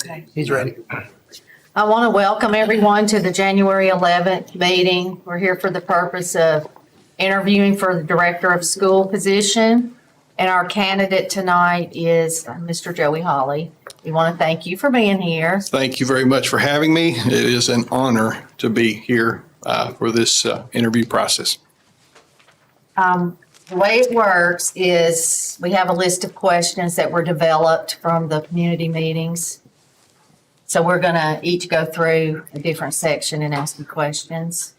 Okay. He's ready. I want to welcome everyone to the January 11th meeting. We're here for the purpose of interviewing for the Director of School position. And our candidate tonight is Mr. Joey Holley. We want to thank you for being here. Thank you very much for having me. It is an honor to be here for this interview process. The way it works is we have a list of questions that were developed from the community meetings. So we're going to each go through a different section and ask you questions.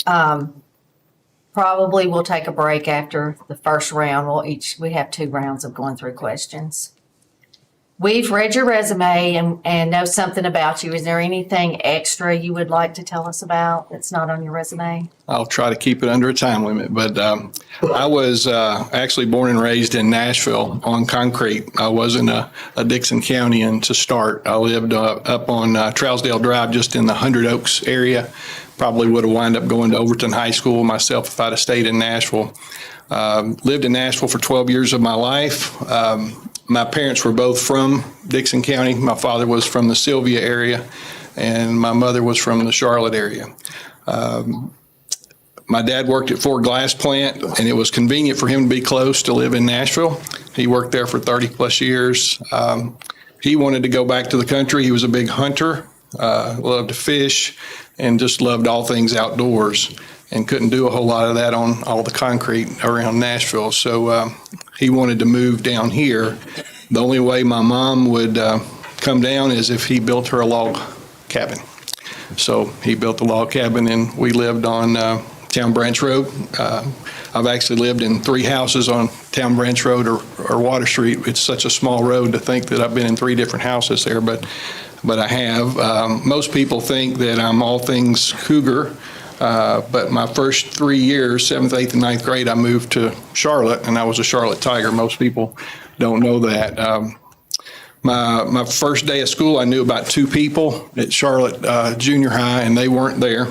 Probably we'll take a break after the first round. We have 2 rounds of going through questions. we've read your resume and know something about you. Is there anything extra you would like to tell us about that's not on your resume? I'll try to keep it under a time limit, but I was actually born and raised in Nashville on concrete. I wasn't a Dickson County to start. I lived up on Trousdale Drive, just in the Hundred Oaks area. Probably would have wound up going to Overton High School myself if I'd have stayed in Nashville. Lived in Nashville for 12 years of my life. My parents were both from Dickson County. My father was from the Sylvia area, and my mother was from the Charlotte area. My dad worked at Ford Glass Plant, and it was convenient for him to be close to live in Nashville. He worked there for 30 plus years. He wanted to go back to the country. He was a big hunter, loved to fish, and just loved all things outdoors, and couldn't do a whole lot of that on all the concrete around Nashville. So he wanted to move down here. The only way my mom would come down is if he built her a log cabin. So he built a log cabin, and we lived on Town Branch Road. I've actually lived in 3 houses on Town Branch Road or Water Street. It's such a small road to think that I've been in 3 different houses there, but I have. Most people think that I'm all things cougar, but my first 3 years, 7th, 8th, and 9th grade, I moved to Charlotte, and I was a Charlotte Tiger. Most people don't know that. My first day of school, I knew about 2 people at Charlotte Junior High, and they weren't there.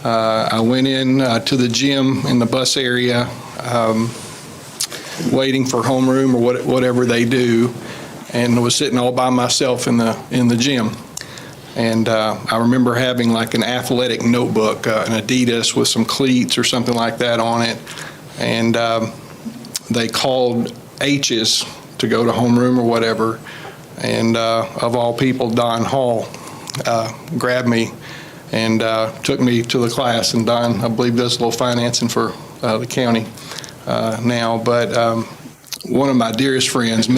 I went in to the gym in the bus area, waiting for homeroom or whatever they do, and was sitting all by myself in the gym. And I remember having like an athletic notebook, an Adidas with some cleats or something like that on it, and they called H's to go to homeroom or whatever, and of all people, Don Hall grabbed me and took me to the class. And Don, I believe, does a little financing for the county now. But one of my dearest friends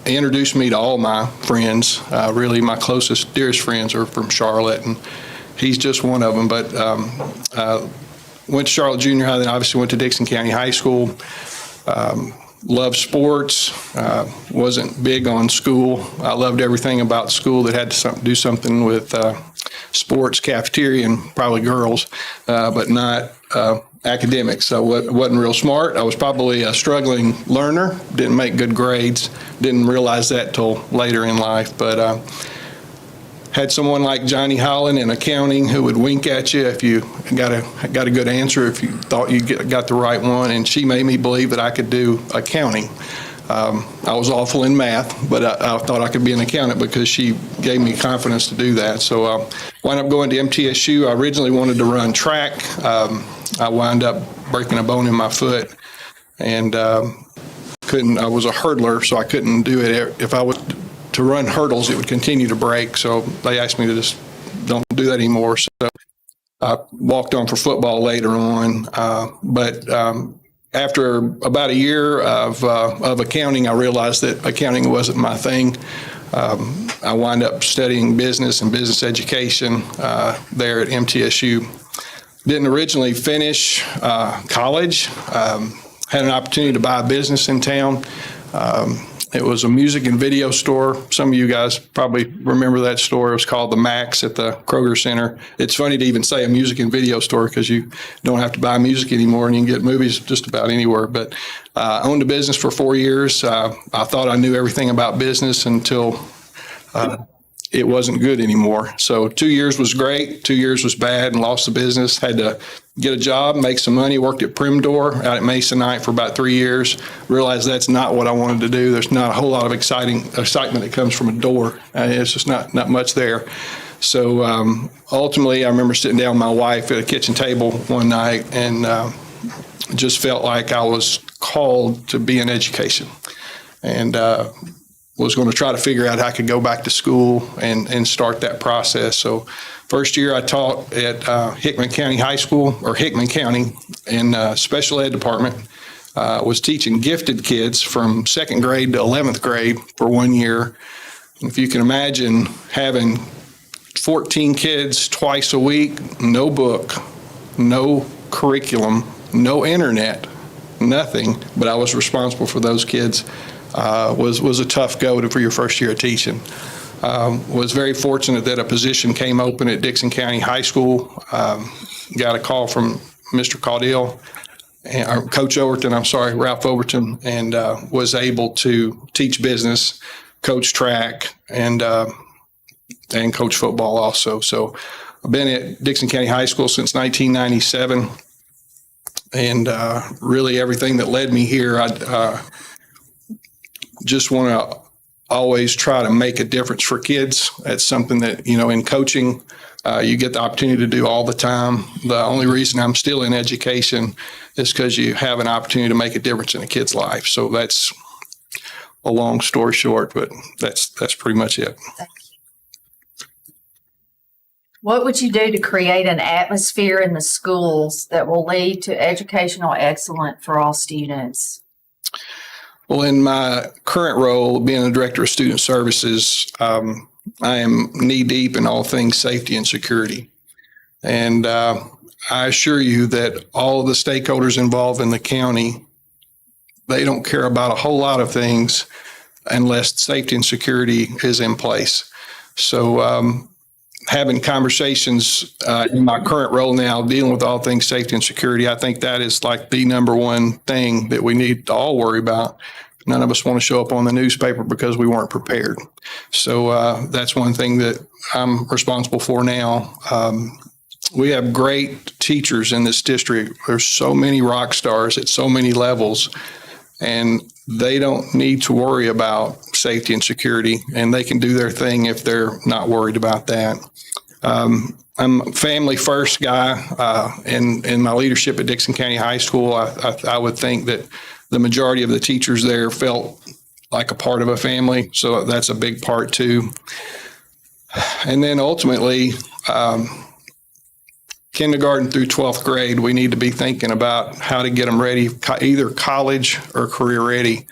introduced me to all my friends. Really, my closest, dearest friends are from Charlotte, and he's just one of them. But went to Charlotte Junior High, then obviously went to Dickson County High School. Loved sports, wasn't big on school. I loved everything about school that had to do something with sports, cafeteria, and probably girls, but not academics. I wasn't real smart. I was probably a struggling learner, didn't make good grades, didn't realize that till later in life, but had someone like Johnny Holland in accounting who would wink at you if you got a good answer, if you thought you got the right one, and she made me believe that I could do accounting. I was awful in math, but I thought I could be an accountant because she gave me confidence to do that. So I wound up going to MTSU. I originally wanted to run track. I wound up breaking a bone in my foot, and couldn't. I was a hurdler, so I couldn't do it. If I was to run hurdles, it would continue to break. So they asked me to just don't do that anymore. So I walked on for football later on. But after about a year of accounting, I realized that accounting wasn't my thing. I wound up studying business and business education there at MTSU. Didn't originally finish college. Had an opportunity to buy a business in town. It was a music and video store. Some of you guys probably remember that store. It was called the Max at the Kroger Center. It's funny to even say a music and video store because you don't have to buy music anymore and you can get movies just about anywhere. But I owned a business for 4 years. I thought I knew everything about business until it wasn't good anymore. So 2 years was great. 2 years was bad and lost the business. Had to get a job, make some money, worked at Prim Door out at Masonite for about 3 years. Realized that's not what I wanted to do. There's not a whole lot of excitement that comes from a door. It's just not much there. So ultimately, I remember sitting down with my wife at a kitchen table one night and just felt like I was called to be in education. And was going to try to figure out how I could go back to school and start that process. So first year I taught at Hickman County High School, or Hickman County, in special ed department. Was teaching gifted kids from 2nd grade to 11th grade for 1 year. If you can imagine having 14 kids twice a week, no book, no curriculum, no internet, nothing, but I was responsible for those kids was a tough go for your first year of teaching. Was very fortunate that a position came open at Dickson County High School. Got a call from Mr. Caudill, or Coach Overton, Ralph Overton, and was able to teach business, coach track, and coach football also. So I've been at Dickson County High School since 1997, and really everything that led me here, I just want to always try to make a difference for kids. That's something that, in coaching, you get the opportunity to do all the time. The only reason I'm still in education is because you have an opportunity to make a difference in a kid's life. So that's a long story short, but that's pretty much it. What would you do to create an atmosphere in the schools that will lead to educational excellence for all students? Well, in my current role, being the Director of Student Services, I am knee-deep in all things safety and security. And I assure you that all of the stakeholders involved in the county, they don't care about a whole lot of things unless safety and security is in place. So having conversations in my current role now, dealing with all things safety and security, I think that is like the number one thing that we need to all worry about. None of us want to show up on the newspaper because we weren't prepared. So that's one thing that I'm responsible for now. We have great teachers in this district. There's so many rock stars at so many levels, and they don't need to worry about safety and security, and they can do their thing if they're not worried about that. I'm a family first guy. In my leadership at Dickson County High School, I would think that the majority of the teachers there felt like a part of a family. So that's a big part too. And then ultimately, kindergarten through 12th grade, we need to be thinking about how to get them ready, either college or career ready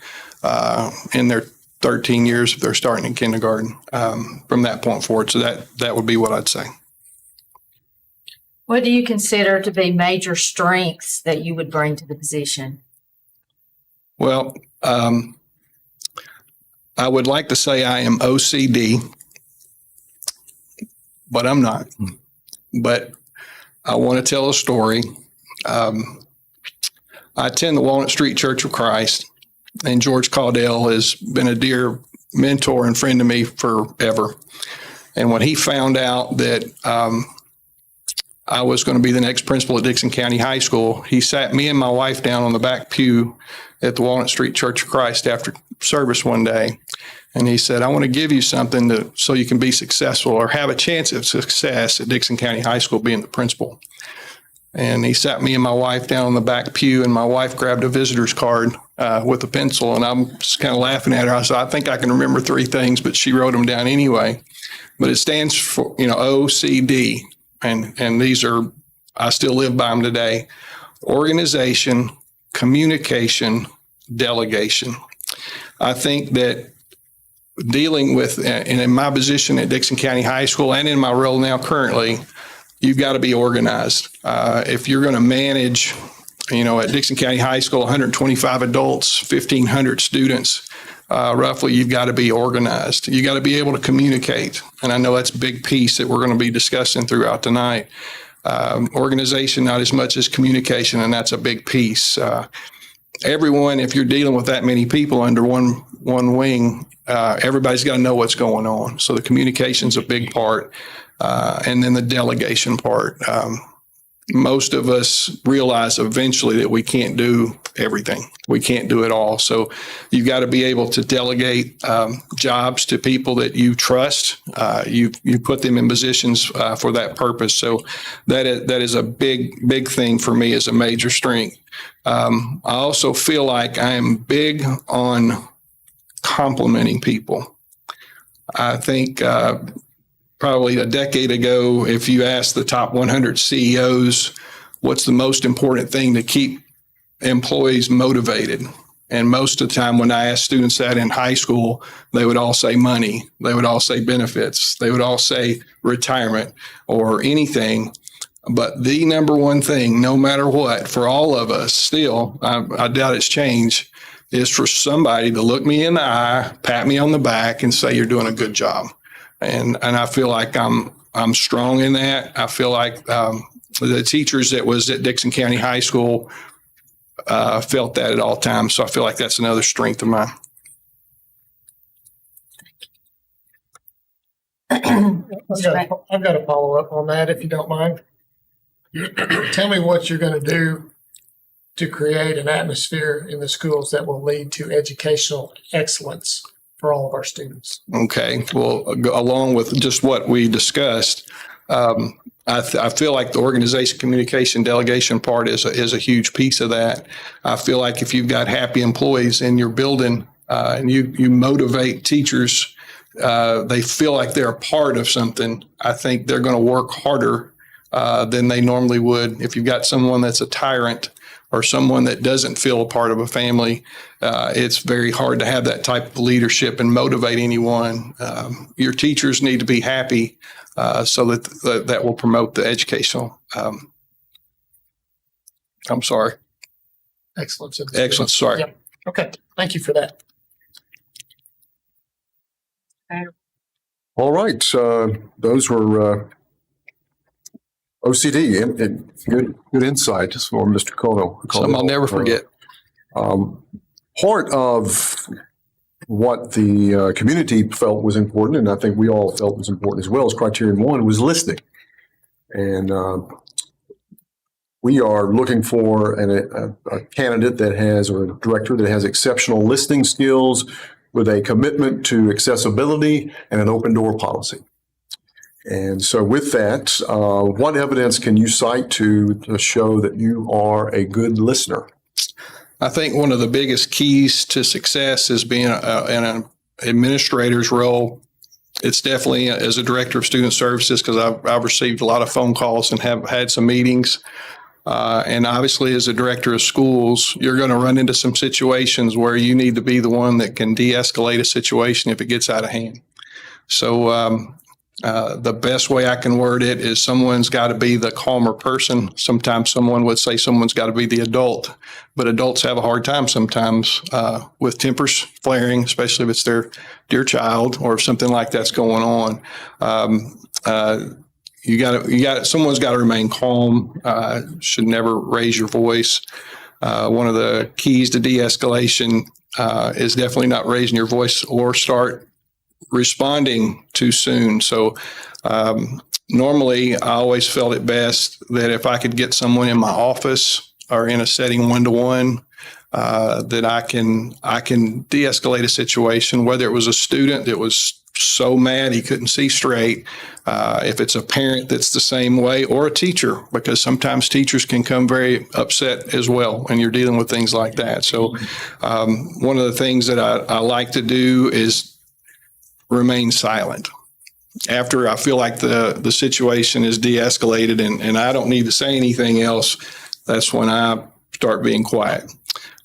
in their 13 years if they're starting in kindergarten from that point forward. So that would be what I'd say. What do you consider to be major strengths that you would bring to the position? Well, I would like to say I am OCD, but I'm not. But I want to tell a story. I attend the Walnut Street Church of Christ, and George Caudill has been a dear mentor and friend to me forever. And when he found out that I was going to be the next principal at Dickson County High School, he sat me and my wife down on the back pew at the Walnut Street Church of Christ after service one day. And he said, I want to give you something so you can be successful or have a chance of success at Dickson County High School being the principal. And he sat me and my wife down on the back pew, and my wife grabbed a visitor's card with a pencil, and I'm just kind of laughing at her. I said, I think I can remember 3 things, but she wrote them down anyway. But it stands for, OCD. And these are, I still live by them today: organization, communication, delegation. I think that dealing with, and in my position at Dickson County High School and in my role now currently, you've got to be organized. If you're going to manage, at Dickson County High School, 125 adults, 1,500 students, roughly, you've got to be organized. You got to be able to communicate. And I know that's a big piece that we're going to be discussing throughout tonight. Organization, not as much as communication, and that's a big piece. Everyone, if you're dealing with that many people under one wing, everybody's got to know what's going on. So the communication's a big part. And then the delegation part. Most of us realize eventually that we can't do everything. We can't do it all. So you've got to be able to delegate jobs to people that you trust. You put them in positions for that purpose. So that is a big thing for me as a major strength. I also feel like I am big on complimenting people. I think probably a decade ago, if you asked the top 100 CEOs, what's the most important thing to keep employees motivated? And most of the time when I asked students that in high school, they would all say money. They would all say benefits. They would all say retirement or anything. But the number one thing, no matter what, for all of us still, I doubt it's changed, is for somebody to look me in the eye, pat me on the back, and say, you're doing a good job. And I feel like I'm strong in that. I feel like the teachers that was at Dickson County High School felt that at all times. So I feel like that's another strength of mine. I've got a follow-up on that, if you don't mind. Tell me what you're going to do to create an atmosphere in the schools that will lead to educational excellence for all of our students. Okay. Well, along with just what we discussed, I feel like the organization, communication, delegation part is a huge piece of that. I feel like if you've got happy employees in your building and you motivate teachers, they feel like they're a part of something. I think they're going to work harder than they normally would. If you've got someone that's a tyrant or someone that doesn't feel a part of a family, it's very hard to have that type of leadership and motivate anyone. Your teachers need to be happy so that will promote the educational. I'm sorry. Excellence. Excellence. Sorry. Yep. Okay. Thank you for that. All right. Those were OCD and good insight for Mr. Kono. Something I'll never forget. Part of what the community felt was important, and I think we all felt was important as well, as criterion one, was listening. And we are looking for a candidate that has, or a director that has exceptional listening skills with a commitment to accessibility and an open door policy. And so with that, what evidence can you cite to show that you are a good listener? I think one of the biggest keys to success is being in an administrator's role. It's definitely as a director of student services, because I've received a lot of phone calls and have had some meetings. And obviously, as a director of schools, you're going to run into some situations where you need to be the one that can de-escalate a situation if it gets out of hand. So the best way I can word it is someone's got to be the calmer person. Sometimes someone would say someone's got to be the adult, but adults have a hard time sometimes with tempers flaring, especially if it's their dear child or if something like that's going on. Someone's got to remain calm, should never raise your voice. One of the keys to de-escalation is definitely not raising your voice or start responding too soon. So normally I always felt it best that if I could get someone in my office or in a setting one-to-one, that I can de-escalate a situation, whether it was a student that was so mad he couldn't see straight, if it's a parent that's the same way, or a teacher, because sometimes teachers can come very upset as well when you're dealing with things like that. So one of the things that I like to do is remain silent. After I feel like the situation is de-escalated and I don't need to say anything else, that's when I start being quiet.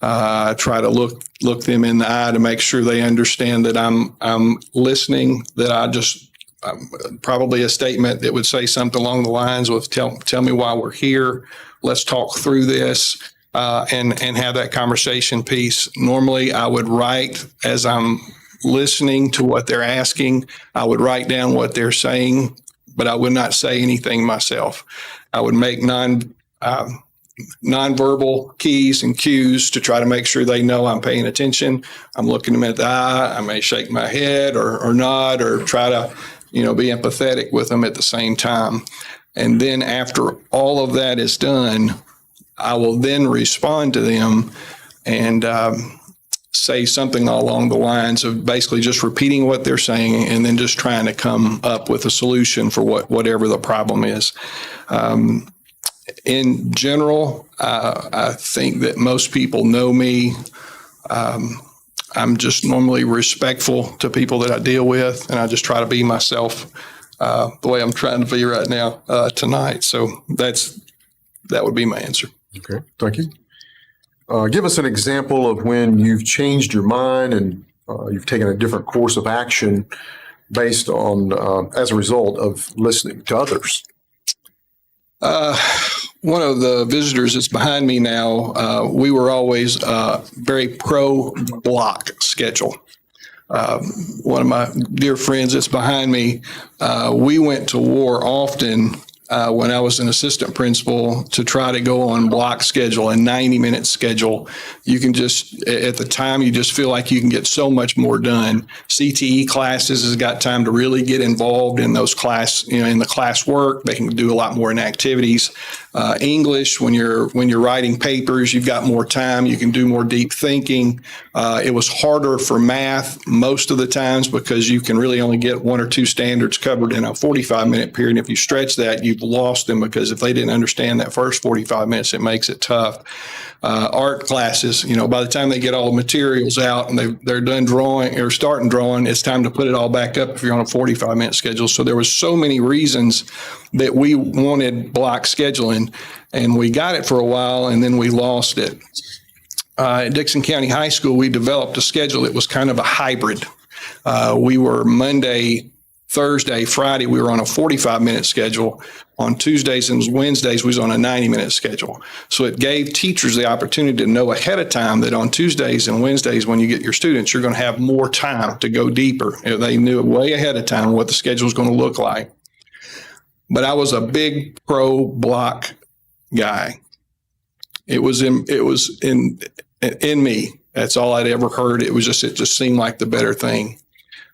I try to look them in the eye to make sure they understand that I'm listening, that probably a statement that would say something along the lines of tell me why we're here. Let's talk through this and have that conversation piece. Normally I would write as I'm listening to what they're asking. I would write down what they're saying, but I would not say anything myself. I would make nonverbal keys and cues to try to make sure they know I'm paying attention. I'm looking them at the eye. I may shake my head or nod or try to, be empathetic with them at the same time. And then after all of that is done, I will then respond to them and say something along the lines of basically just repeating what they're saying and then just trying to come up with a solution for whatever the problem is. In general, I think that most people know me. I'm just normally respectful to people that I deal with, and I just try to be myself the way I'm trying to be right now tonight. So that would be my answer. Okay, thank you. Give us an example of when you've changed your mind and you've taken a different course of action based on, as a result of listening to others. One of the visitors that's behind me now, we were always very pro-block schedule. One of my dear friends that's behind me, we went to war often when I was an assistant principal to try to go on block schedule, a 90-minute schedule. You can just, at the time, you just feel like you can get so much more done. CTE classes has got time to really get involved in those in the class work. They can do a lot more in activities. English, when you're writing papers, you've got more time. You can do more deep thinking. It was harder for math most of the times because you can really only get one or two standards covered in a 45-minute period. If you stretch that, you've lost them because if they didn't understand that first 45 minutes, it makes it tough. Art classes, by the time they get all the materials out and they're done drawing or starting drawing, it's time to put it all back up if you're on a 45-minute schedule. So there was so many reasons that we wanted block scheduling, and we got it for a while and then we lost it. At Dickson County High School, we developed a schedule that was kind of a hybrid. We were Monday, Thursday, Friday, we were on a 45-minute schedule. On Tuesdays and Wednesdays, we was on a 90-minute schedule. So it gave teachers the opportunity to know ahead of time that on Tuesdays and Wednesdays, when you get your students, you're going to have more time to go deeper. They knew way ahead of time what the schedule was going to look like. But I was a big pro-block guy. It was in me. That's all I'd ever heard. It just seemed like the better thing.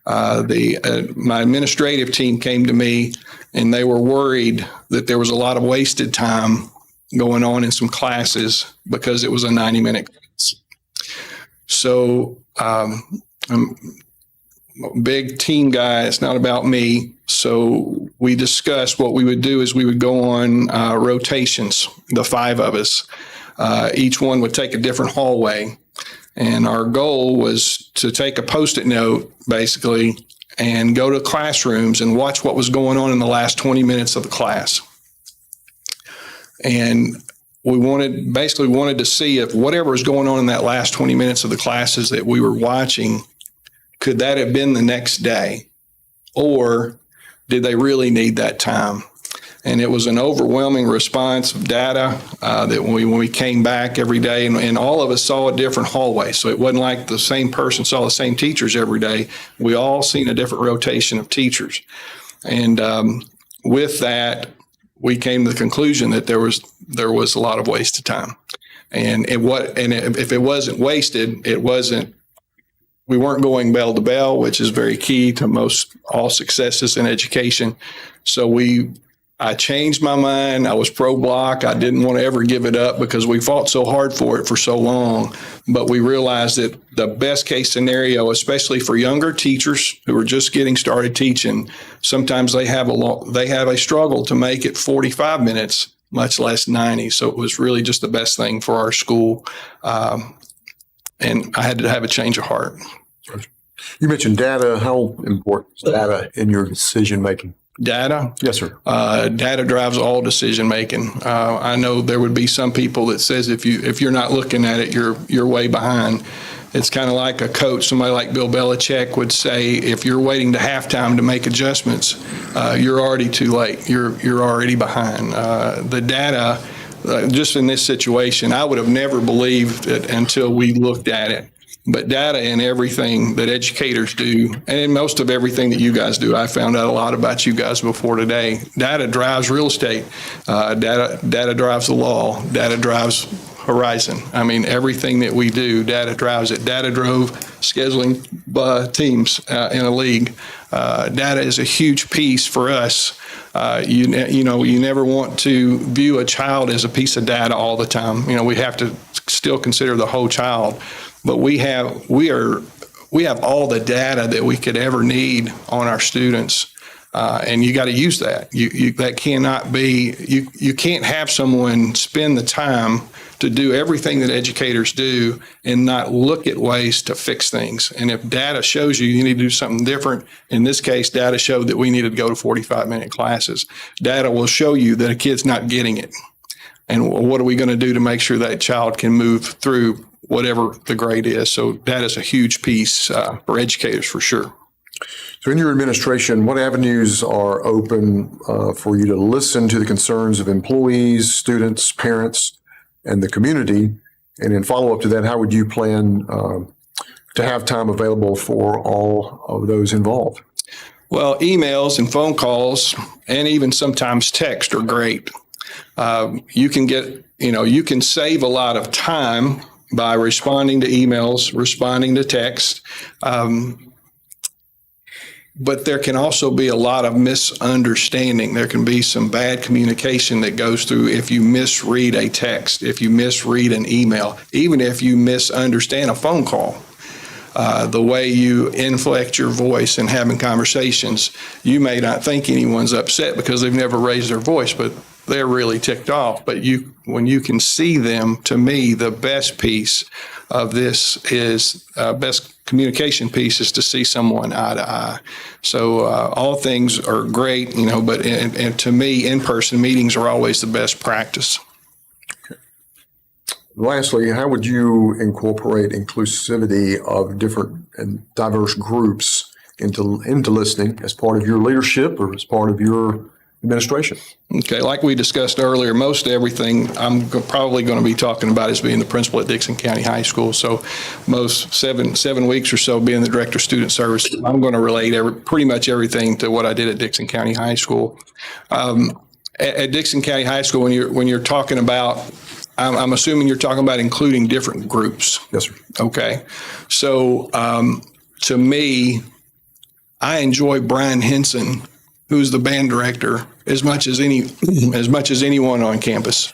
My administrative team came to me and they were worried that there was a lot of wasted time going on in some classes because it was a 90-minute class. So I'm a big team guy. It's not about me. So we discussed what we would do is we would go on rotations, the 5 of us. Each one would take a different hallway. And our goal was to take a Post-it note, basically, and go to classrooms and watch what was going on in the last 20 minutes of the class. And we wanted to see if whatever was going on in that last 20 minutes of the classes that we were watching, could that have been the next day? Or did they really need that time? And it was an overwhelming response of data that when we came back every day, and all of us saw a different hallway. So it wasn't like the same person saw the same teachers every day. We all seen a different rotation of teachers. And with that, we came to the conclusion that there was a lot of wasted time. And if it wasn't wasted, we weren't going bell to bell, which is very key to all successes in education. So I changed my mind. I was pro-block. I didn't want to ever give it up because we fought so hard for it for so long. But we realized that the best case scenario, especially for younger teachers who are just getting started teaching, sometimes they have a struggle to make it 45 minutes, much less 90. So it was really just the best thing for our school. And I had to have a change of heart. You mentioned data. How important is data in your decision making? Data? Yes, sir. Data drives all decision making. I know there would be some people that says if you're not looking at it, you're way behind. It's kind of like a coach. Somebody like Bill Belichick would say, if you're waiting to halftime to make adjustments, you're already too late. You're already behind. The data, just in this situation, I would have never believed it until we looked at it. But data in everything that educators do, and in most of everything that you guys do, I found out a lot about you guys before today. Data drives real estate. Data drives the law. Data drives Horizon. I mean, everything that we do, data drives it. Data drove scheduling teams in a league. Data is a huge piece for us. You never want to view a child as a piece of data all the time. We have to still consider the whole child. But we have all the data that we could ever need on our students, and you got to use that. That cannot be. You can't have someone spend the time to do everything that educators do and not look at ways to fix things. And if data shows you need to do something different, in this case, data showed that we needed to go to 45-minute classes. Data will show you that a kid's not getting it, and what are we going to do to make sure that child can move through whatever the grade is. So that is a huge piece for educators for sure. So in your administration, what avenues are open for you to listen to the concerns of employees, students, parents, and the community? And in follow-up to that, how would you plan to have time available for all of those involved? Well, emails and phone calls and even sometimes text are great. You can save a lot of time by responding to emails, responding to text. But there can also be a lot of misunderstanding. There can be some bad communication that goes through if you misread a text, if you misread an email, even if you misunderstand a phone call. The way you inflect your voice in having conversations, you may not think anyone's upset because they've never raised their voice, but they're really ticked off. But when you can see them, to me, the best piece of this is best communication piece is to see someone eye to eye. So all things are great, but and to me, in-person meetings are always the best practice. Lastly, how would you incorporate inclusivity of different and diverse groups into listening as part of your leadership or as part of your administration? Okay, like we discussed earlier, most everything I'm probably going to be talking about is being the principal at Dickson County High School. So most seven weeks or so being the director of student services, I'm going to relate pretty much everything to what I did at Dickson County High School. At Dickson County High School, when you're talking about, I'm assuming you're talking about including different groups. Yes, sir. Okay. So to me, I enjoy Brian Henson, who's the band director, as much as anyone on campus.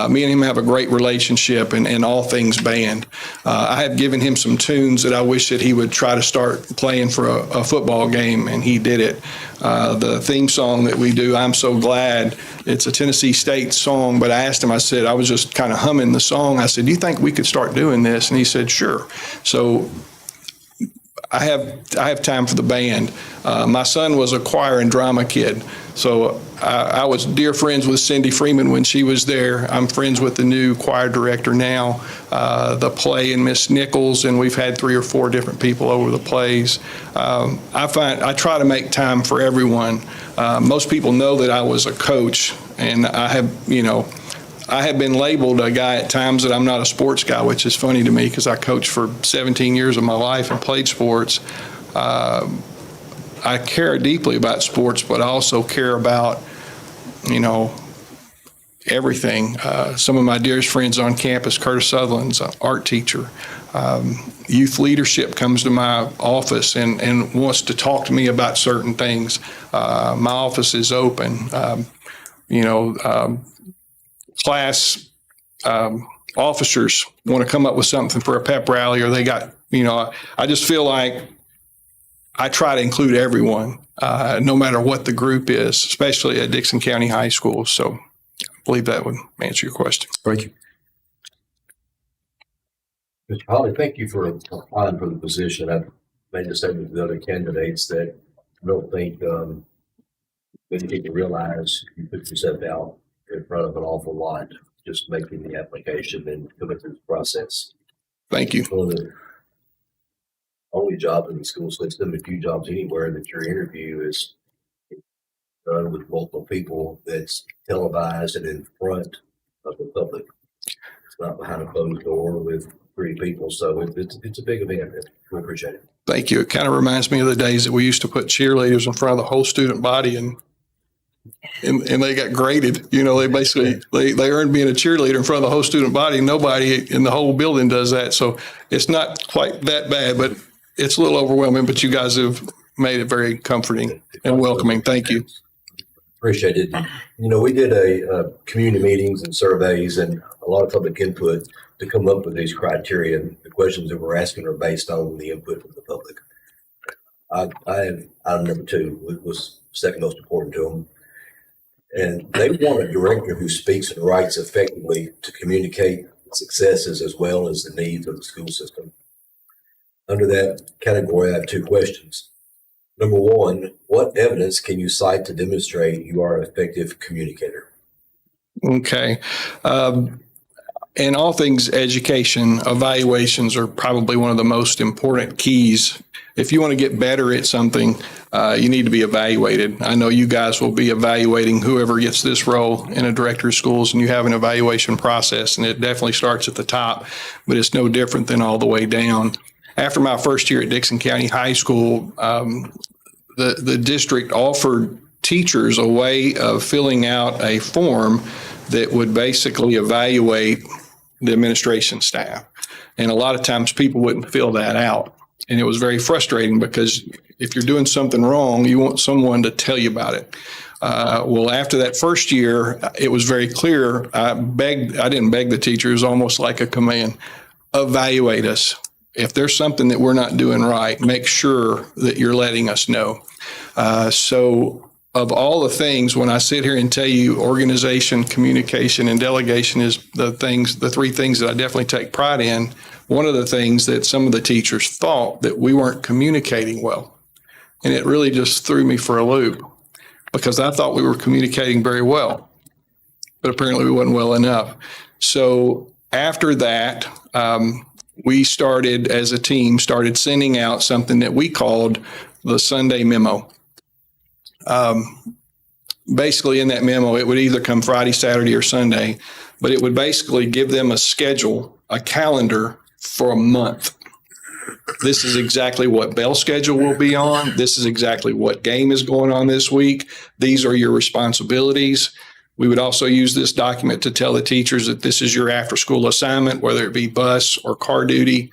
Me and him have a great relationship in all things band. I have given him some tunes that I wish that he would try to start playing for a football game, and he did it. The theme song that we do, I'm So Glad, it's a Tennessee State song, but I asked him, I was just kind of humming the song. I said, do you think we could start doing this? And he said, sure. So I have time for the band. My son was a choir and drama kid, so I was dear friends with Cindy Freeman when she was there. I'm friends with the new choir director now, the play and Miss Nichols, and we've had 3 or 4 different people over the plays. I try to make time for everyone. Most people know that I was a coach, and I have been labeled a guy at times that I'm not a sports guy, which is funny to me because I coached for 17 years of my life and played sports. I care deeply about sports, but I also care about, everything. Some of my dearest friends on campus, Curtis Sutherland's an art teacher. Youth leadership comes to my office and wants to talk to me about certain things. My office is open. Class officers want to come up with something for a pep rally, or they got, I just feel like I try to include everyone, no matter what the group is, especially at Dickson County High School. So I believe that would answer your question. Thank you. Mr. Holley, thank you for applying for the position. I've made the statement to the other candidates that I don't think many people realize you put yourself out in front of an awful lot just making the application and coming through the process. Thank you. One of the only jobs in the school system, a few jobs anywhere, that your interview is done with multiple people, that's televised and in front of the public. It's not behind a closed door with 3 people. So it's a big event. We appreciate it. Thank you. It kind of reminds me of the days that we used to put cheerleaders in front of the whole student body and they got graded. They basically, they earned being a cheerleader in front of the whole student body. Nobody in the whole building does that. So it's not quite that bad, but it's a little overwhelming, but you guys have made it very comforting and welcoming. Thank you. Appreciate it. We did a community meetings and surveys and a lot of public input to come up with these criteria. And the questions that we're asking are based on the input from the public. I have item number 2 was second most important to them. And they want a director who speaks and writes effectively to communicate successes as well as the needs of the school system. Under that category, I have 2 questions. Number 1, what evidence can you cite to demonstrate you are an effective communicator? Okay. in all things education, evaluations are probably one of the most important keys. If you want to get better at something, you need to be evaluated. I know you guys will be evaluating whoever gets this role in a director of schools, and you have an evaluation process, and it definitely starts at the top, but it's no different than all the way down. After my first year at Dickson County High School, the district offered teachers a way of filling out a form that would basically evaluate the administration staff. And a lot of times people wouldn't fill that out. And it was very frustrating because if you're doing something wrong, you want someone to tell you about it. Well, after that first year, it was very clear. I didn't beg the teacher. It was almost like a command. Evaluate us. If there's something that we're not doing right, make sure that you're letting us know. So of all the things, when I sit here and tell you organization, communication, and delegation is the three things that I definitely take pride in, one of the things that some of the teachers thought that we weren't communicating well. And it really just threw me for a loop because I thought we were communicating very well, but apparently we wasn't well enough. So after that, we started as a team, started sending out something that we called the Sunday memo. Basically in that memo, it would either come Friday, Saturday, or Sunday, but it would basically give them a schedule, a calendar for a month. This is exactly what bell schedule will be on. This is exactly what game is going on this week. These are your responsibilities. We would also use this document to tell the teachers that this is your after-school assignment, whether it be bus or car duty.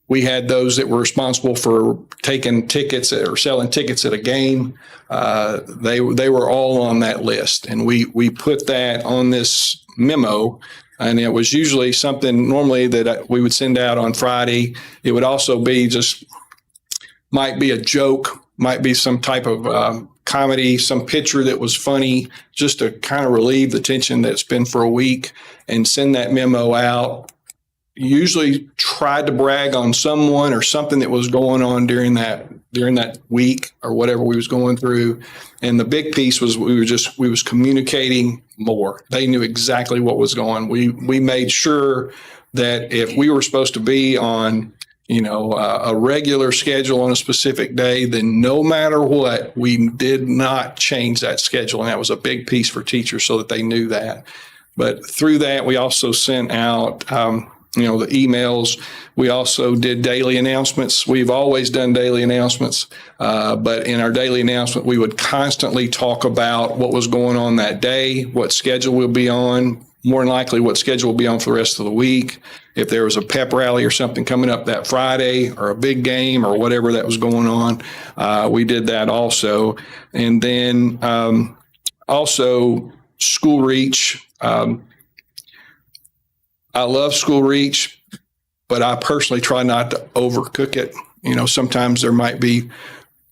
We had those that were responsible for taking tickets or selling tickets at a game. They were all on that list, and we put that on this memo. And it was usually something normally that we would send out on Friday. It would also be might be a joke, might be some type of comedy, some picture that was funny, just to kind of relieve the tension that's been for a week, and send that memo out. Usually tried to brag on someone or something that was going on during that week or whatever we was going through. And the big piece was we was communicating more. They knew exactly what was going on. We made sure that if we were supposed to be on, a regular schedule on a specific day, then no matter what, we did not change that schedule. And that was a big piece for teachers so that they knew that. But through that, we also sent out the emails. We also did daily announcements. We've always done daily announcements, but in our daily announcement, we would constantly talk about what was going on that day, what schedule we'll be on, more than likely what schedule will be on for the rest of the week. If there was a pep rally or something coming up that Friday or a big game or whatever that was going on, we did that also. And then also School Reach. I love School Reach, but I personally try not to overcook it. Sometimes there might be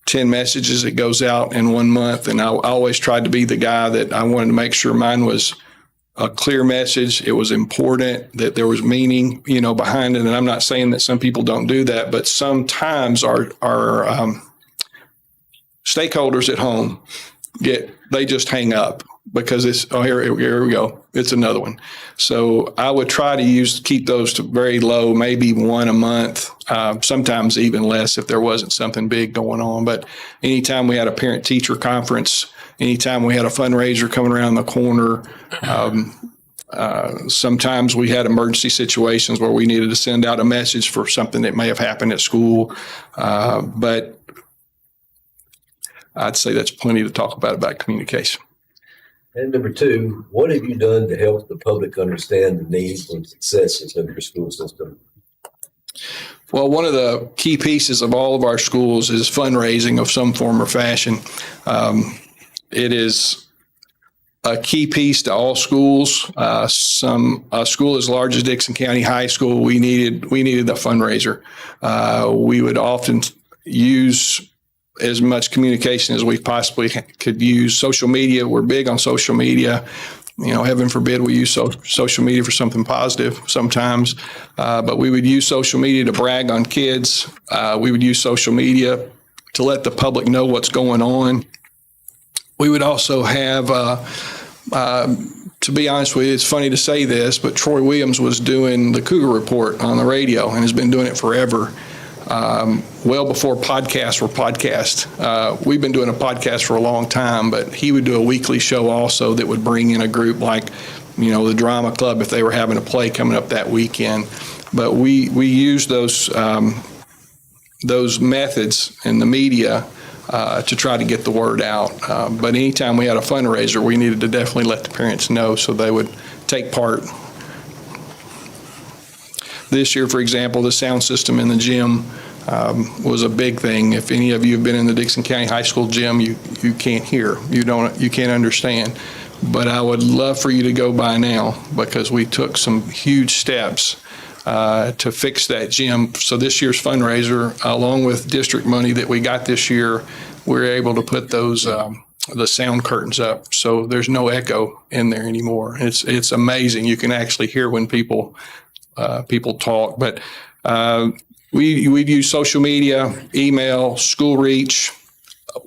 10 messages that goes out in 1 month, and I always tried to be the guy that I wanted to make sure mine was a clear message. It was important, that there was meaning, behind it. And I'm not saying that some people don't do that, but sometimes our stakeholders at home they just hang up because here we go. It's another one. So I would try to keep those to very low, maybe one a month, sometimes even less if there wasn't something big going on. But anytime we had a parent-teacher conference, anytime we had a fundraiser coming around the corner, sometimes we had emergency situations where we needed to send out a message for something that may have happened at school. But I'd say that's plenty to talk about communication. And number two, what have you done to help the public understand the needs and successes of your school system? Well, one of the key pieces of all of our schools is fundraising of some form or fashion. It is a key piece to all schools. A school as large as Dickson County High School, we needed a fundraiser. We would often use as much communication as we possibly could use. Social media, we're big on social media. Heaven forbid we use social media for something positive sometimes, but we would use social media to brag on kids. We would use social media to let the public know what's going on. We would also have to be honest with you, it's funny to say this, but Troy Williams was doing the Cougar Report on the radio and has been doing it forever. Well before podcasts were podcasts. We've been doing a podcast for a long time, but he would do a weekly show also that would bring in a group like, the drama club if they were having a play coming up that weekend. But we use those methods in the media to try to get the word out. But anytime we had a fundraiser, we needed to definitely let the parents know so they would take part. This year, for example, the sound system in the gym was a big thing. If any of you have been in the Dickson County High School gym, you can't hear, you can't understand. But I would love for you to go by now because we took some huge steps to fix that gym. So this year's fundraiser, along with district money that we got this year, we're able to put those the sound curtains up so there's no echo in there anymore. It's amazing. You can actually hear when people talk. But we've used social media, email, school reach.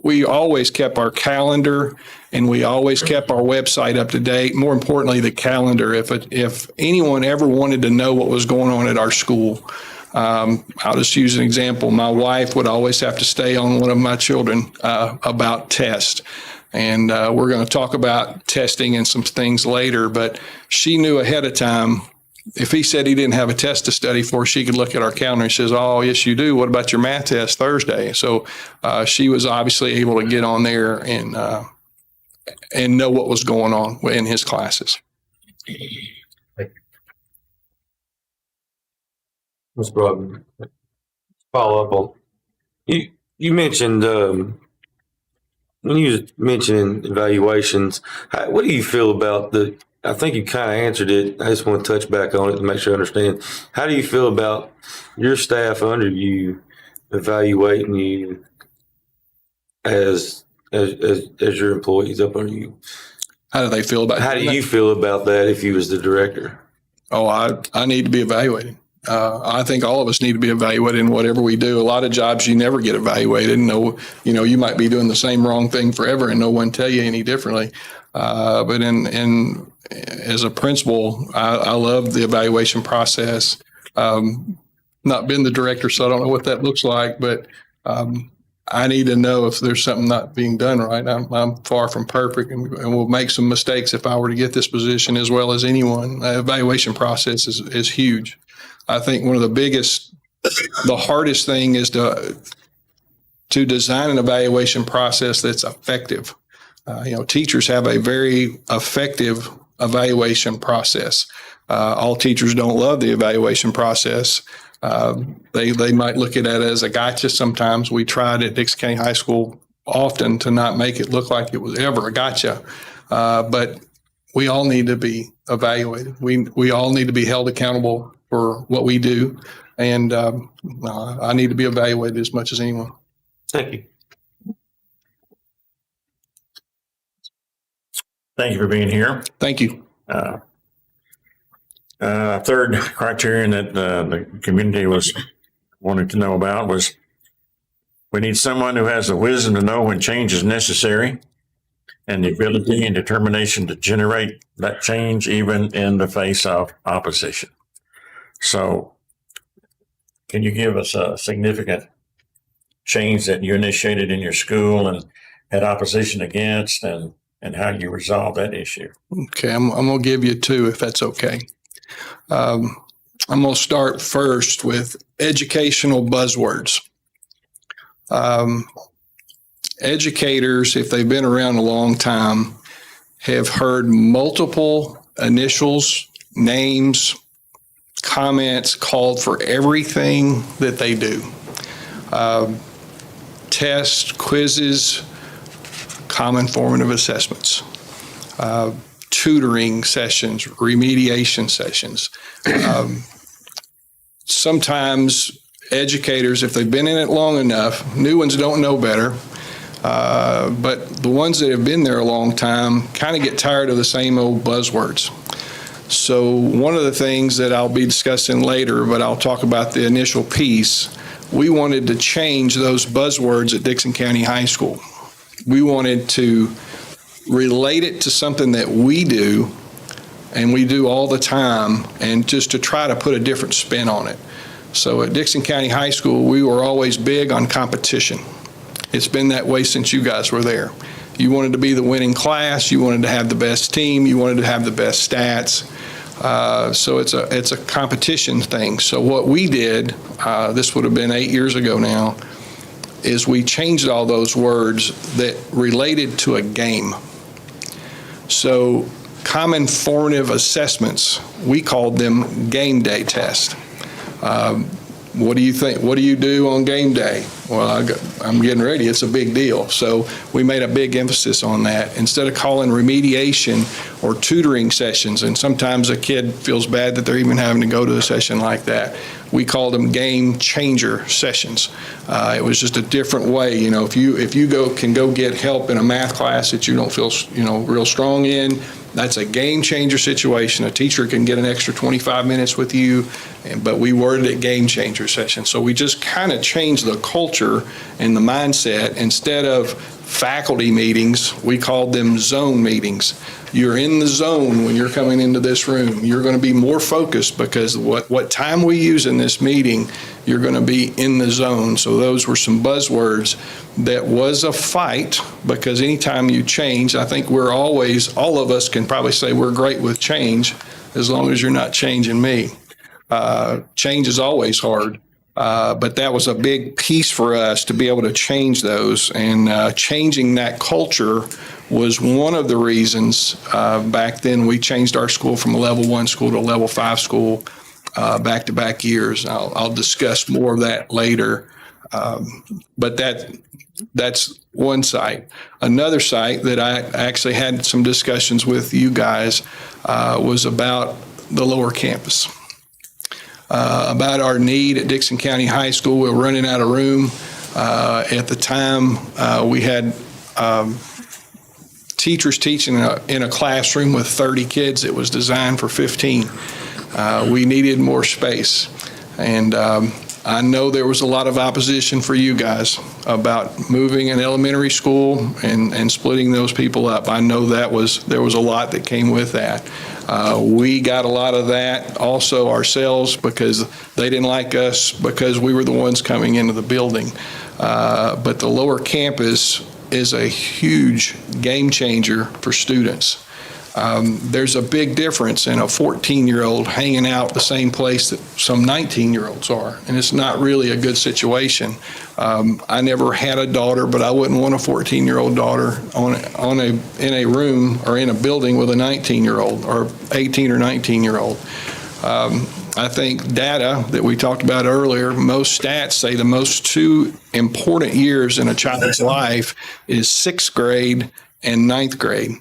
We always kept our calendar and we always kept our website up to date. More importantly, the calendar. If anyone ever wanted to know what was going on at our school, I'll just use an example. My wife would always have to stay on one of my children about tests. And we're going to talk about testing and some things later, but she knew ahead of time. If he said he didn't have a test to study for, she could look at our calendar and says, "Oh, yes, you do. What about your math test Thursday?" So she was obviously able to get on there and know what was going on in his classes. Ms. Broughton, follow up on you mentioned when you was mentioning evaluations. What do you feel about the? I think you kind of answered it. I just want to touch back on it to make sure I understand. How do you feel about your staff under you evaluating you as your employees up under you? How do they feel about How do you feel about that if you was the director? Oh, I need to be evaluated. I think all of us need to be evaluated in whatever we do. A lot of jobs you never get evaluated. You might be doing the same wrong thing forever and no one tell you any differently. But as a principal, I love the evaluation process. Not been the director, so I don't know what that looks like, but I need to know if there's something not being done right. I'm far from perfect and will make some mistakes if I were to get this position as well as anyone. The evaluation process is huge. I think one of the hardest thing is to design an evaluation process that's effective. Teachers have a very effective evaluation process. All teachers don't love the evaluation process. They might look at it as a gotcha sometimes. We tried at Dickson County High School often to not make it look like it was ever a gotcha. But we all need to be evaluated. We all need to be held accountable for what we do. And I need to be evaluated as much as anyone. Thank you. Thank you for being here. Thank you. Third criterion that the community was wanting to know about was we need someone who has the wisdom to know when change is necessary and the ability and determination to generate that change even in the face of opposition. So can you give us a significant change that you initiated in your school and had opposition against and how you resolve that issue? Okay, I'm going to give you two if that's okay. I'm going to start first with educational buzzwords. Educators, if they've been around a long time, have heard multiple initials, names, comments called for everything that they do. Tests, quizzes, common formative assessments, tutoring sessions, remediation sessions. Sometimes educators, if they've been in it long enough, new ones don't know better, but the ones that have been there a long time kind of get tired of the same old buzzwords. So one of the things that I'll be discussing later, but I'll talk about the initial piece, we wanted to change those buzzwords at Dickson County High School. We wanted to relate it to something that we do and we do all the time, and just to try to put a different spin on it. So at Dickson County High School, we were always big on competition. It's been that way since you guys were there. You wanted to be the winning class, you wanted to have the best team, you wanted to have the best stats. So it's a competition thing. So what we did, this would have been 8 years ago now, is we changed all those words that related to a game. So common formative assessments, we called them game day tests. What do you think? What do you do on game day? Well, I'm getting ready. It's a big deal. So we made a big emphasis on that. Instead of calling remediation or tutoring sessions, and sometimes a kid feels bad that they're even having to go to a session like that, we called them game changer sessions. It was just a different way. You know, if you can go get help in a math class that you don't feel, real strong in, that's a game changer situation. A teacher can get an extra 25 minutes with you, but we worded it game changer session. So we just kind of changed the culture and the mindset. Instead of faculty meetings, we called them zone meetings. You're in the zone when you're coming into this room. You're going to be more focused because what time we use in this meeting, you're going to be in the zone. So those were some buzzwords. That was a fight, because anytime you change, I think all of us can probably say we're great with change, as long as you're not changing me. Change is always hard. But that was a big piece for us to be able to change those, and changing that culture was one of the reasons back then we changed our school from a level 1 school to a level 5 school back-to-back years. I'll discuss more of that later. But that's one site. Another site that I actually had some discussions with you guys was about the lower campus. About our need at Dickson County High School. We were running out of room. At the time, we had teachers teaching in a classroom with 30 kids that was designed for 15. We needed more space. And I know there was a lot of opposition for you guys about moving an elementary school and splitting those people up. I know there was a lot that came with that. We got a lot of that also ourselves, because they didn't like us because we were the ones coming into the building. But the lower campus is a huge game changer for students. There's a big difference in a 14-year-old hanging out the same place that some 19-year-olds are, and it's not really a good situation. I never had a daughter, but I wouldn't want a 14-year-old daughter in a room or in a building with a 19-year-old or 18 or 19-year-old. I think data that we talked about earlier, most stats say the most two important years in a child's life is 6th grade and 9th grade.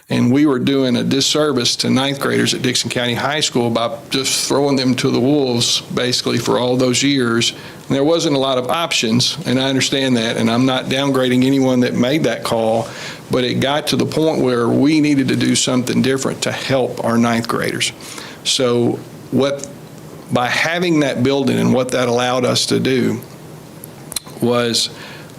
And we were doing a disservice to 9th graders at Dickson County High School by just throwing them to the wolves basically for all those years. And there wasn't a lot of options, and I understand that, and I'm not downgrading anyone that made that call, but it got to the point where we needed to do something different to help our 9th graders. So by having that building and what that allowed us to do was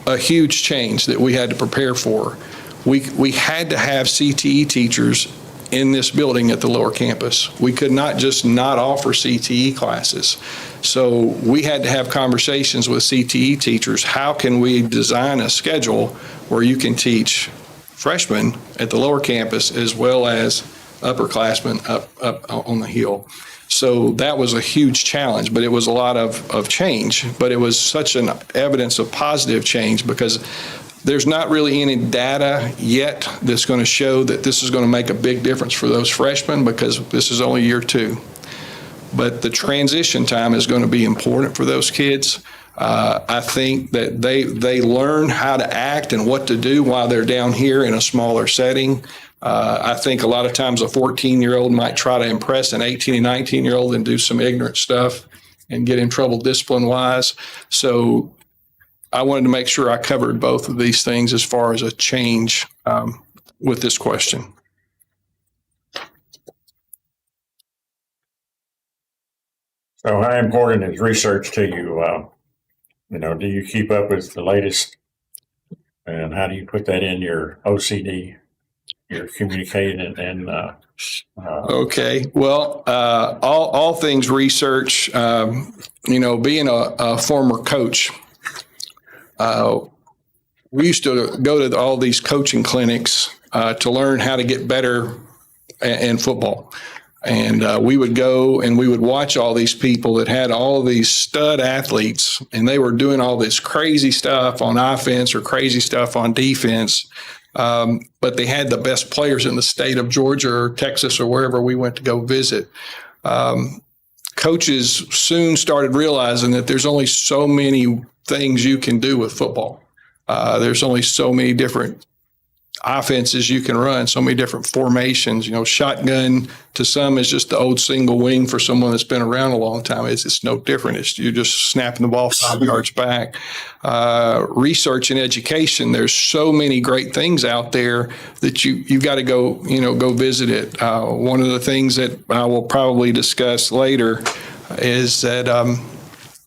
a huge change that we had to prepare for. We had to have CTE teachers in this building at the lower campus. We could not just not offer CTE classes. So we had to have conversations with CTE teachers. How can we design a schedule where you can teach freshmen at the lower campus as well as upperclassmen up on the hill? So that was a huge challenge, but it was a lot of change. But it was such an evidence of positive change, because there's not really any data yet that's going to show that this is going to make a big difference for those freshmen, because this is only year 2. But the transition time is going to be important for those kids. I think that they learn how to act and what to do while they're down here in a smaller setting. I think a lot of times a 14-year-old might try to impress an 18 and 19-year-old and do some ignorant stuff and get in trouble discipline-wise. So I wanted to make sure I covered both of these things as far as a change with this question. So how important is research to you? Do you keep up with the latest, and how do you put that in your OCD you're communicating and Okay, well, all things research, being a former coach, we used to go to all these coaching clinics to learn how to get better in football. And we would go and we would watch all these people that had all these stud athletes, and they were doing all this crazy stuff on offense or crazy stuff on defense. But they had the best players in the state of Georgia or Texas or wherever we went to go visit. Coaches soon started realizing that there's only so many things you can do with football. There's only so many different offenses you can run, so many different formations. Shotgun to some is just the old single wing for someone that's been around a long time. It's no different. You're just snapping the ball 5 yards back. Research and education, there's so many great things out there that you've got to go visit it. One of the things that I will probably discuss later is that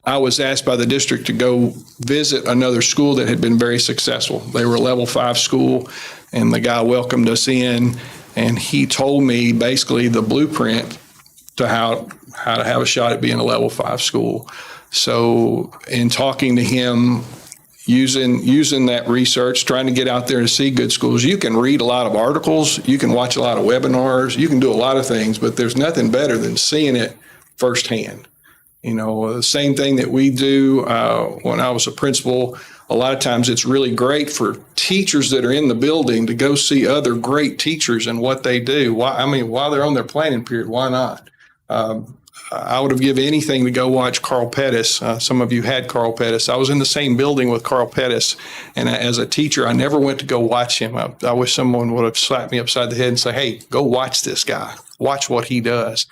I was asked by the district to go visit another school that had been very successful. They were a level 5 school, and the guy welcomed us in, and he told me basically the blueprint to how to have a shot at being a level 5 school. So in talking to him, using that research, trying to get out there to see good schools, you can read a lot of articles, you can watch a lot of webinars, you can do a lot of things, but there's nothing better than seeing it firsthand. The same thing that we do when I was a principal, a lot of times it's really great for teachers that are in the building to go see other great teachers and what they do. While they're on their planning period, why not? I would have given anything to go watch Carl Pettis. Some of you had Carl Pettis. I was in the same building with Carl Pettis, and as a teacher, I never went to go watch him. I wish someone would have slapped me upside the head and say, hey, go watch this guy. Watch what he does.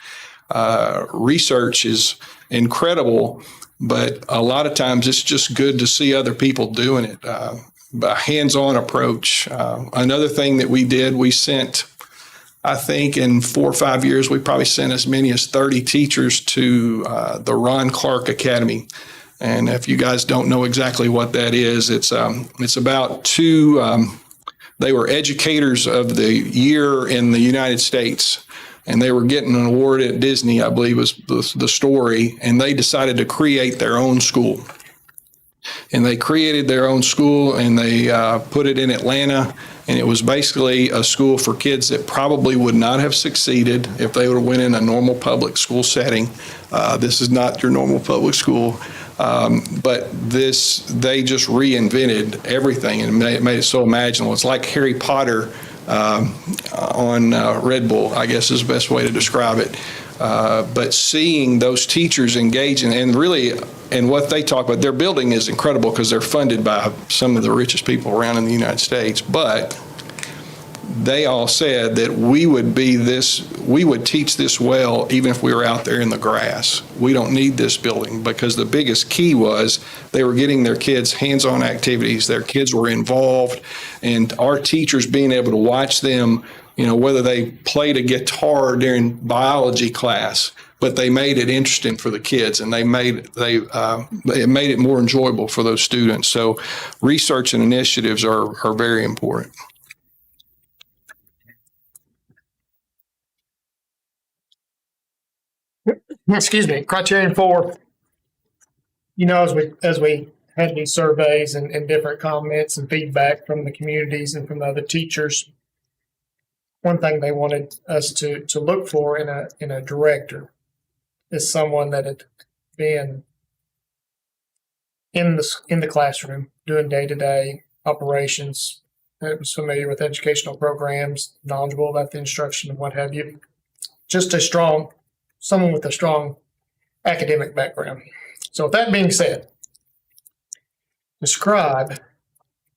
Research is incredible, but a lot of times it's just good to see other people doing it. A hands-on approach. Another thing that we did, we sent, I think in 4 or 5 years, we probably sent as many as 30 teachers to the Ron Clark Academy. And if you guys don't know exactly what that is, it's about they were educators of the year in the United States. And they were getting an award at Disney, I believe was the story, and they decided to create their own school. And they created their own school, and they put it in Atlanta, and it was basically a school for kids that probably would not have succeeded if they would have went in a normal public school setting. This is not your normal public school. But they just reinvented everything and made it so imaginable. It's like Harry Potter on Red Bull, I guess is the best way to describe it. But seeing those teachers engaging and really, and what they talk about, their building is incredible because they're funded by some of the richest people around in the United States. But they all said that we would teach this well even if we were out there in the grass. We don't need this building, because the biggest key was they were getting their kids hands-on activities. Their kids were involved, and our teachers being able to watch them, whether they played a guitar during biology class, but they made it interesting for the kids, and it made it more enjoyable for those students. So research and initiatives are very important. Excuse me, criterion 4, as we had these surveys and different comments and feedback from the communities and from the other teachers, one thing they wanted us to look for in a director is someone that had been in the classroom doing day-to-day operations, that was familiar with educational programs, knowledgeable about the instruction and what have you. Just someone with a strong academic background. So with that being said, describe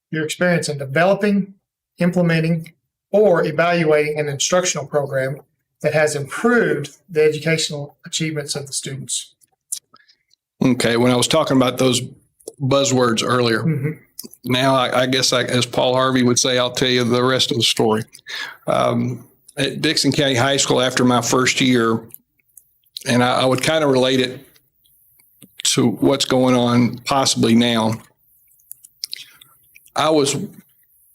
your experience in developing, implementing, or evaluating an instructional program that has improved the educational achievements of the students. Okay, when I was talking about those buzzwords earlier, now I guess as Paul Harvey would say, I'll tell you the rest of the story. At Dickson County High School, after my first year, and I would kind of relate it to what's going on possibly now. I was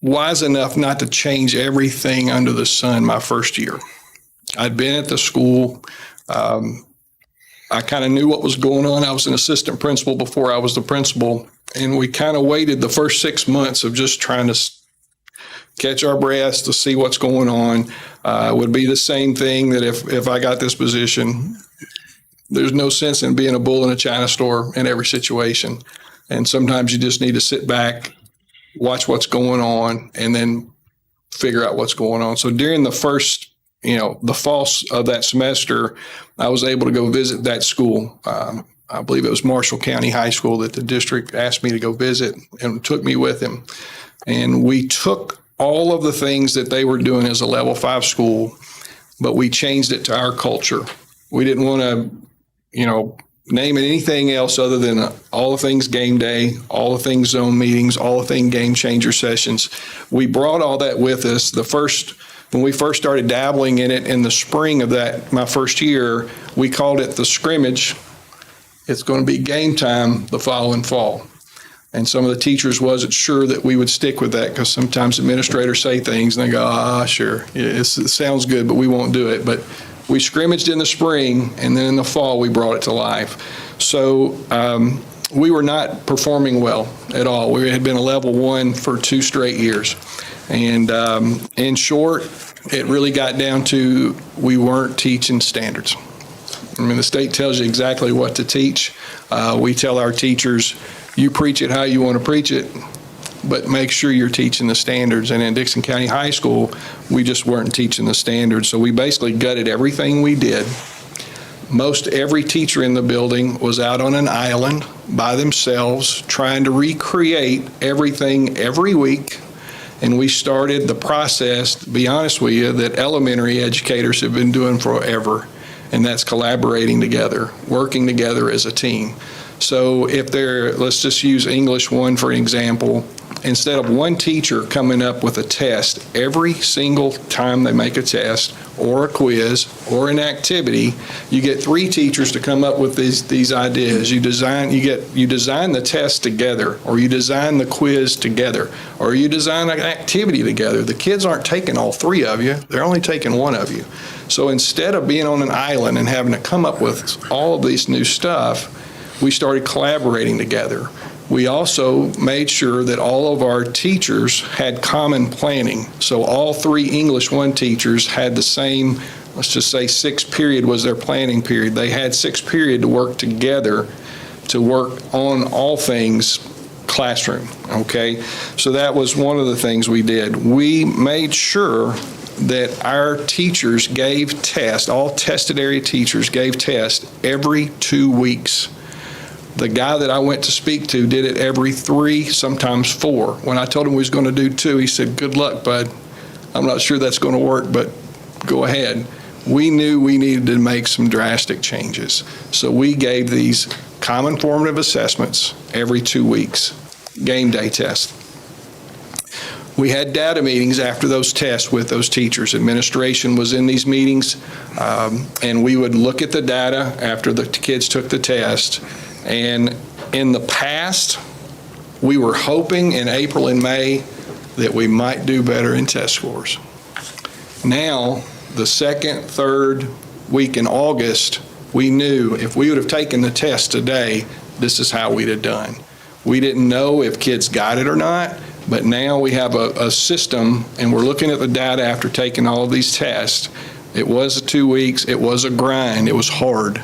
wise enough not to change everything under the sun my first year. I'd been at the school. I kind of knew what was going on. I was an assistant principal before I was the principal, and we kind of waited the first 6 months of just trying to catch our breaths to see what's going on. It would be the same thing that if I got this position, there's no sense in being a bull in a china store in every situation. And sometimes you just need to sit back, watch what's going on, and then figure out what's going on. So during the first, the fall of that semester, I was able to go visit that school. I believe it was Marshall County High School that the district asked me to go visit and took me with him. And we took all of the things that they were doing as a level 5 school, but we changed it to our culture. We didn't want to, name it anything else other than all the things game day, all the things zone meetings, all the things game changer sessions. We brought all that with us. When we first started dabbling in it in the spring of my first year, we called it the scrimmage. It's going to be game time the following fall. And some of the teachers wasn't sure that we would stick with that because sometimes administrators say things and they go, sure, it sounds good, but we won't do it. But we scrimmaged in the spring, and then in the fall, we brought it to life. So we were not performing well at all. We had been a level 1 for 2 straight years. And in short, it really got down to we weren't teaching standards. I mean, the state tells you exactly what to teach. We tell our teachers, you preach it how you want to preach it, but make sure you're teaching the standards. And in Dickson County High School, we just weren't teaching the standards. So we basically gutted everything we did. Most every teacher in the building was out on an island by themselves trying to recreate everything every week. And we started the process, to be honest with you, that elementary educators have been doing forever, and that's collaborating together, working together as a team. So let's just use English 1 for an example. Instead of one teacher coming up with a test every single time they make a test or a quiz or an activity, you get 3 teachers to come up with these ideas. You design the test together, or you design the quiz together, or you design an activity together. The kids aren't taking all 3 of you, they're only taking 1 of you. So instead of being on an island and having to come up with all of this new stuff, we started collaborating together. We also made sure that all of our teachers had common planning. So all 3 English 1 teachers had the same, let's just say 6 period was their planning period. They had 6 period to work together to work on all things classroom, okay? So that was one of the things we did. We made sure that our teachers gave tests, all tested area teachers gave tests every 2 weeks. The guy that I went to speak to did it every 3, sometimes 4. When I told him we was going to do 2, he said, good luck, bud. I'm not sure that's going to work, but go ahead. We knew we needed to make some drastic changes. So we gave these common formative assessments every 2 weeks, game day tests. We had data meetings after those tests with those teachers. Administration was in these meetings, and we would look at the data after the kids took the test. And in the past, we were hoping in April and May that we might do better in test scores. Now, the 2nd, 3rd week in August, we knew if we would have taken the test today, this is how we'd have done. We didn't know if kids got it or not, but now we have a system, and we're looking at the data after taking all of these tests. It was 2 weeks. It was a grind. It was hard.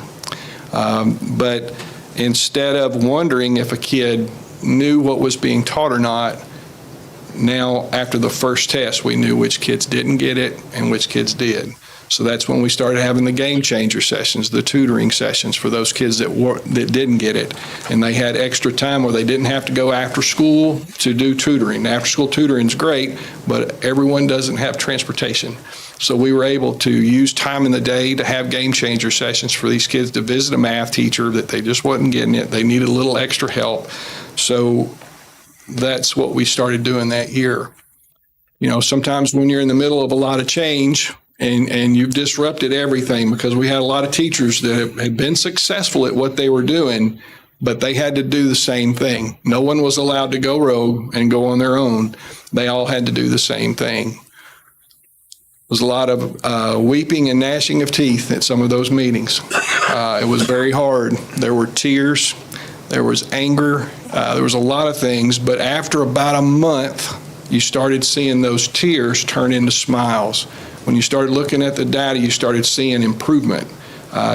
But instead of wondering if a kid knew what was being taught or not, now after the first test, we knew which kids didn't get it and which kids did. So that's when we started having the game changer sessions, the tutoring sessions for those kids that didn't get it. And they had extra time where they didn't have to go after school to do tutoring. After school tutoring is great, but everyone doesn't have transportation. So we were able to use time in the day to have game changer sessions for these kids to visit a math teacher that they just wasn't getting it. They needed a little extra help. So that's what we started doing that year. Sometimes when you're in the middle of a lot of change and you've disrupted everything, because we had a lot of teachers that had been successful at what they were doing, but they had to do the same thing. No one was allowed to go rogue and go on their own. They all had to do the same thing. There was a lot of weeping and gnashing of teeth at some of those meetings. It was very hard. There were tears. There was anger. There was a lot of things. But after about a month, you started seeing those tears turn into smiles. When you started looking at the data, you started seeing improvement.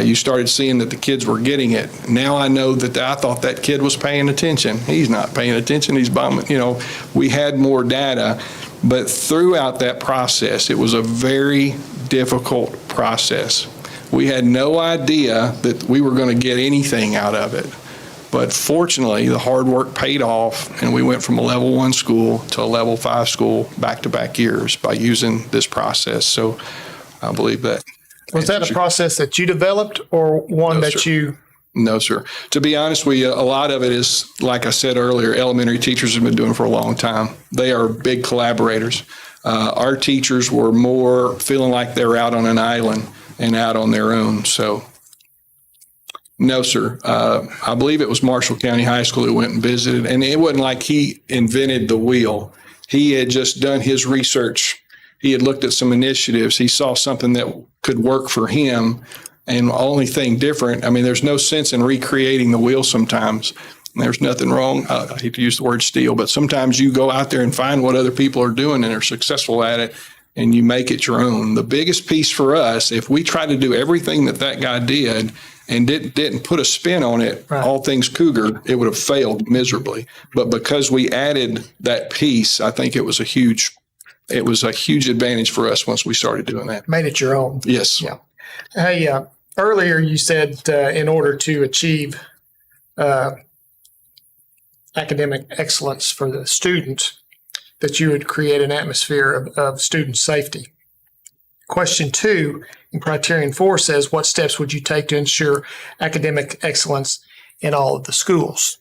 You started seeing that the kids were getting it. Now I know that I thought that kid was paying attention. He's not paying attention. He's bombing. We had more data. But throughout that process, it was a very difficult process. We had no idea that we were going to get anything out of it. But fortunately, the hard work paid off, and we went from a level 1 school to a level 5 school back-to-back years by using this process. So I believe that. Was that a process that you developed or one No, that sir. you? No, sir. To be honest with you, a lot of it is, like I said earlier, elementary teachers have been doing for a long time. They are big collaborators. Our teachers were more feeling like they're out on an island and out on their own. So, no, sir. I believe it was Marshall County High School who went and visited, and it wasn't like he invented the wheel. He had just done his research. He had looked at some initiatives. He saw something that could work for him. And the only thing different, I mean, there's no sense in recreating the wheel sometimes. There's nothing wrong. I hate to use the word steal, but sometimes you go out there and find what other people are doing and are successful at it, and you make it your own. The biggest piece for us, if we tried to do everything that guy did and didn't put a spin on it, Right. all things Cougar, it would have failed miserably. But because we added that piece, I think it was a huge advantage for us once we started doing that. Made it your own. Yes. Yeah. Hey, earlier you said in order to achieve academic excellence for the student, that you would create an atmosphere of student safety. Question 2 in criterion 4 says, what steps would you take to ensure academic excellence in all of the schools?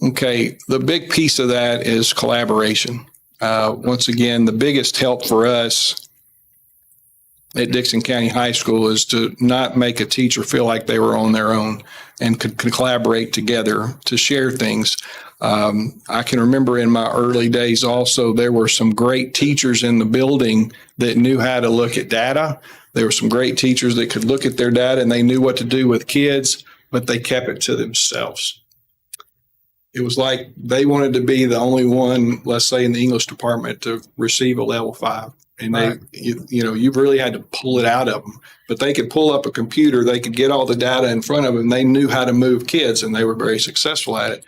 Okay, the big piece of that is collaboration. Once again, the biggest help for us at Dickson County High School is to not make a teacher feel like they were on their own and could collaborate together to share things. I can remember in my early days also, there were some great teachers in the building that knew how to look at data. There were some great teachers that could look at their data and they knew what to do with kids, but they kept it to themselves. It was like they wanted to be the only one, let's say in the English department, to receive a level 5. And Right. you really had to pull it out of them. But they could pull up a computer, they could get all the data in front of them. They knew how to move kids, and they were very successful at it.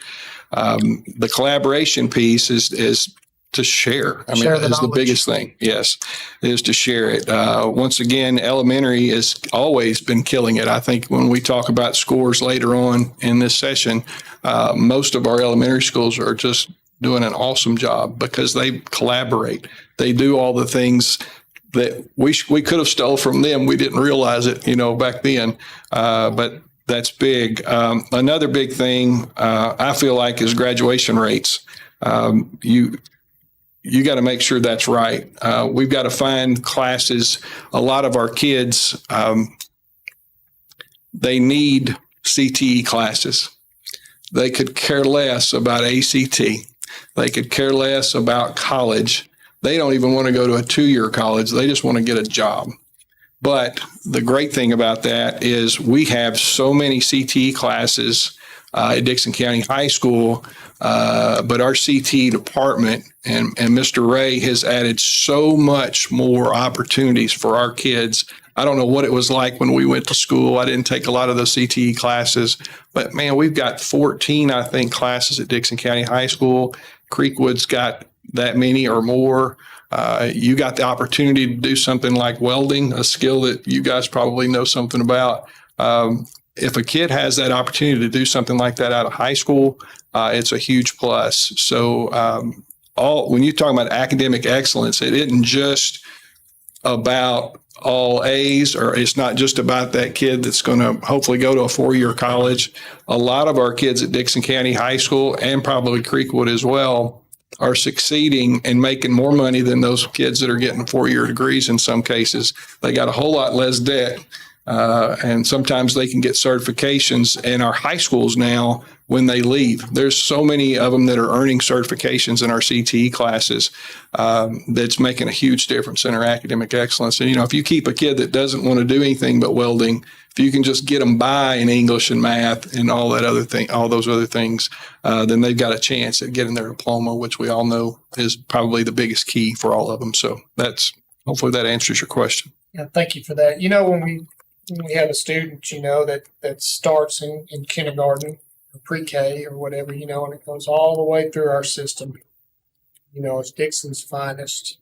The collaboration piece is to share. I mean, Share the is the knowledge. biggest thing. Yes, is to share it. Once again, elementary has always been killing it. I think when we talk about scores later on in this session, most of our elementary schools are just doing an awesome job because they collaborate. They do all the things that we could have stole from them. We didn't realize it, back then. But that's big. Another big thing I feel like is graduation rates. You got to make sure that's right. We've got to find classes. A lot of our kids, they need CTE classes. They could care less about ACT. They could care less about college. They don't even want to go to a 2-year college. They just want to get a job. But the great thing about that is we have so many CTE classes at Dickson County High School, but our CTE department and Mr. Ray has added so much more opportunities for our kids. I don't know what it was like when we went to school. I didn't take a lot of those CTE classes, but man, we've got 14, I think, classes at Dickson County High School. Creekwood's got that many or more. You got the opportunity to do something like welding, a skill that you guys probably know something about. If a kid has that opportunity to do something like that out of high school, it's a huge plus. So when you talk about academic excellence, it isn't just about all A's, or it's not just about that kid that's going to hopefully go to a 4-year college. A lot of our kids at Dickson County High School and probably Creekwood as well are succeeding and making more money than those kids that are getting 4-year degrees in some cases. They got a whole lot less debt And sometimes they can get certifications in our high schools now when they leave. There's so many of them that are earning certifications in our CTE classes that's making a huge difference in our academic excellence. And, if you keep a kid that doesn't want to do anything but welding, if you can just get them by in English and math and all those other things, then they've got a chance at getting their diploma, which we all know is probably the biggest key for all of them. So hopefully that answers your question. Yeah, thank you for that. When we have a student, that starts in kindergarten or pre-K or whatever, and it goes all the way through our system, it's Dickson's finest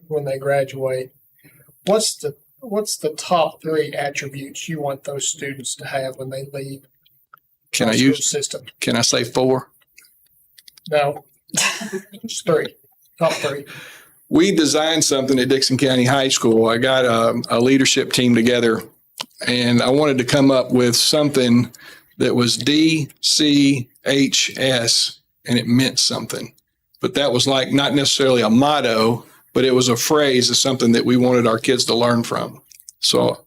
when they graduate. What's the top 3 attributes you want those students to have when they leave Can I school use? system? Can I say 4? No, just 3. Top 3. We designed something at Dickson County High School. I got a leadership team together, and I wanted to come up with something that was DCHS, and it meant something. But that was like not necessarily a motto, but it was a phrase of something that we wanted our kids to learn from. So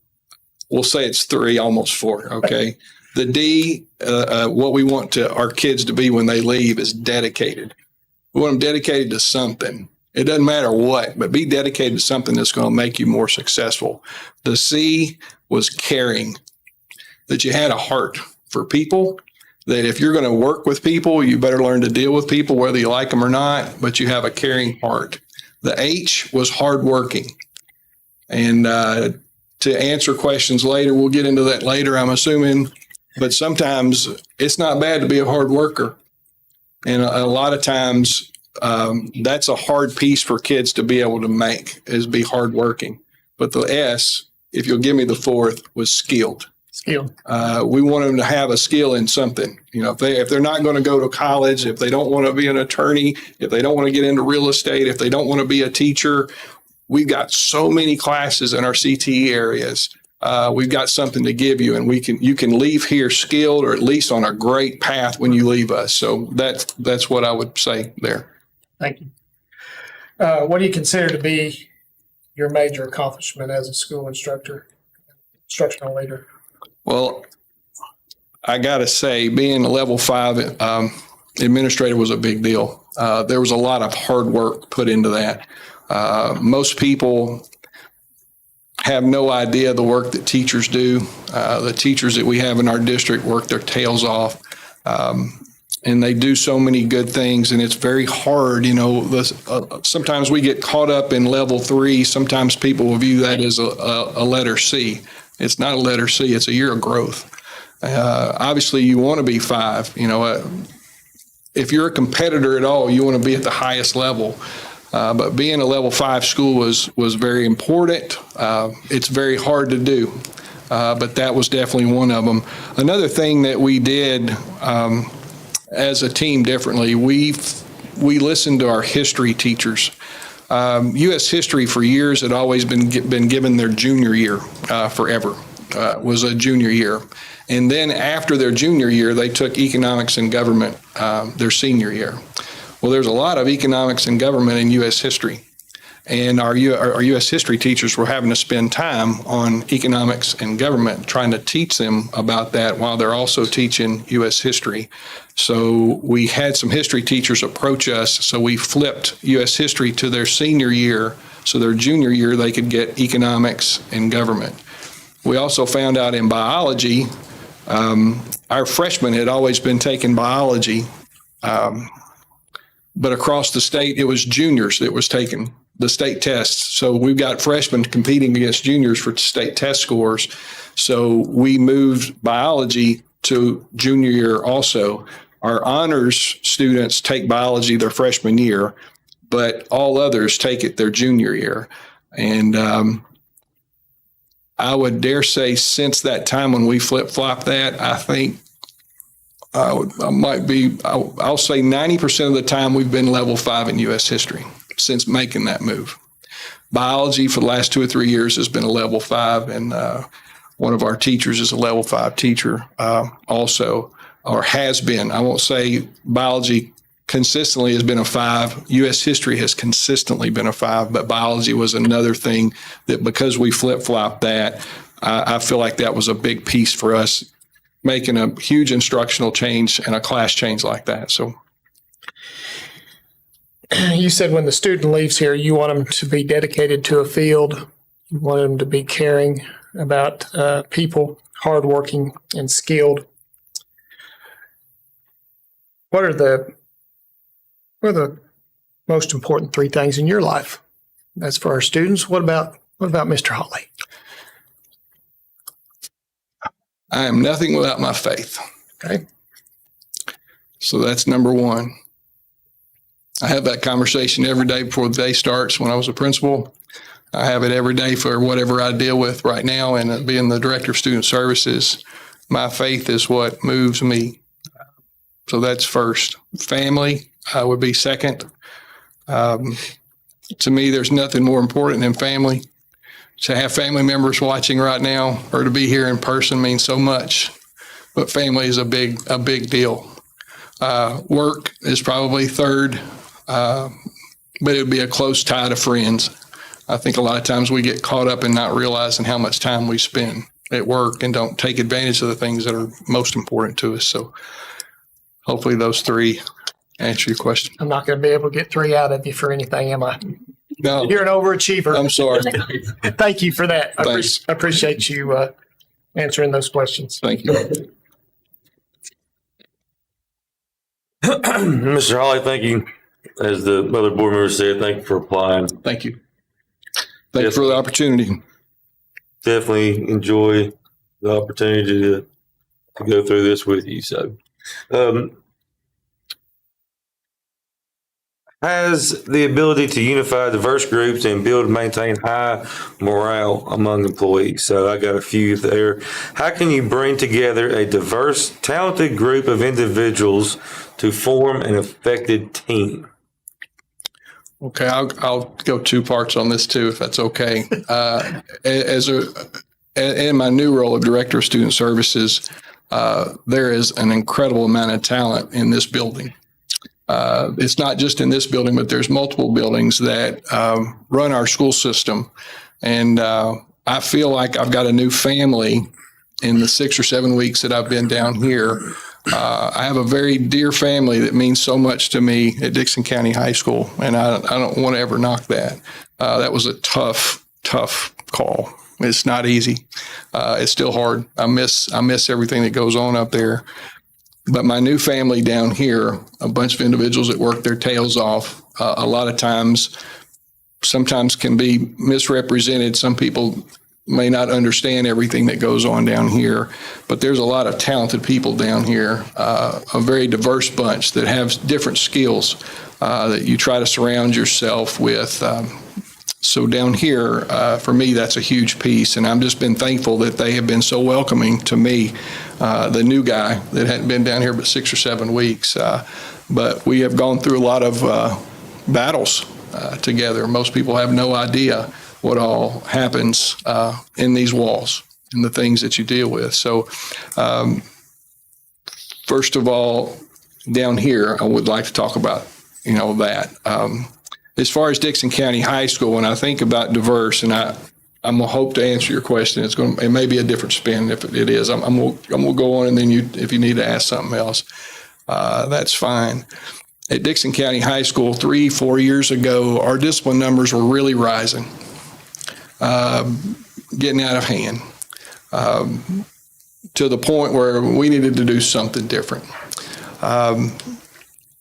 we'll say it's 3, almost 4. Okay. The D, what we want our kids to be when they leave is dedicated. We want them dedicated to something. It doesn't matter what, but be dedicated to something that's going to make you more successful. The C was caring, that you had a heart for people, that if you're going to work with people, you better learn to deal with people, whether you like them or not, but you have a caring heart. The H was hardworking. And to answer questions later, we'll get into that later, I'm assuming, but sometimes it's not bad to be a hard worker. And a lot of times, that's a hard piece for kids to be able to make, is be hardworking. But the S, if you'll give me the 4th, was skilled. Skilled. We want them to have a skill in something. If they're not going to go to college, if they don't want to be an attorney, if they don't want to get into real estate, if they don't want to be a teacher, we've got so many classes in our CTE areas. We've got something to give you, and you can leave here skilled, or at least on a great path when you leave us. So that's what I would say there. Thank you. What do you consider to be your major accomplishment as a school instructional leader? Well, I got to say, being a level 5 administrator was a big deal. There was a lot of hard work put into that. Most people have no idea the work that teachers do. The teachers that we have in our district work their tails off. And they do so many good things, and it's very hard. Sometimes we get caught up in level 3. Sometimes people will view that as a letter C. It's not a letter C. It's a year of growth. Obviously, you want to be 5. If you're a competitor at all, you want to be at the highest level. But being a level 5 school was very important. It's very hard to do, but that was definitely one of them. Another thing that we did as a team differently, we listened to our history teachers. U.S. history for years had always been given their junior year forever, was a junior year. And then after their junior year, they took economics and government their senior year. Well, there's a lot of economics and government in U.S. history. And our U.S. history teachers were having to spend time on economics and government, trying to teach them about that while they're also teaching U.S. history. So we had some history teachers approach us, so we flipped U.S. history to their senior year, so their junior year they could get economics and government. We also found out in biology, our freshmen had always been taking biology, but across the state, it was juniors that was taking the state tests. So we've got freshmen competing against juniors for state test scores. So we moved biology to junior year also. Our honors students take biology their freshman year, but all others take it their junior year. And I would dare say since that time when we flip-flopped that, I think I'll say 90% of the time we've been level 5 in U.S. history since making that move. Biology for the last 2 or 3 years has been a level 5, and one of our teachers is a level 5 teacher also, or has been. I won't say biology consistently has been a 5. U.S. history has consistently been a 5, but biology was another thing that because we flip-flopped that, I feel like that was a big piece for us, making a huge instructional change and a class change like that. So You said when the student leaves here, you want them to be dedicated to a field. You want them to be caring about people, hardworking and skilled. What are the most important three things in your life? That's for our students. What about Mr. Holley? I am nothing without my faith. Okay. So that's number one. I have that conversation every day before the day starts when I was a principal. I have it every day for whatever I deal with right now, and being the director of student services, my faith is what moves me. So that's first. Family would be second. To me, there's nothing more important than family. To have family members watching right now or to be here in person means so much, but family is a big deal. Work is probably third, but it would be a close tie to friends. I think a lot of times we get caught up in not realizing how much time we spend at work and don't take advantage of the things that are most important to us. So hopefully those three answer your question. I'm not going to be able to get three out of you for anything, am I? No, You're an overachiever. I'm sorry. Thank you for that. Thanks. I appreciate you answering those questions. Thank you. Mr. Holley, thank you. As the other board member said, thank you for applying. Thank you. Thank you for the opportunity. Definitely enjoy the opportunity to go through this with you. So, has the ability to unify diverse groups and build and maintain high morale among employees. So I got a few there. How can you bring together a diverse, talented group of individuals to form an effective team? Okay, I'll go two parts on this too, if that's okay. In my new role of Director of Student Services, there is an incredible amount of talent in this building. It's not just in this building, but there's multiple buildings that run our school system. And I feel like I've got a new family in the 6 or 7 weeks that I've been down here. I have a very dear family that means so much to me at Dickson County High School, and I don't want to ever knock that. That was a tough call. It's not easy. It's still hard. I miss everything that goes on up there. But my new family down here, a bunch of individuals that work their tails off, a lot of times, sometimes can be misrepresented. Some people may not understand everything that goes on down here, but there's a lot of talented people down here, a very diverse bunch that have different skills that you try to surround yourself with. So down here, for me, that's a huge piece, and I've just been thankful that they have been so welcoming to me, the new guy that hadn't been down here but 6 or 7 weeks. But we have gone through a lot of battles together. Most people have no idea what all happens in these walls and the things that you deal with. So first of all, down here, I would like to talk about, that. As far as Dickson County High School, when I think about diverse, and I'm gonna hope to answer your question. It may be a different spin. If it is, I'm gonna go on, and then if you need to ask something else, that's fine. At Dickson County High School 3-4 years ago, our discipline numbers were really rising, getting out of hand, to the point where we needed to do something different.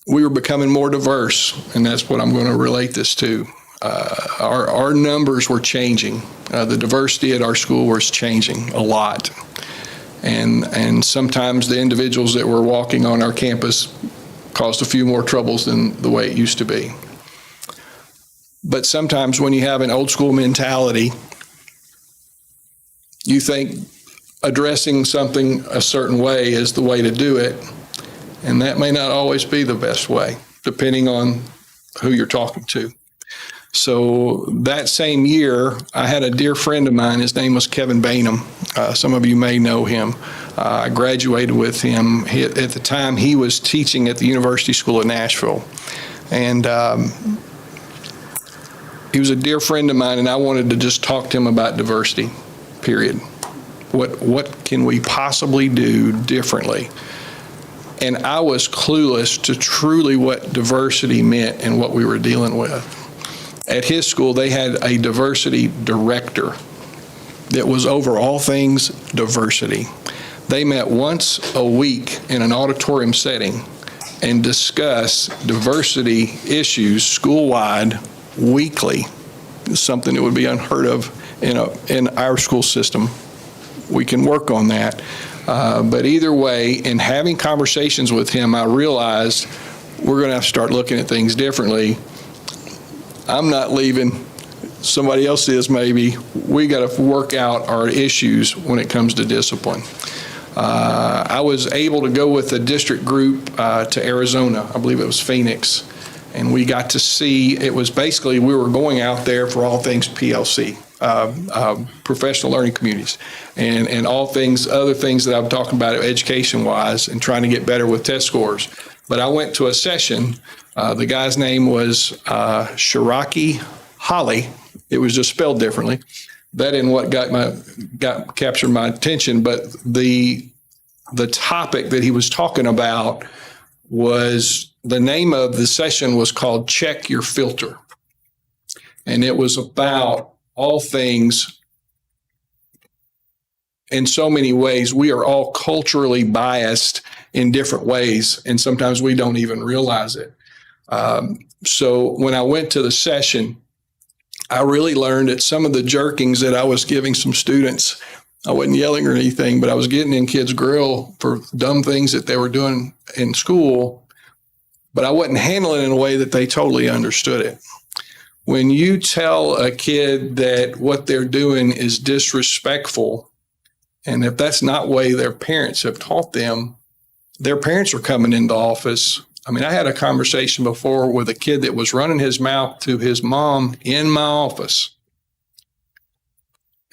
We were becoming more diverse, and that's what I'm going to relate this to. Our numbers were changing. The diversity at our school was changing a lot. And sometimes the individuals that were walking on our campus caused a few more troubles than the way it used to be. But sometimes when you have an old school mentality, you think addressing something a certain way is the way to do it. And that may not always be the best way, depending on who you're talking to. So that same year, I had a dear friend of mine. His name was Kevin Bainham. Some of you may know him. I graduated with him. At the time, he was teaching at the University School of Nashville. And he was a dear friend of mine, and I wanted to just talk to him about diversity, period. What can we possibly do differently? And I was clueless to truly what diversity meant and what we were dealing with. At his school, they had a diversity director that was over all things diversity. They met once a week in an auditorium setting and discuss diversity issues school-wide weekly. It's something that would be unheard of in our school system. We can work on that. But either way, in having conversations with him, I realized we're going to have to start looking at things differently. I'm not leaving. Somebody else is maybe. We got to work out our issues when it comes to discipline. I was able to go with the district group to Arizona. I believe it was Phoenix. And we got to see, it was basically, we were going out there for all things PLC, professional learning communities, and all things, other things that I'm talking about education-wise and trying to get better with test scores. But I went to a session. The guy's name was Shiraki Holley. It was just spelled differently. That isn't what captured my attention, but the topic that he was talking about was, the name of the session was called Check Your Filter. And it was about all things, in so many ways, we are all culturally biased in different ways, and sometimes we don't even realize it. So when I went to the session, I really learned that some of the jerkings that I was giving some students, I wasn't yelling or anything, but I was getting in kids' grill for dumb things that they were doing in school, but I wasn't handling it in a way that they totally understood it. When you tell a kid that what they're doing is disrespectful, and if that's not the way their parents have taught them, their parents are coming into office. I mean, I had a conversation before with a kid that was running his mouth to his mom in my office.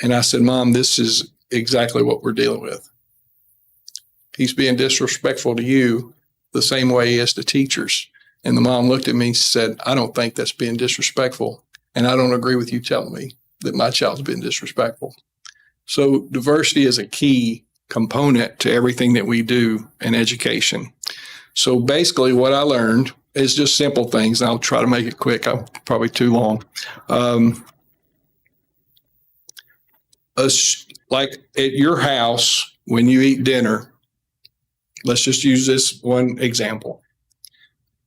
And I said, Mom, this is exactly what we're dealing with. He's being disrespectful to you the same way he is to teachers. And the mom looked at me and said, I don't think that's being disrespectful. And I don't agree with you telling me that my child's been disrespectful. So diversity is a key component to everything that we do in education. So basically what I learned is just simple things. I'll try to make it quick. I'm probably too long. Like at your house, when you eat dinner, let's just use this one example.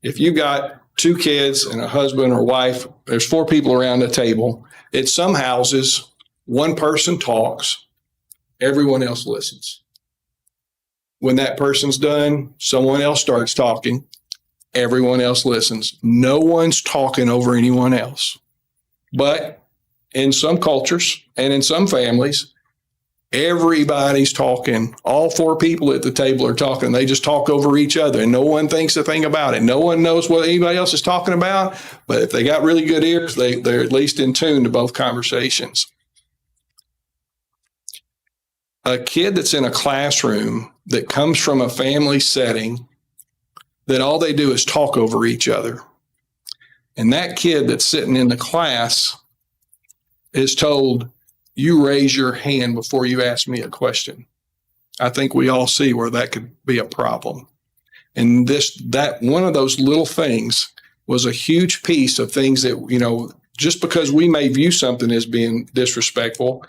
If you got 2 kids and a husband or wife, there's 4 people around the table. At some houses, one person talks, everyone else listens. When that person's done, someone else starts talking, everyone else listens. No one's talking over anyone else. But in some cultures and in some families, everybody's talking. All 4 people at the table are talking. They just talk over each other, and no one thinks a thing about it. No one knows what anybody else is talking about, but if they got really good ears, they're at least in tune to both conversations. A kid that's in a classroom that comes from a family setting that all they do is talk over each other, and that kid that's sitting in the class is told, you raise your hand before you ask me a question. I think we all see where that could be a problem. And that one of those little things was a huge piece of things that, just because we may view something as being disrespectful,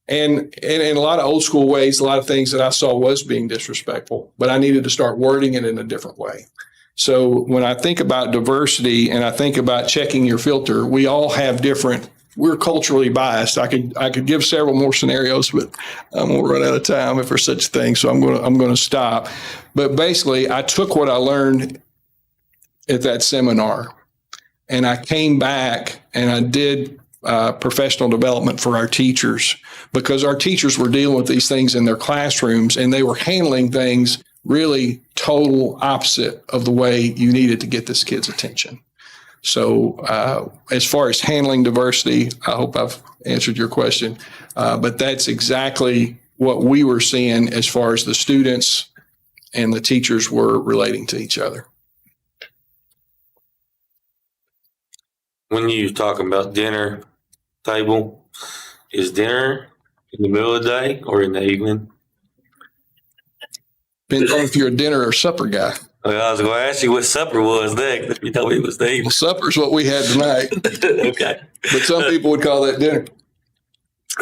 and in a lot of old school ways, a lot of things that I saw was being disrespectful, but I needed to start wording it in a different way. So when I think about diversity and I think about checking your filter, we all have we're culturally biased. I could give several more scenarios, but I'm gonna run out of time if there's such a thing. So I'm gonna stop. But basically, I took what I learned at that seminar, and I came back and I did professional development for our teachers, because our teachers were dealing with these things in their classrooms, and they were handling things really total opposite of the way you needed to get this kid's attention. So as far as handling diversity, I hope I've answered your question, but that's exactly what we were seeing as far as the students and the teachers were relating to each other. When you talking about dinner table, is dinner In the middle of the day or in the evening? Depends on if you're a dinner or supper guy. Well, I was going to ask you what supper was next. You told me it was the Well, evening. supper's what we had tonight, Okay. but some people would call that dinner.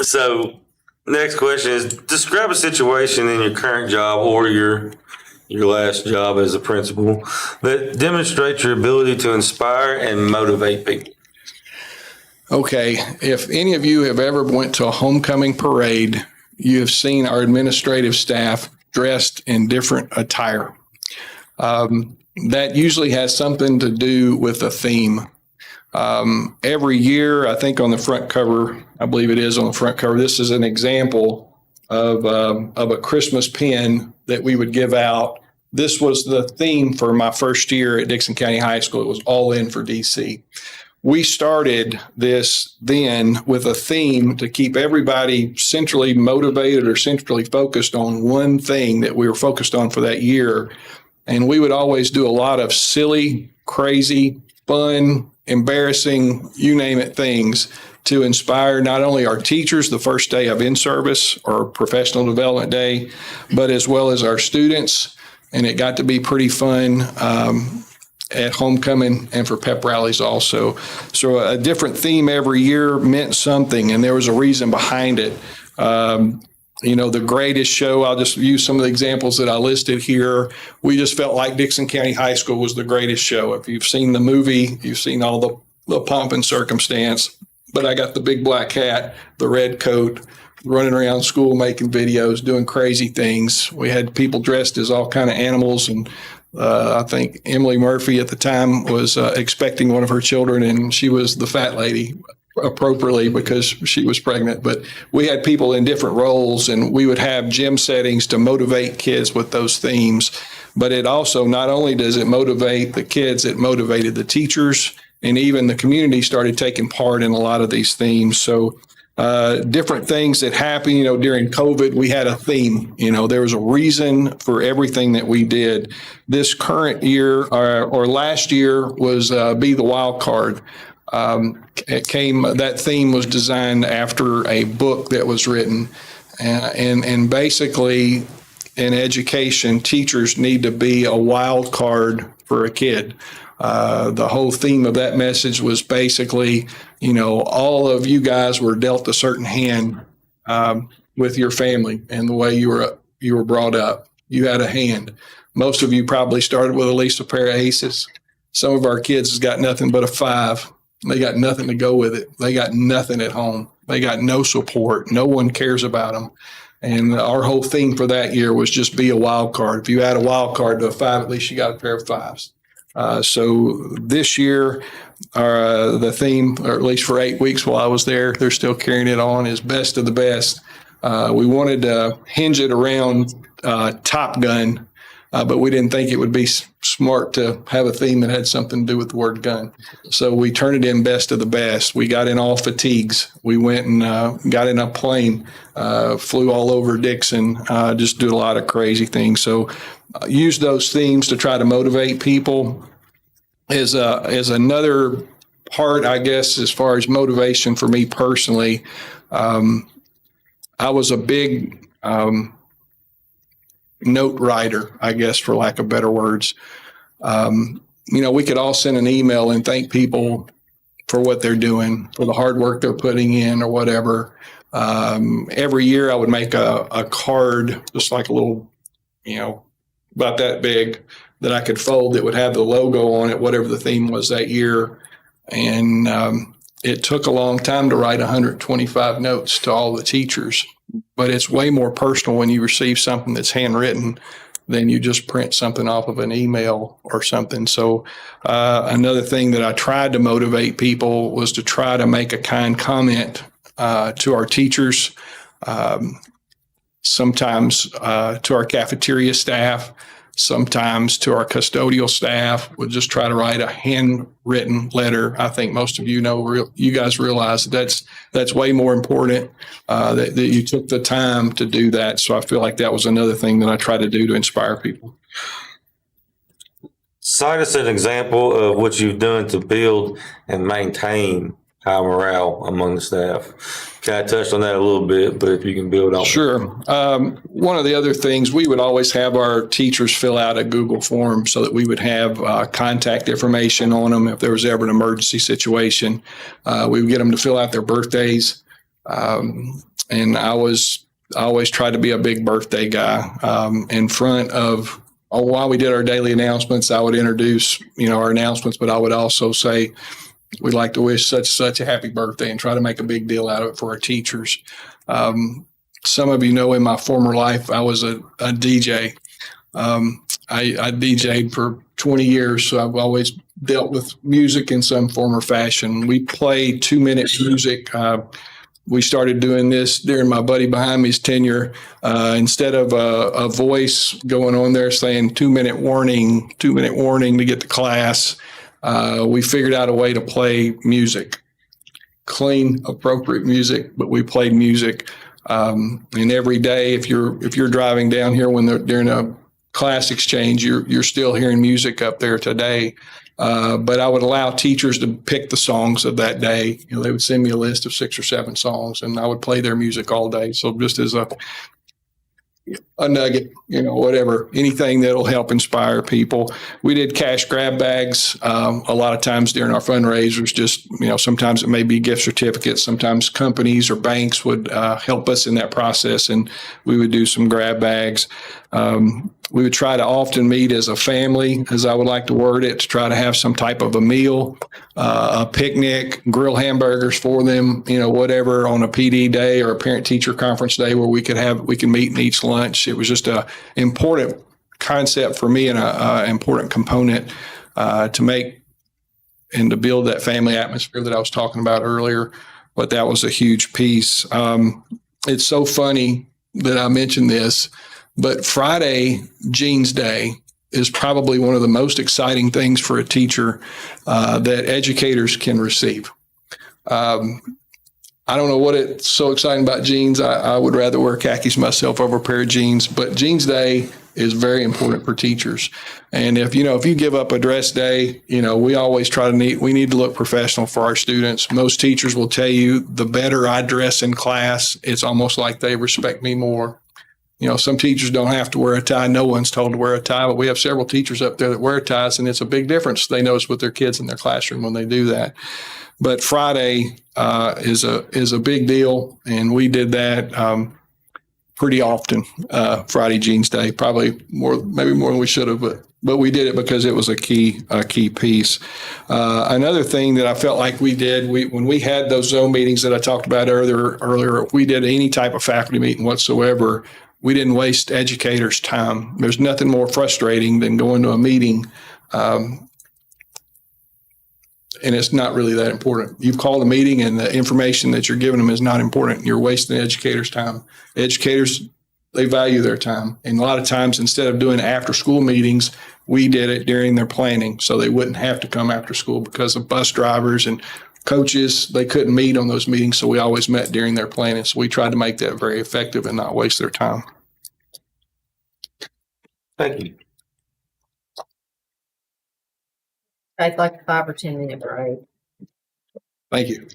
So, next question is: describe a situation in your current job or your last job as a principal that demonstrates your ability to inspire and motivate people. Okay, if any of you have ever went to a homecoming parade, you have seen our administrative staff dressed in different attire. That usually has something to do with a theme. Every year, I think on the front cover, I believe it is on the front cover, this is an example of a Christmas pin that we would give out. This was the theme for my first year at Dickson County High School. It was All In for DC. We started this then with a theme to keep everybody centrally motivated or centrally focused on one thing that we were focused on for that year. And we would always do a lot of silly, crazy, fun, embarrassing, you name it, things to inspire not only our teachers the first day of in-service or professional development day, but as well as our students. And it got to be pretty fun at homecoming and for pep rallies also. So a different theme every year meant something, and there was a reason behind it. The greatest show, I'll just use some of the examples that I listed here. We just felt like Dickson County High School was the greatest show. If you've seen the movie, you've seen all the pomp and circumstance. But I got the big black hat, the red coat, running around school, making videos, doing crazy things. We had people dressed as all kind of animals, and I think Emily Murphy at the time was expecting one of her children, and she was the fat lady appropriately because she was pregnant. But we had people in different roles, and we would have gym settings to motivate kids with those themes. But it also, not only does it motivate the kids, it motivated the teachers, and even the community started taking part in a lot of these themes. So different things that happened, during COVID, we had a theme, there was a reason for everything that we did. This current year or last year was Be the Wild Card. That theme was designed after a book that was written. And basically in education, teachers need to be a wild card for a kid. The whole theme of that message was basically, all of you guys were dealt a certain hand with your family and the way you were brought up. You had a hand. Most of you probably started with at least a pair of aces. Some of our kids has got nothing but a 5. They got nothing to go with it. They got nothing at home. They got no support. No one cares about them. And our whole theme for that year was just be a wild card. If you add a wild card to a 5, at least you got a pair of 5s. So this year, the theme, or at least for 8 weeks while I was there, they're still carrying it on, is Best of the Best. We wanted to hinge it around Top Gun, but we didn't think it would be smart to have a theme that had something to do with the word gun. So we turned it in Best of the Best. We got in all fatigues. We went and got in a plane, flew all over Dickson, just did a lot of crazy things. So use those themes to try to motivate people is another part, I guess, as far as motivation for me personally. I was a big note writer, I guess, for lack of better words. We could all send an email and thank people for what they're doing, for the hard work they're putting in or whatever. Every year I would make a card, just like a little, about that big, that I could fold that would have the logo on it, whatever the theme was that year. And it took a long time to write 125 notes to all the teachers, but it's way more personal when you receive something that's handwritten than you just print something off of an email or something. So another thing that I tried to motivate people was to try to make a kind comment to our teachers, sometimes to our cafeteria staff, sometimes to our custodial staff. Would just try to write a handwritten letter. I think most of you guys realize that's way more important, that you took the time to do that. So I feel like that was another thing that I try to do to inspire people. Cite us an example of what you've done to build and maintain high morale among the staff. kind of touched on that a little bit, but if you can build on. Sure. One of the other things, we would always have our teachers fill out a Google form so that we would have contact information on them if there was ever an emergency situation. We would get them to fill out their birthdays. And I always tried to be a big birthday guy. In front of, while we did our daily announcements, I would introduce, our announcements, but I would also say, we'd like to wish such a happy birthday and try to make a big deal out of it for our teachers. Some of you know in my former life, I was a DJ. I DJ'd for 20 years, so I've always dealt with music in some form or fashion. We play 2-minute music. We started doing this during my buddy behind me's tenure. Instead of a voice going on there saying 2-minute warning to get to class, we figured out a way to play music, clean, appropriate music, but we played music. And every day, if you're driving down here when they're during a class exchange, you're still hearing music up there today. But I would allow teachers to pick the songs of that day. They would send me a list of 6 or 7 songs, and I would play their music all day. So just as a nugget, whatever, anything that'll help inspire people. We did cash grab bags a lot of times during our fundraisers. Just, sometimes it may be gift certificates. Sometimes companies or banks would help us in that process, and we would do some grab bags. We would try to often meet as a family, as I would like to word it, to try to have some type of a meal, a picnic, grill hamburgers for them, whatever, on a PD day or a parent-teacher conference day where we can meet and eat lunch. It was just a important concept for me and a important component to make and to build that family atmosphere that I was talking about earlier. But that was a huge piece. It's so funny that I mentioned this, but Friday, Jeans Day, is probably one of the most exciting things for a teacher that educators can receive. I don't know what it's so exciting about jeans. I would rather wear khakis myself over a pair of jeans, but Jeans Day is very important for teachers. And if you give up a dress day, we always we need to look professional for our students. Most teachers will tell you the better I dress in class, it's almost like they respect me more. Some teachers don't have to wear a tie. No one's told to wear a tie, but we have several teachers up there that wear ties, and it's a big difference they notice with their kids in their classroom when they do that. But Friday is a big deal, and we did that pretty often. Friday Jeans Day, maybe more than we should have, but we did it because it was a key piece. Another thing that I felt like we did, when we had those Zoom meetings that I talked about earlier, we did any type of faculty meeting whatsoever. We didn't waste educators' time. There's nothing more frustrating than going to a meeting and it's not really that important. You've called a meeting and the information that you're giving them is not important. You're wasting educators' time. Educators, they value their time. And a lot of times, instead of doing after-school meetings, we did it during their planning so they wouldn't have to come after school because of bus drivers and coaches. They couldn't meet on those meetings, so we always met during their planning. So we tried to make that very effective and not waste their time. Thank you. Take like a 5 or 10 minute break. Thank you.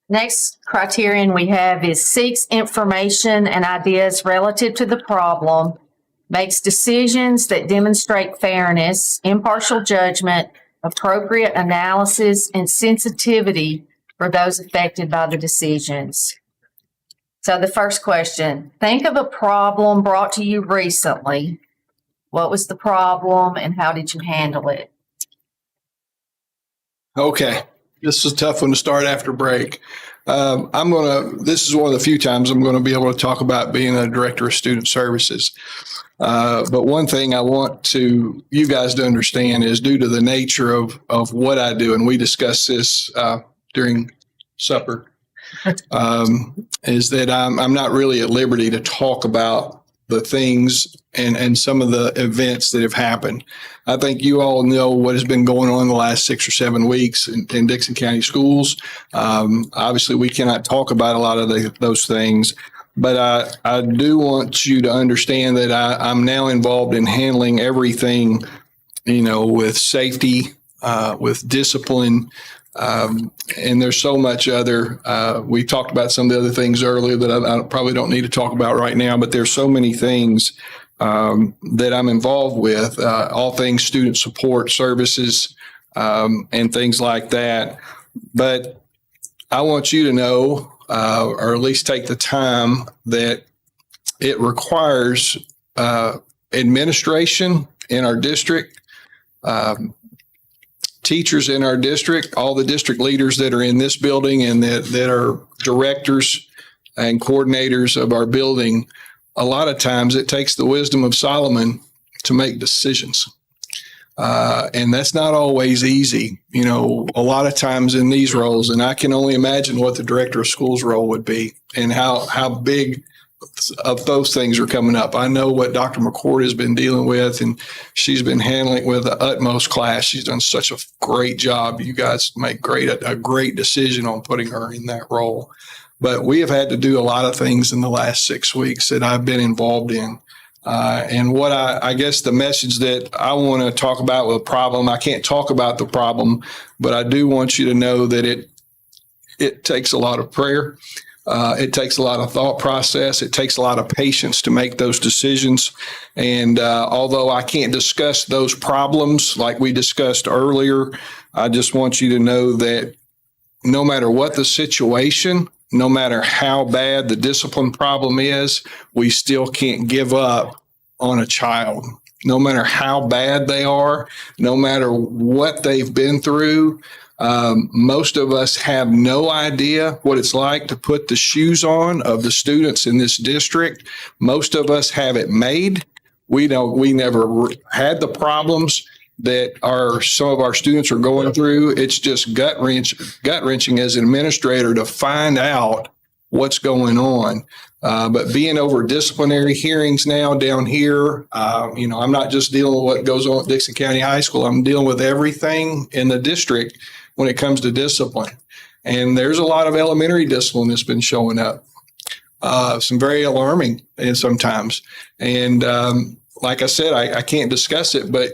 Next criterion we have is seeks information and ideas relative to the problem, makes decisions that demonstrate fairness, impartial judgment, appropriate analysis, and sensitivity for those affected by the decisions. So the first question, think of a problem brought to you recently. What was the problem and how did you handle it? Okay, this is a tough one to start after break. This is one of the few times I'm going to be able to talk about being a director of student services. But one thing I want you guys to understand is due to the nature of what I do, and we discussed this during supper, is that I'm not really at liberty to talk about the things and some of the events that have happened. I think you all know what has been going on in the last 6 or 7 weeks in Dickson County schools. Obviously, we cannot talk about a lot of those things, but I do want you to understand that I'm now involved in handling everything, with safety, with discipline, and there's so much other, we talked about some of the other things earlier that I probably don't need to talk about right now, but there's so many things that I'm involved with, all things student support services and things like that. But I want you to know, or at least take the time that it requires administration in our district, teachers in our district, all the district leaders that are in this building and that are directors and coordinators of our building. A lot of times it takes the wisdom of Solomon to make decisions. And that's not always easy. A lot of times in these roles, and I can only imagine what the director of schools role would be and how big of those things are coming up. I know what Dr. McCord has been dealing with, and she's been handling it with the utmost class. She's done such a great job. You guys make a great decision on putting her in that role. But we have had to do a lot of things in the last 6 weeks that I've been involved in. And what I guess the message that I want to talk about with a problem, I can't talk about the problem, but I do want you to know that it takes a lot of prayer. It takes a lot of thought process. It takes a lot of patience to make those decisions. And although I can't discuss those problems like we discussed earlier, I just want you to know that no matter what the situation, no matter how bad the discipline problem is, we still can't give up on a child. No matter how bad they are, no matter what they've been through, most of us have no idea what it's like to put the shoes on of the students in this district. Most of us have it made. We never had the problems that some of our students are going through. It's just gut wrenching as an administrator to find out what's going on. But being over disciplinary hearings now down here, I'm not just dealing with what goes on at Dickson County High School. I'm dealing with everything in the district when it comes to discipline. And there's a lot of elementary discipline that's been showing up. Some very alarming and sometimes. And like I said, I can't discuss it, but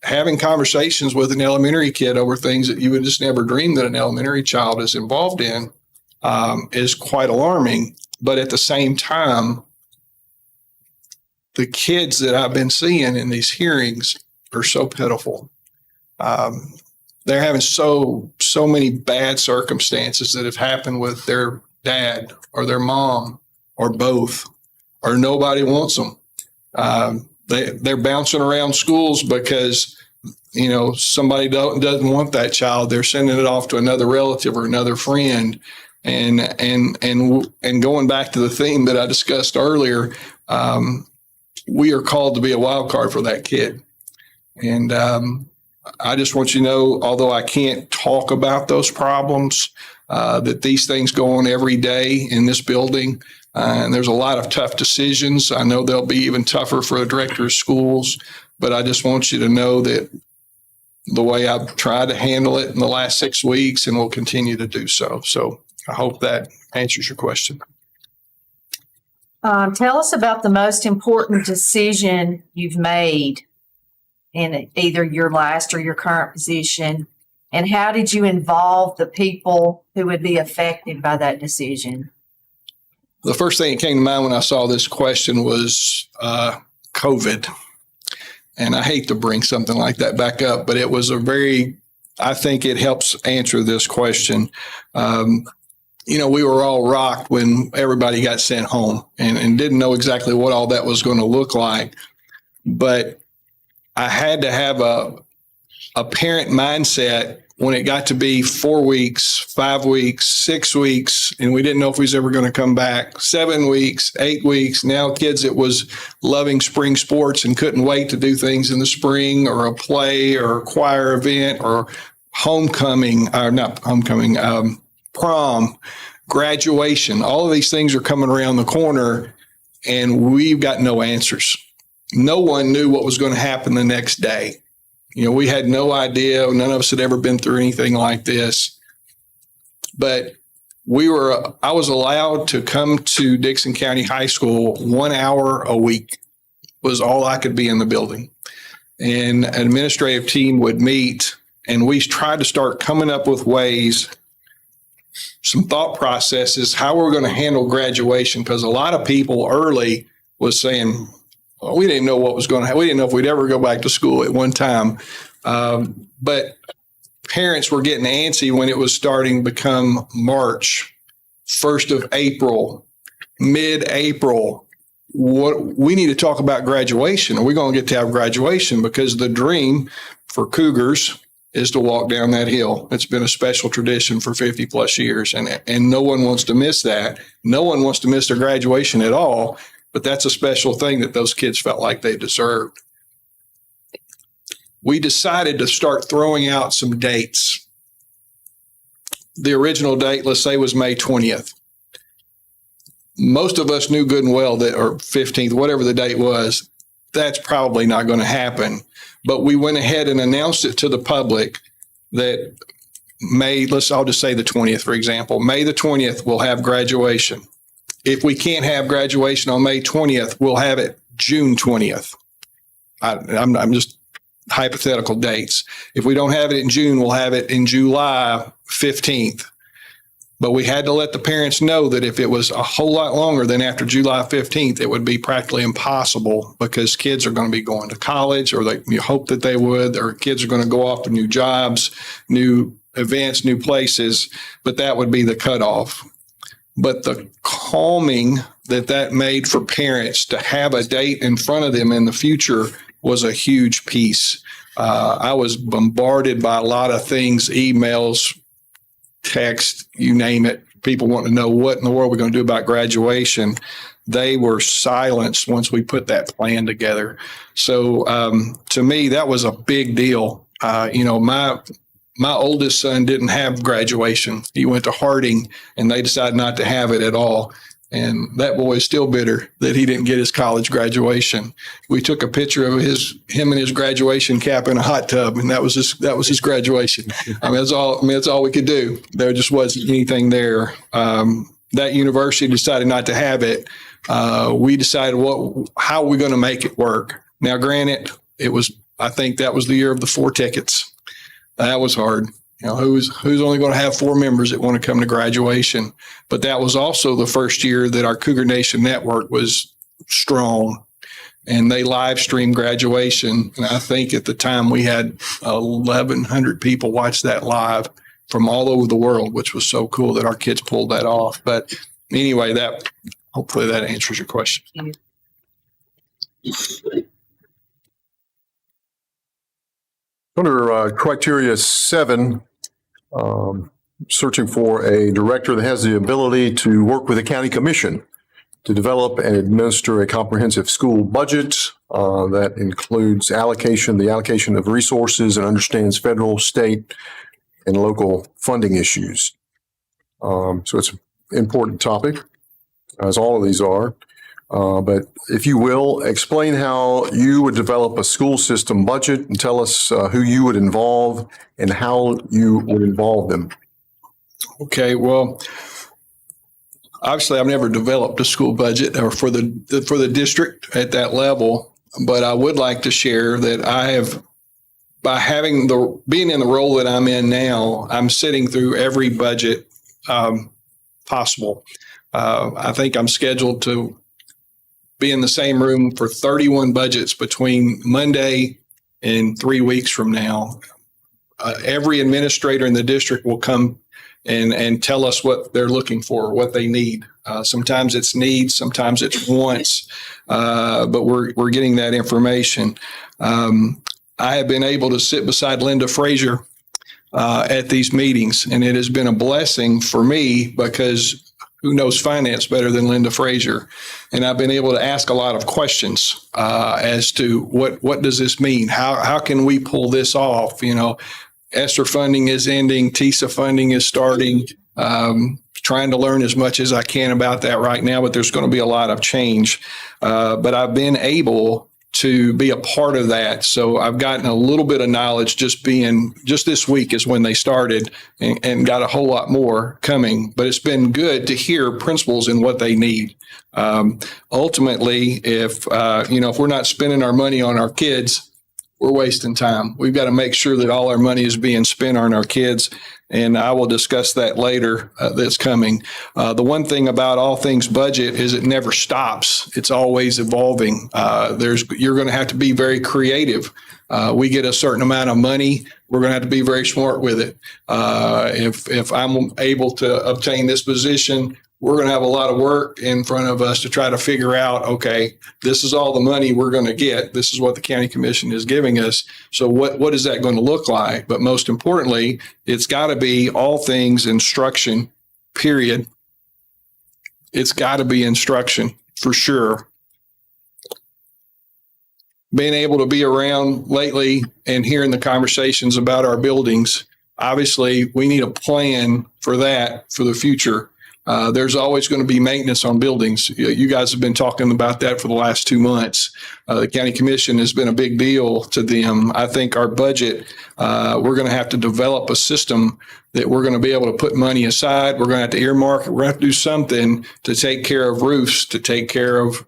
having conversations with an elementary kid over things that you would just never dream that an elementary child is involved in is quite alarming. But at the same time, the kids that I've been seeing in these hearings are so pitiful. They're having so many bad circumstances that have happened with their dad or their mom or both, or nobody wants them. They're bouncing around schools because, somebody doesn't want that child. They're sending it off to another relative or another friend. And going back to the theme that I discussed earlier, we are called to be a wild card for that kid. And I just want you to know, although I can't talk about those problems, that these things go on every day in this building. And there's a lot of tough decisions. I know they'll be even tougher for a director of schools, but I just want you to know that the way I've tried to handle it in the last 6 weeks and will continue to do so. So I hope that answers your question. Tell us about the most important decision you've made in either your last or your current position And how did you involve the people who would be affected by that decision? The first thing that came to mind when I saw this question was COVID. And I hate to bring something like that back up, but it was I think it helps answer this question. We were all rocked when everybody got sent home and didn't know exactly what all that was going to look like. But I had to have a parent mindset when it got to be 4 weeks, 5 weeks, 6 weeks, and we didn't know if we was ever going to come back, 7 weeks, 8 weeks. Now kids that was loving spring sports and couldn't wait to do things in the spring, or a play or a choir event or homecoming, or not homecoming, prom, graduation. All of these things are coming around the corner, and we've got no answers. No one knew what was going to happen the next day. We had no idea. None of us had ever been through anything like this. But I was allowed to come to Dickson County High School 1 hour a week was all I could be in the building. And an administrative team would meet, and we tried to start coming up with ways, some thought processes, how we're going to handle graduation. Because a lot of people early was saying, well, we didn't know what was going to happen. We didn't know if we'd ever go back to school at one time. But parents were getting antsy when it was starting to become March, 1st of April, mid-April. We need to talk about graduation. Are we going to get to have graduation? Because the dream for Cougars is to walk down that hill. It's been a special tradition for 50 plus years, and no one wants to miss that. No one wants to miss their graduation at all. But that's a special thing that those kids felt like they deserved. We decided to start throwing out some dates. The original date, let's say, was May 20th. Most of us knew good and well that, or 15th, whatever the date was, that's probably not going to happen. But we went ahead and announced it to the public that I'll just say the 20th, for example. May the 20th, we'll have graduation. If we can't have graduation on May 20th, we'll have it June 20th. I'm just hypothetical dates. If we don't have it in June, we'll have it in July 15th. But we had to let the parents know that if it was a whole lot longer than after July 15th, it would be practically impossible, because kids are going to be going to college, or you hope that they would, or kids are going to go off to new jobs, new events, new places, but that would be the cutoff. But the calming that made for parents to have a date in front of them in the future was a huge piece. I was bombarded by a lot of things, emails, text, you name it. People wanting to know what in the world we're going to do about graduation. They were silenced once we put that plan together. So to me, that was a big deal. My oldest son didn't have graduation. He went to Harding, and they decided not to have it at all. And that boy is still bitter that he didn't get his college graduation. We took a picture of him and his graduation cap in a hot tub, and that was his graduation. That's all we could do. There just wasn't anything there. That university decided not to have it. We decided how are we going to make it work? Now, granted, I think that was the year of the 4 tickets. That was hard. Who's only going to have 4 members that want to come to graduation? But that was also the first year that our Cougar Nation network was strong, and they live streamed graduation. And I think at the time we had 1,100 people watch that live from all over the world, which was so cool that our kids pulled that off. But anyway, hopefully that answers your question. Under criteria 7, searching for a director that has the ability to work with the county commission to develop and administer a comprehensive school budget that includes the allocation of resources, and understands federal, state, and local funding issues. So it's an important topic, as all of these are. But if you will, explain how you would develop a school system budget, and tell us who you would involve and how you would involve them. Okay, well, obviously I've never developed a school budget or for the district at that level, but I would like to share that I have by being in the role that I'm in now, I'm sitting through every budget possible. I think I'm scheduled to be in the same room for 31 budgets between Monday and 3 weeks from now. Every administrator in the district will come and tell us what they're looking for, what they need. Sometimes it's needs, sometimes it's wants, but we're getting that information. I have been able to sit beside Linda Frazier at these meetings, and it has been a blessing for me because who knows finance better than Linda Frazier? And I've been able to ask a lot of questions as to what does this mean? How can we pull this off? You know, ESSER funding is ending, TISA funding is starting. Trying to learn as much as I can about that right now, but there's going to be a lot of change. But I've been able to be a part of that. So I've gotten a little bit of knowledge just this week is when they started and got a whole lot more coming. But it's been good to hear principals and what they need. Ultimately, if we're not spending our money on our kids, we're wasting time. We've got to make sure that all our money is being spent on our kids. And I will discuss that later. That's coming. The one thing about all things budget is it never stops. It's always evolving. You're going to have to be very creative. We get a certain amount of money. We're going to have to be very smart with it. If I'm able to obtain this position, we're going to have a lot of work in front of us to try to figure out, okay, this is all the money we're going to get. This is what the county commission is giving us. So what is that going to look like? But most importantly, it's got to be all things instruction, period. It's got to be instruction for sure. Being able to be around lately and hearing the conversations about our buildings, obviously we need a plan for that for the future. There's always going to be maintenance on buildings. You guys have been talking about that for the last 2 months. The county commission has been a big deal to them. I think our budget, we're going to have to develop a system that we're going to be able to put money aside. We're going to have to earmark it. We're going to have to do something to take care of roofs, to take care of,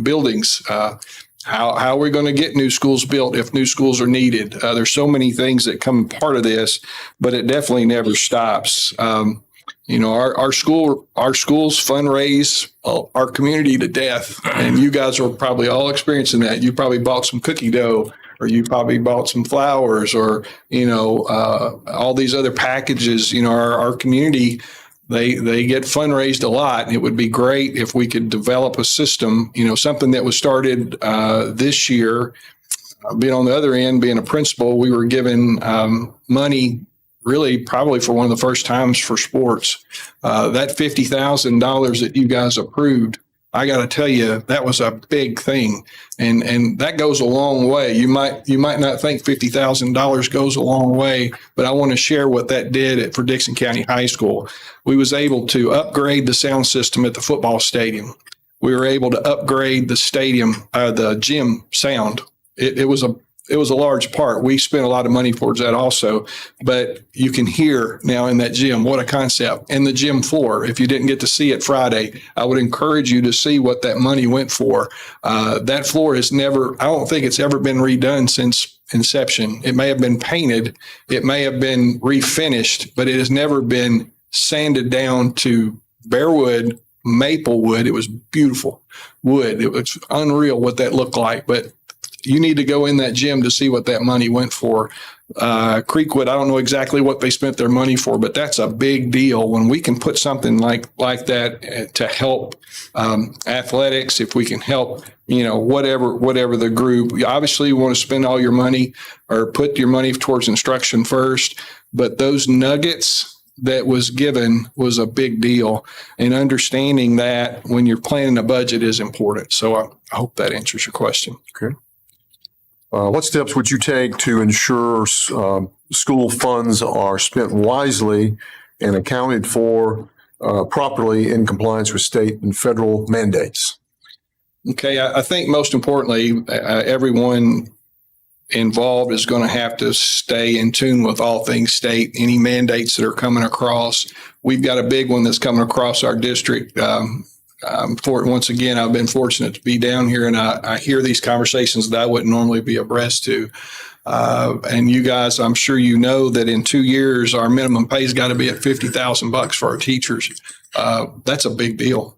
buildings. How are we going to get new schools built if new schools are needed? There's so many things that come part of this, but it definitely never stops. Our schools fundraise our community to death, and you guys are probably all experiencing that. You probably bought some cookie dough, or you probably bought some flowers, or all these other packages. Our community, they get fundraised a lot. It would be great if we could develop a system. Something that was started this year. Being on the other end, being a principal, we were given money. Really, probably for one of the first times for sports. That $50,000 that you guys approved, I got to tell you, that was a big thing, and that goes a long way. You might not think $50,000 goes a long way, but I want to share what that did for Dickson County High School. We was able to upgrade the sound system at the football stadium. We were able to upgrade the stadium, the gym sound. It was a large part. We spent a lot of money towards that also, but you can hear now in that gym, what a concept. And the gym floor, if you didn't get to see it Friday, I would encourage you to see what that money went for. That floor I don't think it's ever been redone since inception. It may have been painted, it may have been refinished, but it has never been sanded down to bare wood, maple wood. It was beautiful wood. It was unreal what that looked like, but you need to go in that gym to see what that money went for. Creekwood, I don't know exactly what they spent their money for, but that's a big deal when we can put something like that to help athletics. If we can help, whatever the group. Obviously, you want to spend all your money or put your money towards instruction first, but those nuggets that was given was a big deal, and understanding that when you're planning a budget is important. So I hope that answers your question. Okay. What steps would you take to ensure school funds are spent wisely and accounted for properly in compliance with state and federal mandates? Okay, I think most importantly, everyone involved is going to have to stay in tune with all things state, any mandates that are coming across. We've got a big one that's coming across our district once again, I've been fortunate to be down here, and I hear these conversations that I wouldn't normally be abreast to. And you guys, I'm sure you know that in 2 years, our minimum pay's got to be at $50,000 for our teachers. That's a big deal.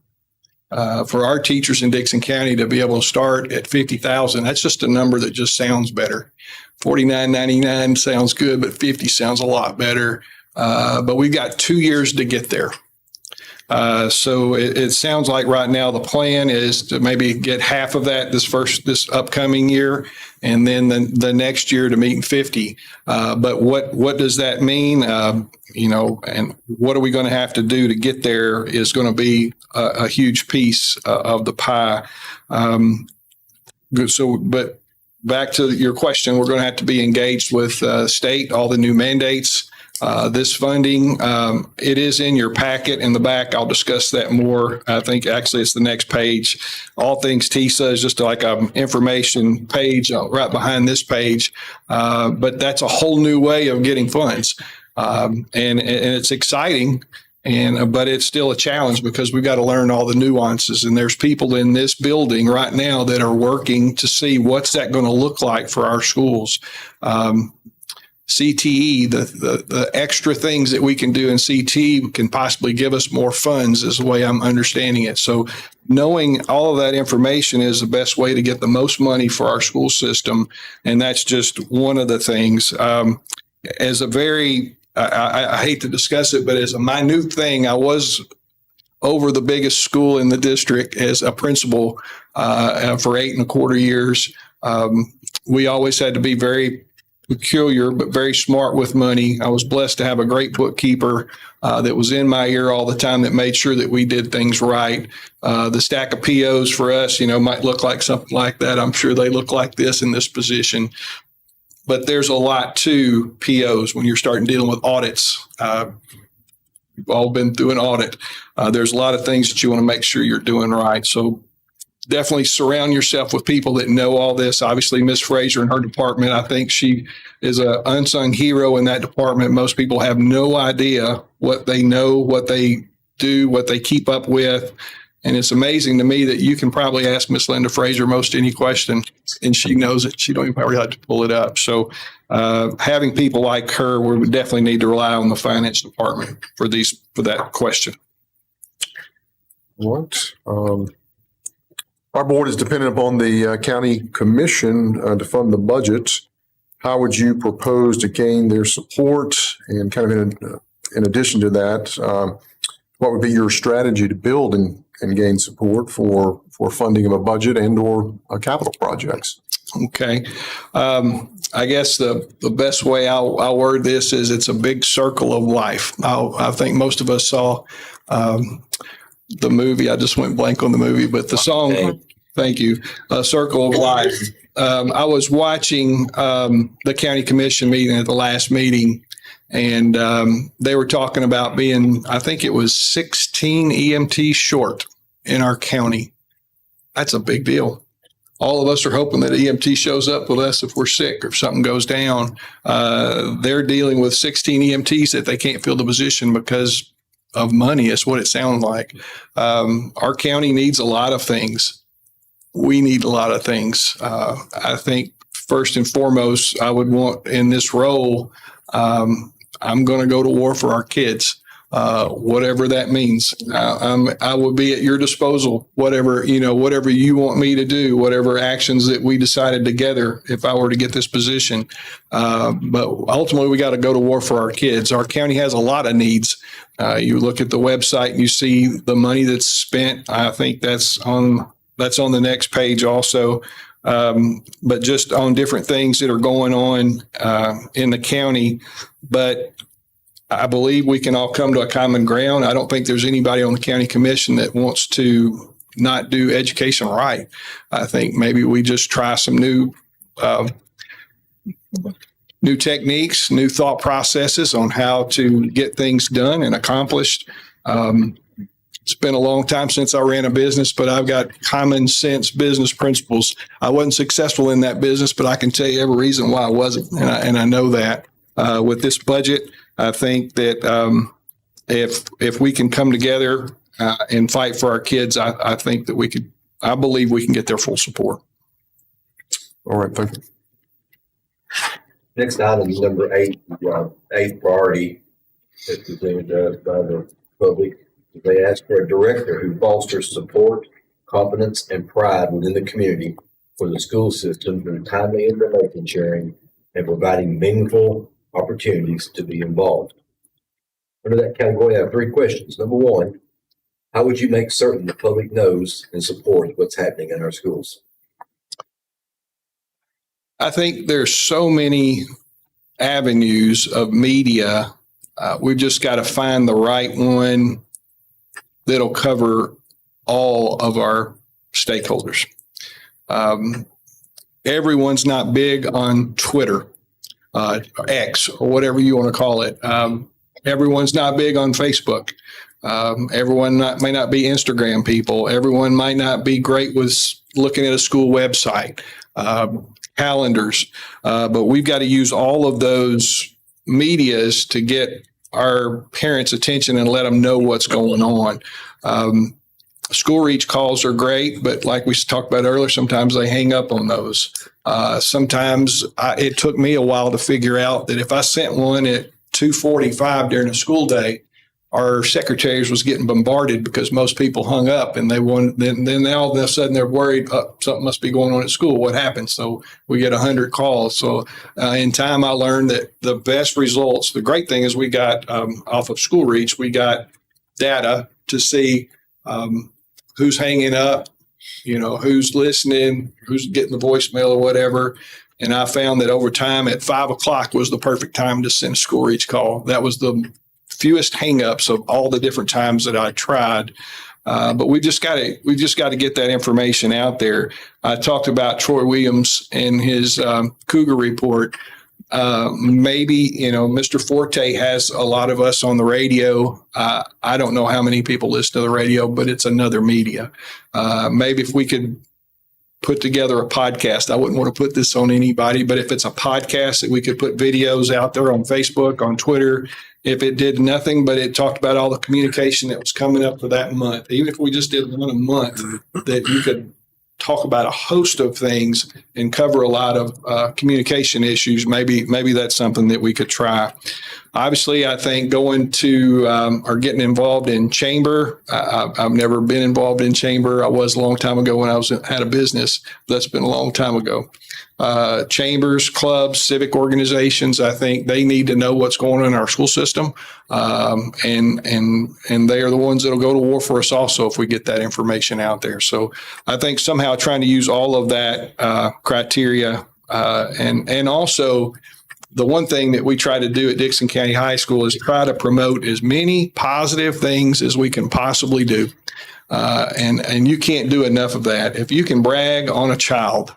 For our teachers in Dickson County to be able to start at 50,000, that's just a number that just sounds better. 49.99 sounds good, but 50 sounds a lot better. But we've got 2 years to get there. So it sounds like right now the plan is to maybe get half of that this upcoming year, and then the next year to meet 50. But what does that mean? And what are we going to have to do to get there is going to be a huge piece of the pie. But back to your question, we're going to have to be engaged with state, all the new mandates. This funding, it is in your packet in the back. I'll discuss that more. I think actually it's the next page. All things TISA is just like an information page right behind this page. But that's a whole new way of getting funds. And it's exciting. But it's still a challenge because we've got to learn all the nuances. And there's people in this building right now that are working to see what's that going to look like for our schools. CTE, the extra things that we can do in CTE can possibly give us more funds is the way I'm understanding it. So knowing all of that information is the best way to get the most money for our school system. And that's just one of the things. As a very, I hate to discuss it, but as a minute thing, I was over the biggest school in the district as a principal for 8.25 years. We always had to be very peculiar, but very smart with money. I was blessed to have a great bookkeeper that was in my ear all the time that made sure that we did things right. The stack of POs for us, might look like something like that. I'm sure they look like this in this position. But there's a lot to POs when you're starting dealing with audits. You've all been through an audit. There's a lot of things that you want to make sure you're doing right. So definitely surround yourself with people that know all this. Obviously, Ms. Fraser and her department, I think she is an unsung hero in that department. Most people have no idea what they know, what they do, what they keep up with. And it's amazing to me that you can probably ask Ms. Linda Fraser most any question, and she knows it. She don't even probably have to pull it up. So having people like her, we would definitely need to rely on the finance department for that question. What? Our board is dependent upon the county commission to fund the budget. How would you propose to gain their support? And kind of in addition to that, what would be your strategy to build and gain support for funding of a budget and or capital projects? Okay. I guess the best way I'll word this is it's a big circle of life. I think most of us saw the movie. I just went blank on the movie, but the song, okay. Thank you, Circle of Life. I was watching the county commission meeting at the last meeting, and they were talking about being, I think it was 16 EMT short in our county. That's a big deal. All of us are hoping that EMT shows up with us if we're sick or if something goes down. They're dealing with 16 EMTs that they can't fill the position because of money. Is what it sounds like. Our county needs a lot of things. We need a lot of things. I think first and foremost, I would want in this role, I'm going to go to war for our kids, whatever that means. I will be at your disposal, whatever you want me to do, whatever actions that we decided together, if I were to get this position. But ultimately, we got to go to war for our kids. Our county has a lot of needs. You look at the website and you see the money that's spent. I think that's on the next page also. But just on different things that are going on in the county. But I believe we can all come to a common ground. I don't think there's anybody on the county commission that wants to not do education right. I think maybe we just try some new techniques, new thought processes on how to get things done and accomplished. It's been a long time since I ran a business, but I've got common sense business principles. I wasn't successful in that business, but I can tell you every reason why I wasn't, and I know that. With this budget, I think that if we can come together and fight for our kids, I think that I believe we can get their full support. All right, thank you. Next item is number 8, eighth priority that's presented to us by the public. They ask for a director who fosters support, confidence, and pride within the community for the school system through timely information sharing and providing meaningful opportunities to be involved. Under that category, I have 3 questions. Number 1, how would you make certain the public knows and supports what's happening in our schools? I think there's so many avenues of media. We've just got to find the right one that'll cover all of our stakeholders. Everyone's not big on Twitter, X, or whatever you want to call it. Everyone's not big on Facebook. Everyone may not be Instagram people. Everyone might not be great with looking at a school website, calendars. But we've got to use all of those medias to get our parents' attention and let them know what's going on. School reach calls are great, but like we talked about earlier, sometimes they hang up on those. Sometimes it took me a while to figure out that if I sent one at 2:45 during a school day, our secretaries was getting bombarded because most people hung up, and then all of a sudden they're worried, something must be going on at school. What happened? So we get 100 calls. So in time, I learned that the best results, the great thing is we got off of School Reach, we got data to see who's hanging up, who's listening, who's getting the voicemail or whatever. And I found that over time at 5 o'clock was the perfect time to send a School Reach call. That was the fewest hangups of all the different times that I tried. But we've just got to get that information out there. I talked about Troy Williams and his Cougar report. Maybe, Mr. Forte has a lot of us on the radio. I don't know how many people listen to the radio, but it's another media. Maybe if we could put together a podcast, I wouldn't want to put this on anybody, but if it's a podcast that we could put videos out there on Facebook, on Twitter, if it did nothing, but it talked about all the communication that was coming up for that month, even if we just did one a month, that you could talk about a host of things and cover a lot of communication issues, maybe that's something that we could try. Obviously, I think going to or getting involved in chamber. I've never been involved in chamber. I was a long time ago when I had a business. That's been a long time ago. Chambers, clubs, civic organizations, I think they need to know what's going on in our school system. And they are the ones that'll go to war for us also if we get that information out there. So I think somehow trying to use all of that criteria and also the one thing that we try to do at Dickson County High School is try to promote as many positive things as we can possibly do. And you can't do enough of that. If you can brag on a child,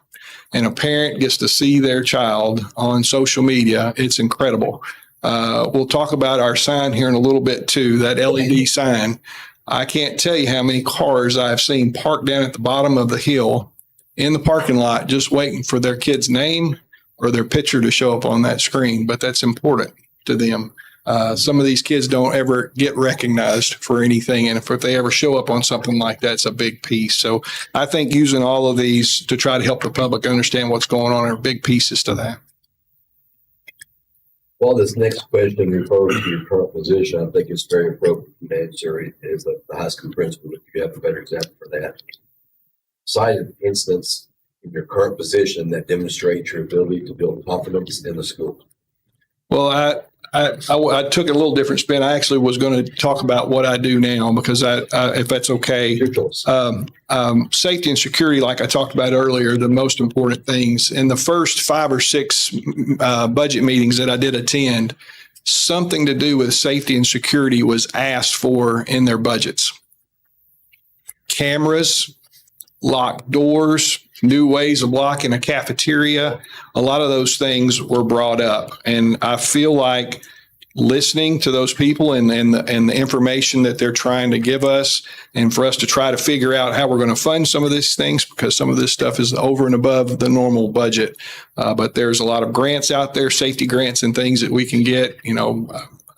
and a parent gets to see their child on social media, it's incredible. We'll talk about our sign here in a little bit too, that LED sign. I can't tell you how many cars I've seen parked down at the bottom of the hill in the parking lot just waiting for their kid's name or their picture to show up on that screen, but that's important to them. Some of these kids don't ever get recognized for anything. And if they ever show up on something like that, it's a big piece. So I think using all of these to try to help the public understand what's going on are big pieces to that. While this next question refers to your current position, I think it's very appropriate to answer it as the high school principal, if you have a better example for that. Cite an instance in your current position that demonstrates your ability to build confidence in the school. Well, I took a little different spin. I actually was going to talk about what I do now because if that's okay. Your choice. Safety and security, like I talked about earlier, the most important things. In the first 5 or 6 budget meetings that I did attend, something to do with safety and security was asked for in their budgets. Cameras, locked doors, new ways of locking a cafeteria. A lot of those things were brought up. And I feel like listening to those people and the information that they're trying to give us, and for us to try to figure out how we're going to fund some of these things, because some of this stuff is over and above the normal budget. But there's a lot of grants out there, safety grants and things that we can get.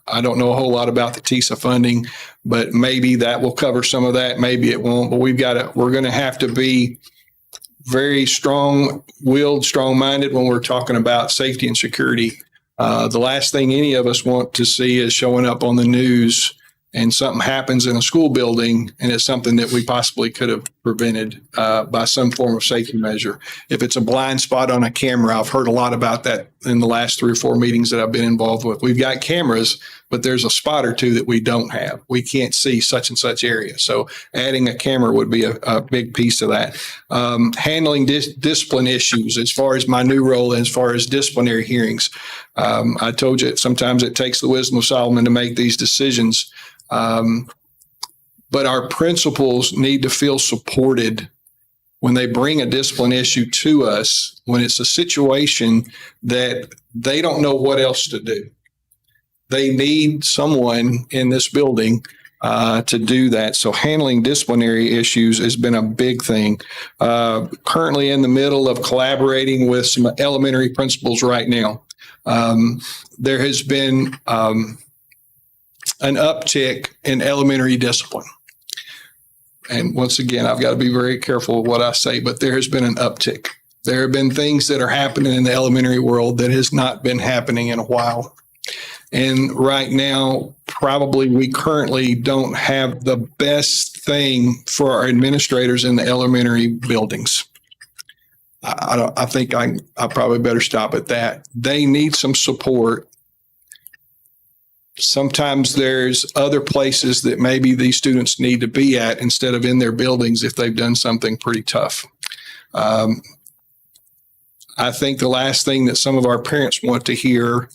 I don't know a whole lot about the TISA funding, but maybe that will cover some of that. Maybe it won't, but we're going to have to be very strong-willed, strong-minded when we're talking about safety and security. The last thing any of us want to see is showing up on the news and something happens in a school building and it's something that we possibly could have prevented by some form of safety measure. If it's a blind spot on a camera, I've heard a lot about that in the last 3 or 4 meetings that I've been involved with. We've got cameras, but there's a spot or two that we don't have. We can't see such and such area. So adding a camera would be a big piece of that. Handling discipline issues as far as my new role, as far as disciplinary hearings. I told you sometimes it takes the wisdom of Solomon to make these decisions. But our principals need to feel supported when they bring a discipline issue to us, when it's a situation that they don't know what else to do. They need someone in this building to do that. So handling disciplinary issues has been a big thing. Currently in the middle of collaborating with some elementary principals right now. There has been an uptick in elementary discipline. And once again, I've got to be very careful of what I say, but there has been an uptick. There have been things that are happening in the elementary world that has not been happening in a while. And right now, probably we currently don't have the best thing for our administrators in the elementary buildings. I think I probably better stop at that. They need some support. Sometimes there's other places that maybe these students need to be at instead of in their buildings if they've done something pretty tough. I think the last thing that some of our parents want to hear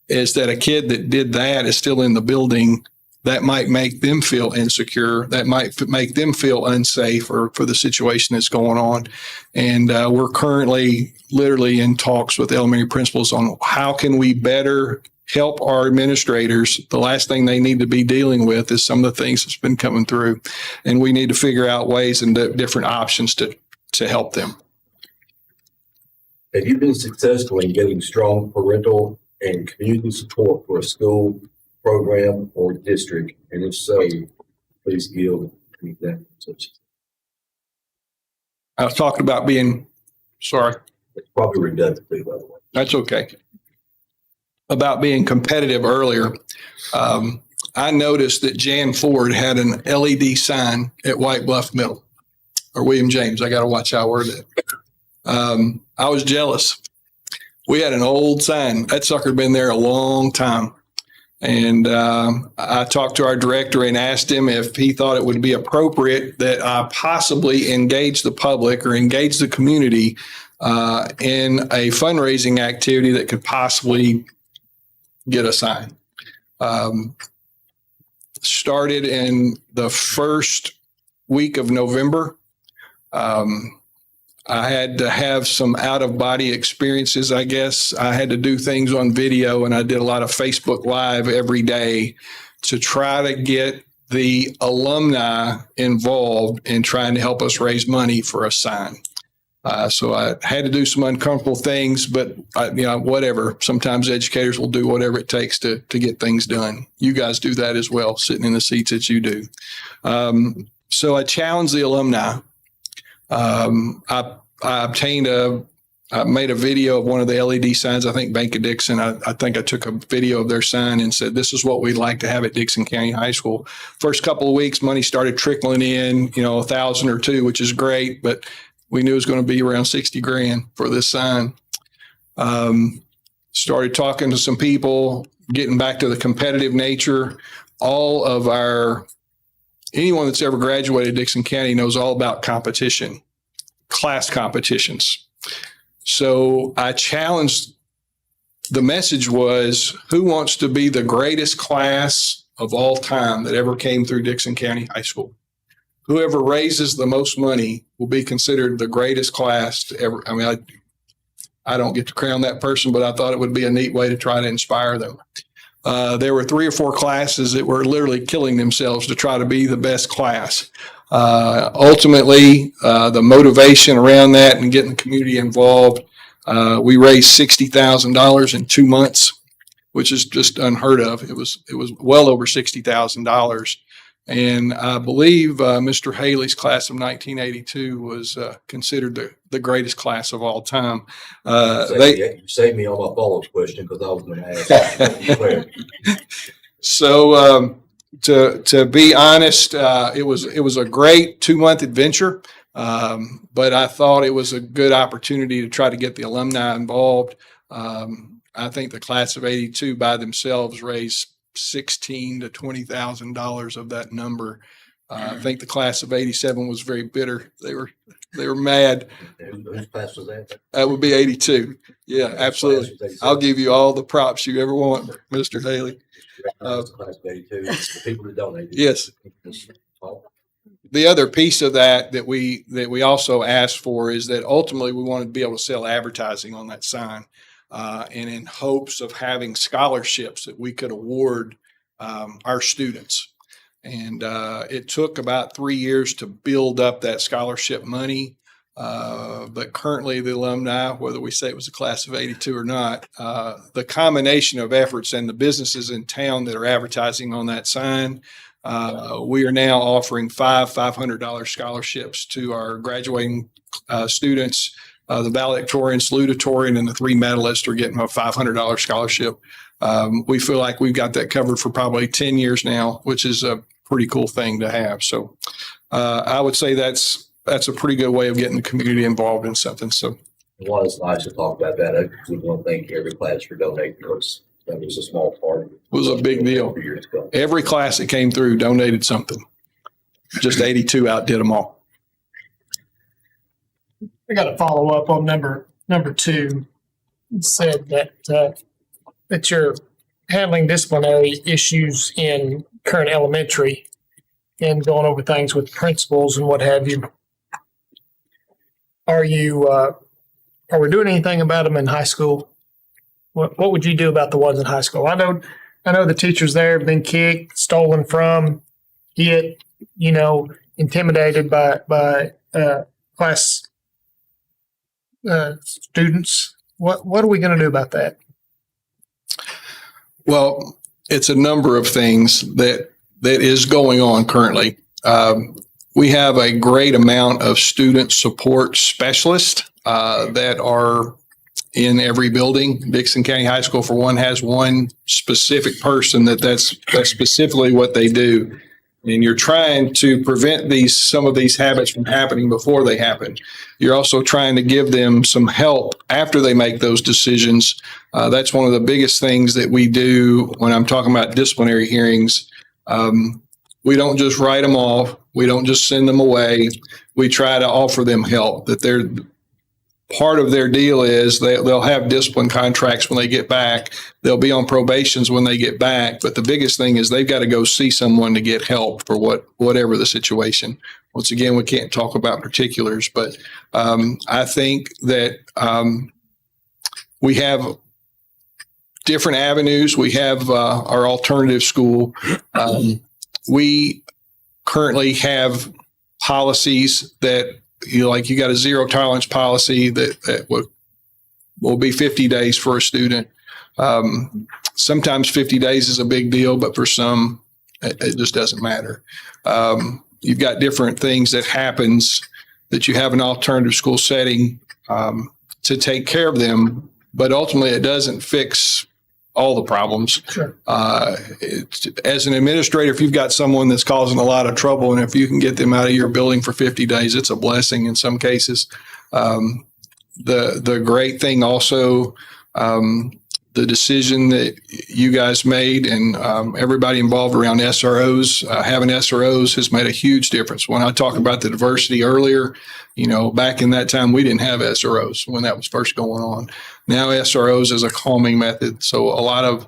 is that a kid that did that is still in the building. That might make them feel insecure. That might make them feel unsafe for the situation that's going on. And we're currently literally in talks with elementary principals on how can we better help our administrators. The last thing they need to be dealing with is some of the things that's been coming through. And we need to figure out ways and different options to help them. Have you been successful in getting strong parental and community support for a school, program, or district? And if so, please give an example. I was talking about sorry. It's probably redundant, by the way. That's okay. About being competitive earlier. I noticed that Jan Ford had an LED sign at White Bluff Middle, or William James. I got to watch how I word it. I was jealous. We had an old sign. That sucker had been there a long time. And I talked to our director and asked him if he thought it would be appropriate that I possibly engage the public or engage the community in a fundraising activity that could possibly get a sign. Started in the first week of November. I had to have some out-of-body experiences, I guess. I had to do things on video, and I did a lot of Facebook Live every day to try to get the alumni involved in trying to help us raise money for a sign. So I had to do some uncomfortable things, but whatever. Sometimes educators will do whatever it takes to get things done. You guys do that as well, sitting in the seats that you do. So I challenged the alumni. I made a video of one of the LED signs. I think Bank of Dickson. I think I took a video of their sign and said, "This is what we'd like to have at Dickson County High School." First couple of weeks, money started trickling in, $1,000 or $2,000, which is great, but we knew it was going to be around $60,000 for this sign. Started talking to some people, getting back to the competitive nature. Anyone that's ever graduated Dickson County knows all about competition, class competitions. So I challenged, the message was, who wants to be the greatest class of all time that ever came through Dickson County High School? Whoever raises the most money will be considered the greatest class to ever. I don't get to crown that person, but I thought it would be a neat way to try to inspire them. There were 3 or 4 classes that were literally killing themselves to try to be the best class. Ultimately, the motivation around that and getting the community involved, we raised $60,000 in 2 months. which is just unheard of. It was well over $60,000. And I believe Mr. Haley's class of 1982 was considered the greatest class of all time. You saved me on my follow-up question because I was going to ask. So to be honest, it was a great 2-month adventure, but I thought it was a good opportunity to try to get the alumni involved. I think the class of 82 by themselves raised $16,000 to $20,000 of that number. I think the class of 87 was very bitter. They were mad. Whose class was that? That would be 82. Yeah, absolutely. I'll give you all the props you ever want, Mr. Haley. Class of 82. The people that donated. Yes. The other piece of that we also asked for is that ultimately we wanted to be able to sell advertising on that sign, and in hopes of having scholarships that we could award our students. And it took about 3 years to build up that scholarship money. But currently the alumni, whether we say it was a class of 82 or not, the combination of efforts and the businesses in town that are advertising on that sign, we are now offering $500 scholarships to our graduating students. The valedictorian, salutatorian, and the 3 medalists are getting a $500 scholarship. We feel like we've got that covered for probably 10 years now, which is a pretty cool thing to have. So I would say that's a pretty good way of getting the community involved in something. So Well, it's nice to talk about that. I want to thank every class for donating. That was a small part. It was a big deal. Years ago. Every class that came through donated something. Just 82 outdid them all. I got to follow up on number 2. It said that you're handling disciplinary issues in current elementary and going over things with principals and what have you. Are we doing anything about them in high school? What would you do about the ones in high school? I know the teachers there have been kicked, stolen from, hit, intimidated by class students. What are we going to do about that? Well, it's a number of things that is going on currently. We have a great amount of student support specialists that are in every building. Dickson County High School, for one, has one specific person that's specifically what they do. And you're trying to prevent some of these habits from happening before they happen. You're also trying to give them some help after they make those decisions. That's one of the biggest things that we do when I'm talking about disciplinary hearings. We don't just write them off. We don't just send them away. We try to offer them help. That they're part of their deal is they'll have discipline contracts when they get back. They'll be on probations when they get back. But the biggest thing is they've got to go see someone to get help for whatever the situation. Once again, we can't talk about particulars, but I think that we have different avenues. We have our alternative school. We currently have policies that, you got a zero tolerance policy that will be 50 days for a student. Sometimes 50 days is a big deal, but for some, it just doesn't matter. You've got different things that happens that you have an alternative school setting to take care of them, but ultimately it doesn't fix all the problems. Sure. As an administrator, if you've got someone that's causing a lot of trouble, and if you can get them out of your building for 50 days, it's a blessing in some cases. The great thing also, the decision that you guys made and everybody involved around SROs, having SROs has made a huge difference. When I talked about the diversity earlier, back in that time, we didn't have SROs when that was first going on. Now SROs is a calming method. So a lot of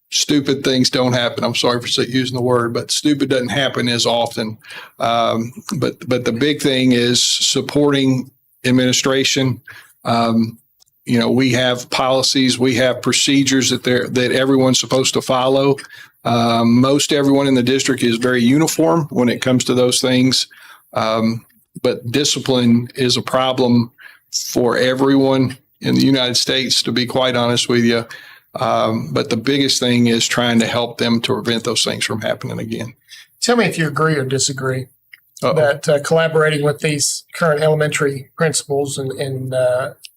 stupid things don't happen. I'm sorry for using the word, but stupid doesn't happen as often. But the big thing is supporting administration. We have policies, we have procedures that everyone's supposed to follow. Most everyone in the district is very uniform when it comes to those things. But discipline is a problem for everyone in the United States, to be quite honest with you. But the biggest thing is trying to help them to prevent those things from happening again. Tell me if you agree or disagree Uh-oh. that collaborating with these current elementary principals and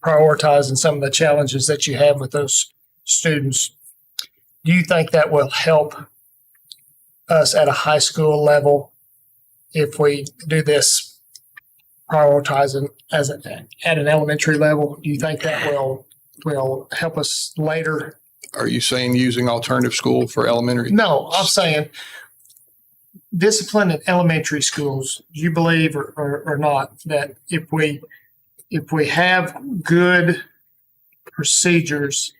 prioritizing some of the challenges that you have with those students, do you think that will help us at a high school level if we do this prioritizing at an elementary level? Do you think that will help us later? Are you saying using alternative school for elementary? No, I'm saying discipline in elementary schools. Do you believe or not that if we have good procedures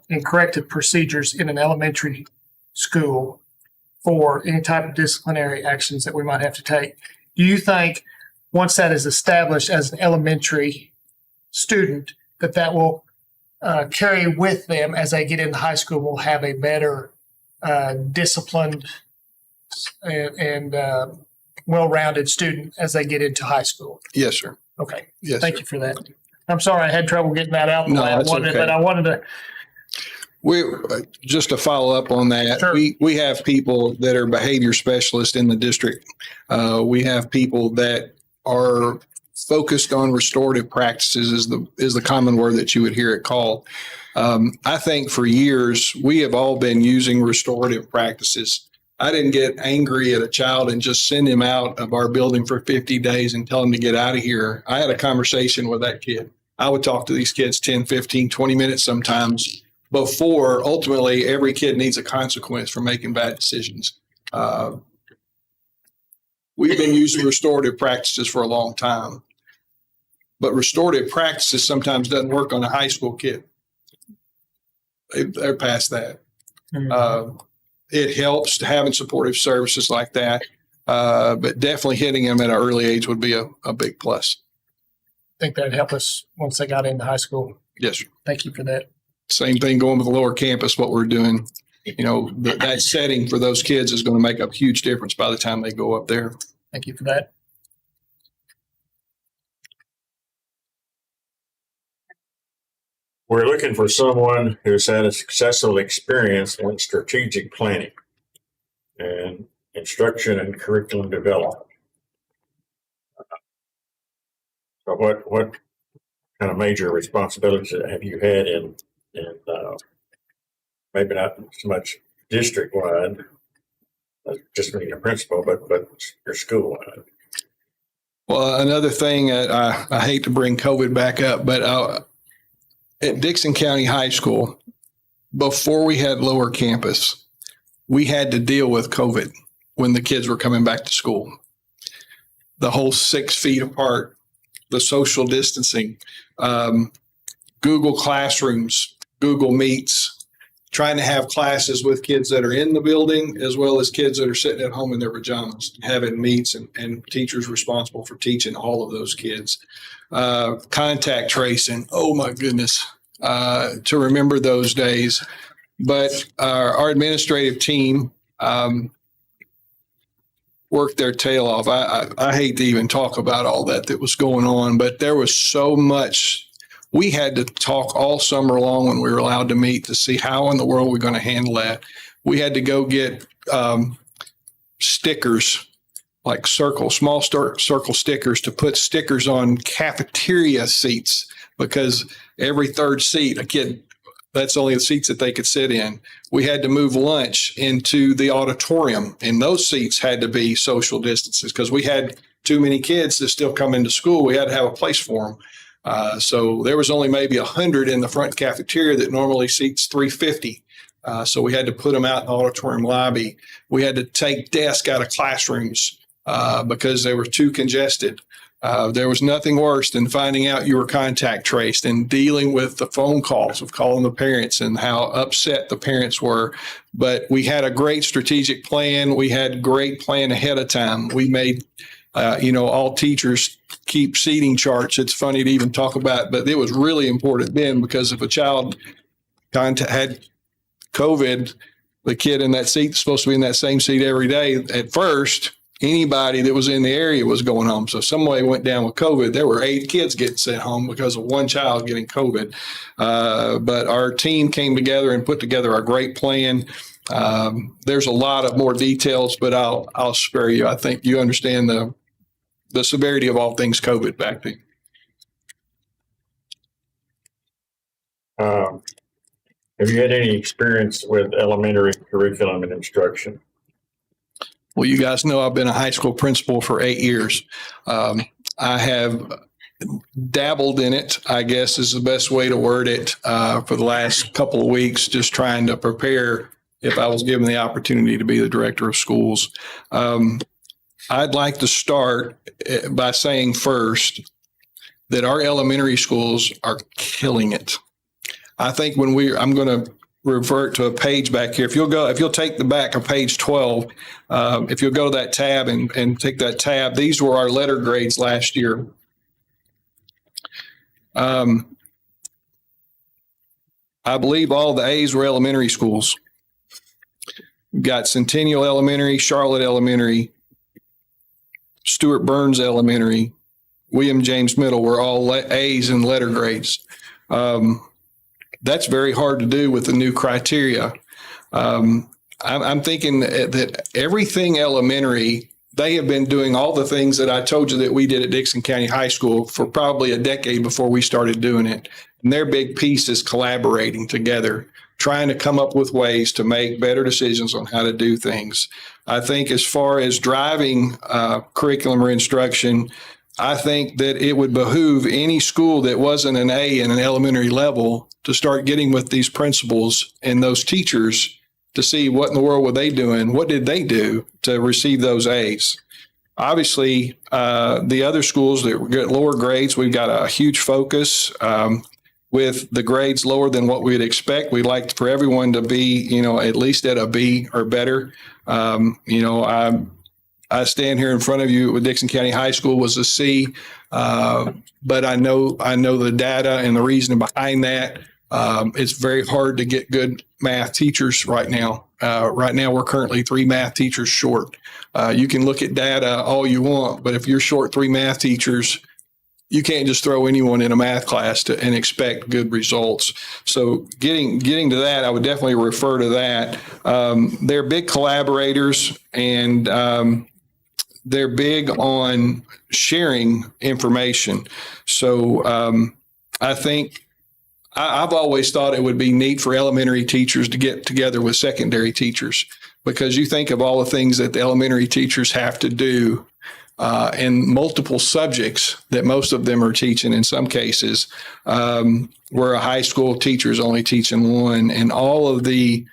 and corrective procedures in an elementary school for any type of disciplinary actions that we might have to take, do you think once that is established as an elementary student, that will carry with them as they get into high school, will have a better disciplined and well-rounded student as they get into high school? Yes, sir. Okay. Yes, Thank sir. you for that. I'm sorry I had trouble getting that out the No, way I that's wanted, okay. but I wanted to. We just to follow up on that, Sure. we have people that are behavior specialists in the district. We have people that are focused on restorative practices is the common word that you would hear it called. I think for years we have all been using restorative practices. I didn't get angry at a child and just send him out of our building for 50 days and tell him to get out of here. I had a conversation with that kid. I would talk to these kids 10, 15, 20 minutes sometimes before ultimately every kid needs a consequence for making bad decisions. We've been using restorative practices for a long time, but restorative practices sometimes doesn't work on a high school kid. They're past that. It helps having supportive services like that, but definitely hitting them at an early age would be a big plus. I think that'd help us once they got into high school. Yes, sir. Thank you for that. Same thing going with the lower campus, what we're doing. You know, that setting for those kids is going to make a huge difference by the time they go up there. Thank you for that. We're looking for someone who's had a successful experience in strategic planning and instruction and curriculum development. So what kind of major responsibilities have you had in maybe not so much district-wide, just being a principal, but your school-wide? Well, another thing, I hate to bring COVID back up, but at Dickson County High School, before we had lower campus, we had to deal with COVID when the kids were coming back to school. The whole 6 feet apart, the social distancing, Google Classrooms, Google Meets, trying to have classes with kids that are in the building as well as kids that are sitting at home in their pajamas, having meets and teachers responsible for teaching all of those kids. Contact tracing, oh my goodness, to remember those days. But our administrative team worked their tail off. I hate to even talk about all that was going on, but there was so much. We had to talk all summer long when we were allowed to meet to see how in the world we're going to handle that. We had to go get stickers, like small circle stickers, to put stickers on cafeteria seats, because every third seat, a kid, that's only the seats that they could sit in. We had to move lunch into the auditorium, and those seats had to be social distances because we had too many kids that still come into school. We had to have a place for them. So there was only maybe 100 in the front cafeteria that normally seats 350. So we had to put them out in the auditorium lobby. We had to take desks out of classrooms because they were too congested. There was nothing worse than finding out you were contact traced and dealing with the phone calls of calling the parents and how upset the parents were. But we had a great strategic plan. We had a great plan ahead of time. We made all teachers keep seating charts. It's funny to even talk about, but it was really important then, because if a child had COVID, the kid in that seat is supposed to be in that same seat every day at first. anybody that was in the area was going home. So somebody went down with COVID. There were 8 kids getting sent home because of one child getting COVID. But our team came together and put together a great plan. There's a lot of more details, but I'll spare you. I think you understand the severity of all things COVID back then. Have you had any experience with elementary curriculum and instruction? Well, you guys know I've been a high school principal for 8 years. I have dabbled in it, I guess is the best way to word it, for the last couple of weeks, just trying to prepare if I was given the opportunity to be the director of schools. I'd like to start by saying first that our elementary schools are killing it. I think I'm going to revert to a page back here. If you'll take the back of page 12, if you'll go to that tab and take that tab, these were our letter grades last year. I believe all the A's were elementary schools. We've got Centennial Elementary, Charlotte Elementary, Stuart Burns Elementary, William James Middle were all A's in letter grades. That's very hard to do with the new criteria. I'm thinking that everything elementary, they have been doing all the things that I told you that we did at Dickson County High School for probably a decade before we started doing it. And their big piece is collaborating together, trying to come up with ways to make better decisions on how to do things. I think as far as driving curriculum or instruction, I think that it would behoove any school that wasn't an A in an elementary level to start getting with these principals and those teachers to see what in the world were they doing? What did they do to receive those A's? Obviously, the other schools that get lower grades, we've got a huge focus with the grades lower than what we'd expect. We'd like for everyone to be, at least at a B or better. I stand here in front of you with Dickson County High School was a C, but I know the data and the reason behind that. It's very hard to get good math teachers right now. Right now, we're currently 3 math teachers short. You can look at data all you want, but if you're short 3 math teachers, you can't just throw anyone in a math class and expect good results. So getting to that, I would definitely refer to that. They're big collaborators and they're big on sharing information. So I think I've always thought it would be neat for elementary teachers to get together with secondary teachers, because you think of all the things that the elementary teachers have to do in multiple subjects that most of them are teaching in some cases, where a high school teacher is only teaching one, and all of the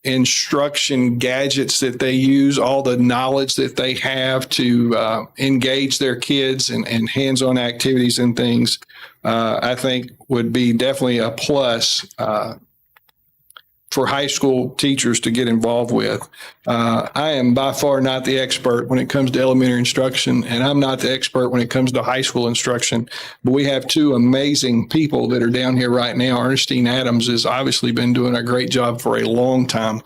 instruction gadgets that they use, all the knowledge that they have to engage their kids and hands-on activities and things, I think would be definitely a plus for high school teachers to get involved with. I am by far not the expert when it comes to elementary instruction, and I'm not the expert when it comes to high school instruction, but we have 2 amazing people that are down here right now. Ernestine Adams has obviously been doing a great job for a long time.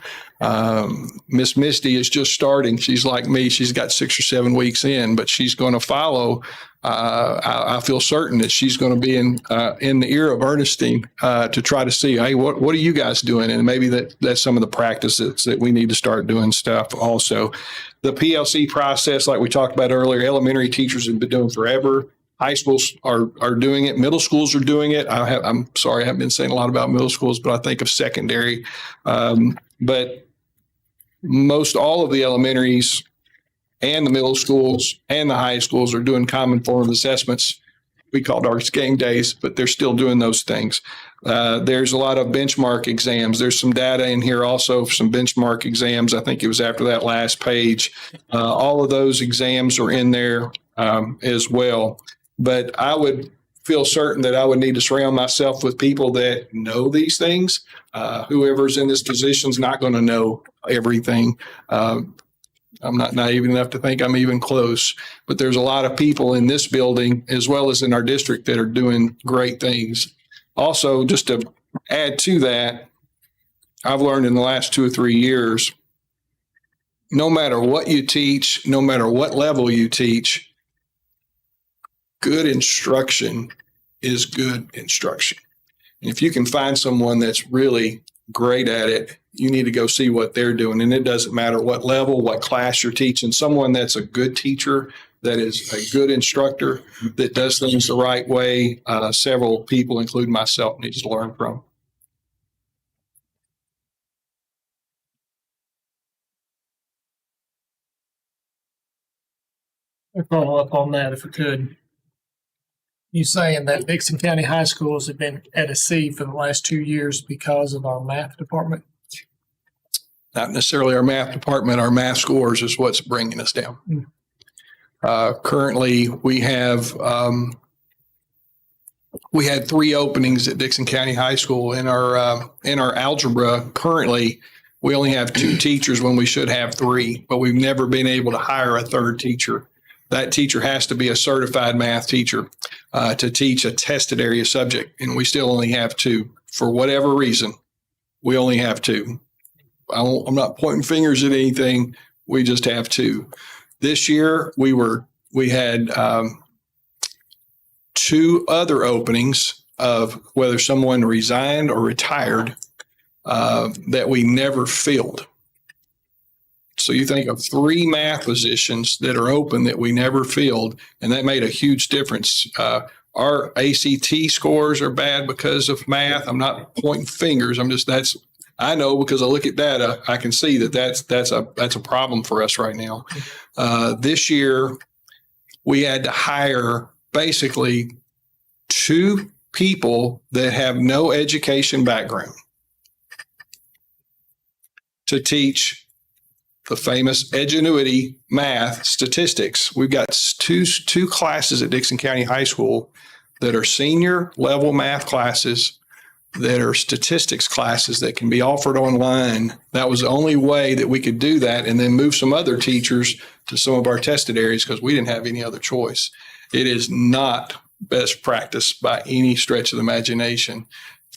Miss Misty is just starting. She's like me. She's got 6 or 7 weeks in, but she's going to follow. I feel certain that she's going to be in the ear of Ernestine to try to see, hey, what are you guys doing? And maybe that's some of the practices that we need to start doing stuff. Also, the PLC process, like we talked about earlier, elementary teachers have been doing forever. High schools are doing it. Middle schools are doing it. I'm sorry, I haven't been saying a lot about middle schools, but I think of secondary. But most all of the elementaries and the middle schools and the high schools are doing common form assessments. We called ours game days, but they're still doing those things. There's a lot of benchmark exams. There's some data in here also for some benchmark exams. I think it was after that last page. All of those exams are in there as well. But I would feel certain that I would need to surround myself with people that know these things. Whoever's in this position is not going to know everything. I'm not naive enough to think I'm even close, but there's a lot of people in this building as well as in our district that are doing great things. Also, just to add to that, I've learned in the last 2 or 3 years no matter what you teach, no matter what level you teach, good instruction is good instruction. And if you can find someone that's really great at it, you need to go see what they're doing. And it doesn't matter what level, what class you're teaching. Someone that's a good teacher, that is a good instructor, that does things the right way, several people, including myself, need to learn from. I'll follow up on that if I could. You saying that Dickson County high schools have been at a C for the last 2 years because of our math department? Not necessarily our math department, our math scores is what's bringing us down. Currently, we had 3 openings at Dickson County High School in our algebra. Currently, we only have 2 teachers when we should have 3, but we've never been able to hire a 3rd teacher. That teacher has to be a certified math teacher to teach a tested area subject, and we still only have 2. For whatever reason, we only have 2. I'm not pointing fingers at anything. We just have 2. This year, we had 2 other openings of whether someone resigned or retired that we never filled. So you think of 3 math positions that are open that we never filled, and that made a huge difference. Our ACT scores are bad because of math. I'm not pointing fingers. I know because I look at data, I can see that's a problem for us right now. This year, we had to hire basically 2 people that have no education background to teach the famous Edgenuity math statistics. We've got two classes at Dickson County High School that are senior level math classes that are statistics classes that can be offered online. That was the only way that we could do that, and then move some other teachers to some of our tested areas because we didn't have any other choice. It is not best practice by any stretch of the imagination.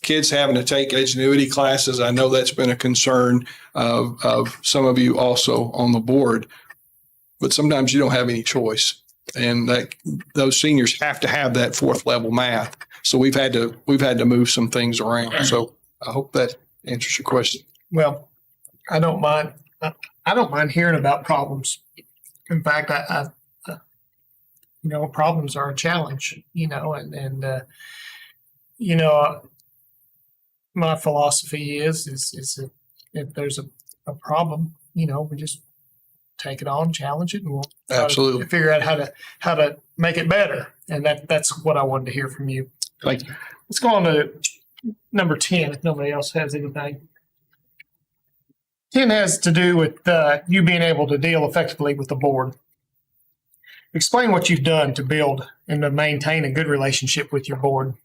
Kids having to take Edgenuity classes, I know that's been a concern of some of you also on the board, but sometimes you don't have any choice. And those seniors have to have that 4th level math. So we've had to move some things around. So I hope that answers your question. Well, I don't mind hearing about problems. In fact, I problems are a challenge, and my philosophy is if there's a problem, we just take it on, challenge it, and we'll Absolutely figure out how to make it better. And that's what I wanted to hear from you. Thank you. Let's go on to number 10 if nobody else has anything. 10 has to do with you being able to deal effectively with the board. Explain what you've done to build and to maintain a good relationship with your board.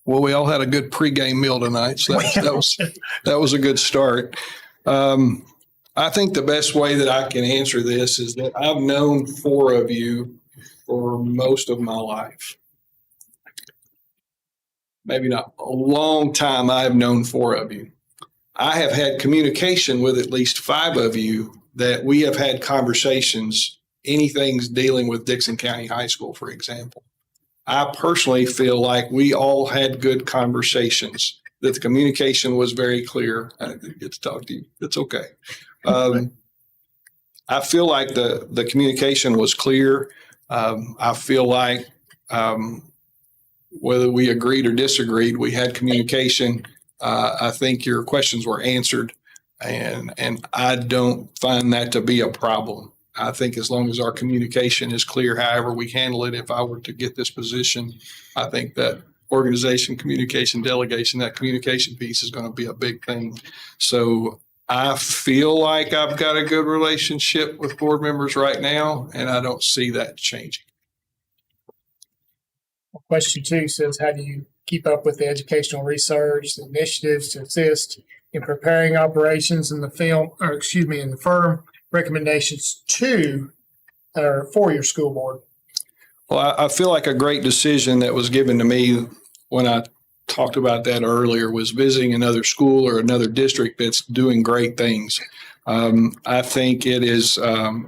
Well, we all had a good pregame meal tonight, so that was a good start. I think the best way that I can answer this is that I've known 4 of you for most of my life. Maybe not a long time. I have known 4 of you. I have had communication with at least 5 of you that we have had conversations, anything's dealing with Dickson County High School, for example. I personally feel like we all had good conversations, that the communication was very clear. I didn't get to talk to you. It's okay. I feel like the communication was clear. I feel like whether we agreed or disagreed, we had communication. I think your questions were answered, and I don't find that to be a problem. I think as long as our communication is clear, however we handle it, if I were to get this position, I think that organization, communication, delegation, that communication piece is going to be a big thing. So I feel like I've got a good relationship with board members right now, and I don't see that changing. Question 2 says, how do you keep up with the educational research initiatives to assist in preparing operations in the firm recommendations to or for your school board? Well, I feel like a great decision that was given to me when I talked about that earlier was visiting another school or another district that's doing great things. I think it is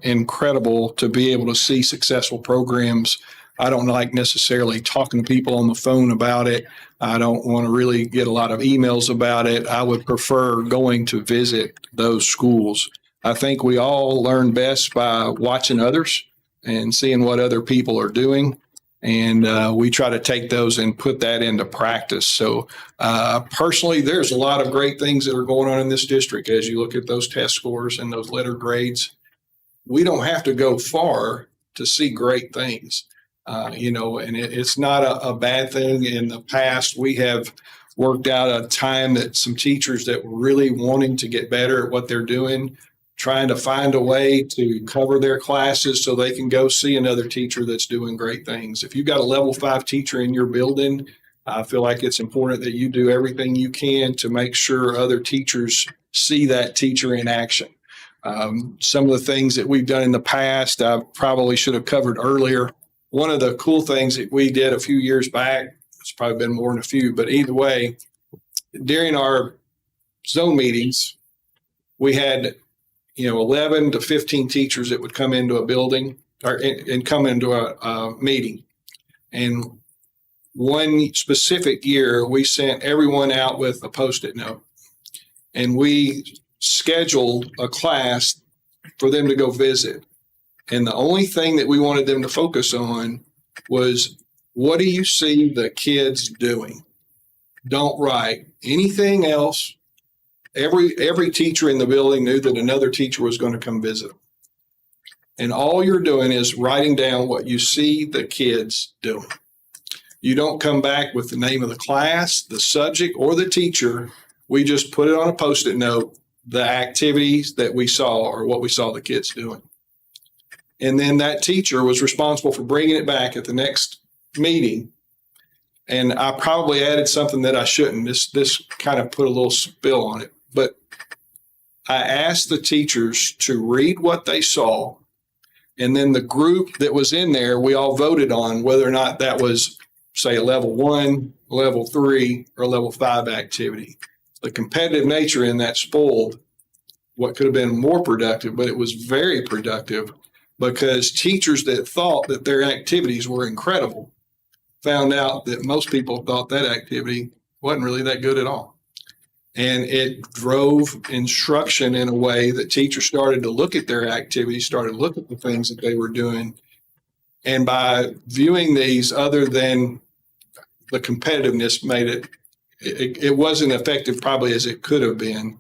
incredible to be able to see successful programs. I don't like necessarily talking to people on the phone about it. I don't want to really get a lot of emails about it. I would prefer going to visit those schools. I think we all learn best by watching others and seeing what other people are doing. And we try to take those and put that into practice. So personally, there's a lot of great things that are going on in this district as you look at those test scores and those letter grades. We don't have to go far to see great things, and it's not a bad thing. In the past, we have worked out a time that some teachers that were really wanting to get better at what they're doing, trying to find a way to cover their classes so they can go see another teacher that's doing great things. If you've got a level 5 teacher in your building, I feel like it's important that you do everything you can to make sure other teachers see that teacher in action. Some of the things that we've done in the past, I probably should have covered earlier. One of the cool things that we did a few years back, it's probably been more than a few, but either way, during our zone meetings, we had 11 to 15 teachers that would come into a building and come into a meeting. And one specific year, we sent everyone out with a Post-it note. And we scheduled a class for them to go visit. And the only thing that we wanted them to focus on was, what do you see the kids doing? Don't write anything else. Every teacher in the building knew that another teacher was going to come visit them. And all you're doing is writing down what you see the kids doing. You don't come back with the name of the class, the subject, or the teacher. We just put it on a Post-it note, the activities that we saw or what we saw the kids doing. And then that teacher was responsible for bringing it back at the next meeting. And I probably added something that I shouldn't. This kind of put a little spill on it. But I asked the teachers to read what they saw. And then the group that was in there, we all voted on whether or not that was, say, a level 1, level 3, or level 5 activity. The competitive nature in that spoiled what could have been more productive, but it was very productive because teachers that thought that their activities were incredible found out that most people thought that activity wasn't really that good at all. And it drove instruction in a way that teachers started to look at their activities, started to look at the things that they were doing. And by viewing these other than the competitiveness made it wasn't effective probably as it could have been.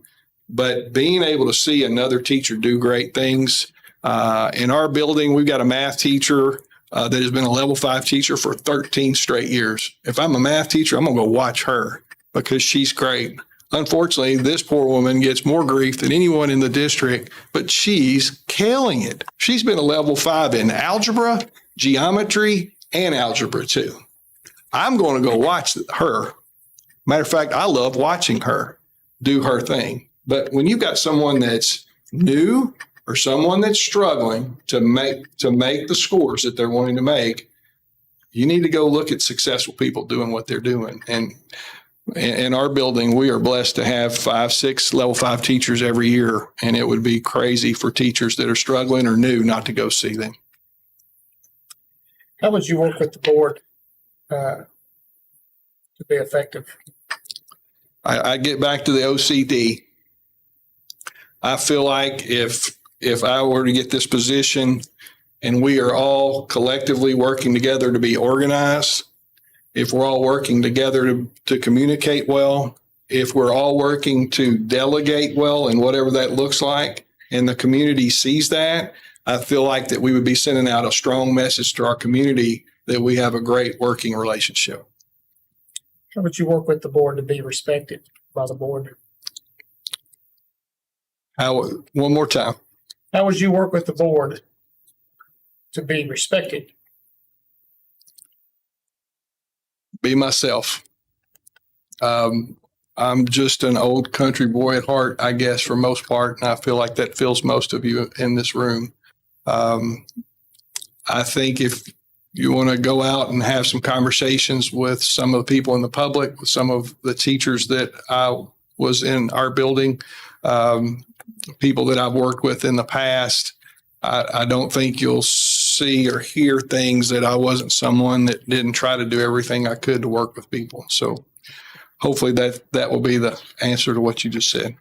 But being able to see another teacher do great things. In our building, we've got a math teacher that has been a level 5 teacher for 13 straight years. If I'm a math teacher, I'm going to go watch her because she's great. Unfortunately, this poor woman gets more grief than anyone in the district, but she's killing it. She's been a level 5 in algebra, geometry, and algebra 2. I'm going to go watch her. Matter of fact, I love watching her do her thing. But when you've got someone that's new or someone that's struggling to make the scores that they're wanting to make, you need to go look at successful people doing what they're doing. And in our building, we are blessed to have 5, 6 level 5 teachers every year. And it would be crazy for teachers that are struggling or new not to go see them. How would you work with the board to be effective? I get back to the OCD. I feel like if I were to get this position and we are all collectively working together to be organized, if we're all working together to communicate well, if we're all working to delegate well and whatever that looks like, and the community sees that, I feel like that we would be sending out a strong message to our community that we have a great working relationship. How would you work with the board to be respected by the board? One more time. How would you work with the board to be respected? Be myself. I'm just an old country boy at heart, I guess, for most part, and I feel like that fills most of you in this room. I think if you want to go out and have some conversations with some of the people in the public, with some of the teachers that I was in our building, people that I've worked with in the past, I don't think you'll see or hear things that I wasn't someone that didn't try to do everything I could to work with people. So hopefully that will be the answer to what you just said.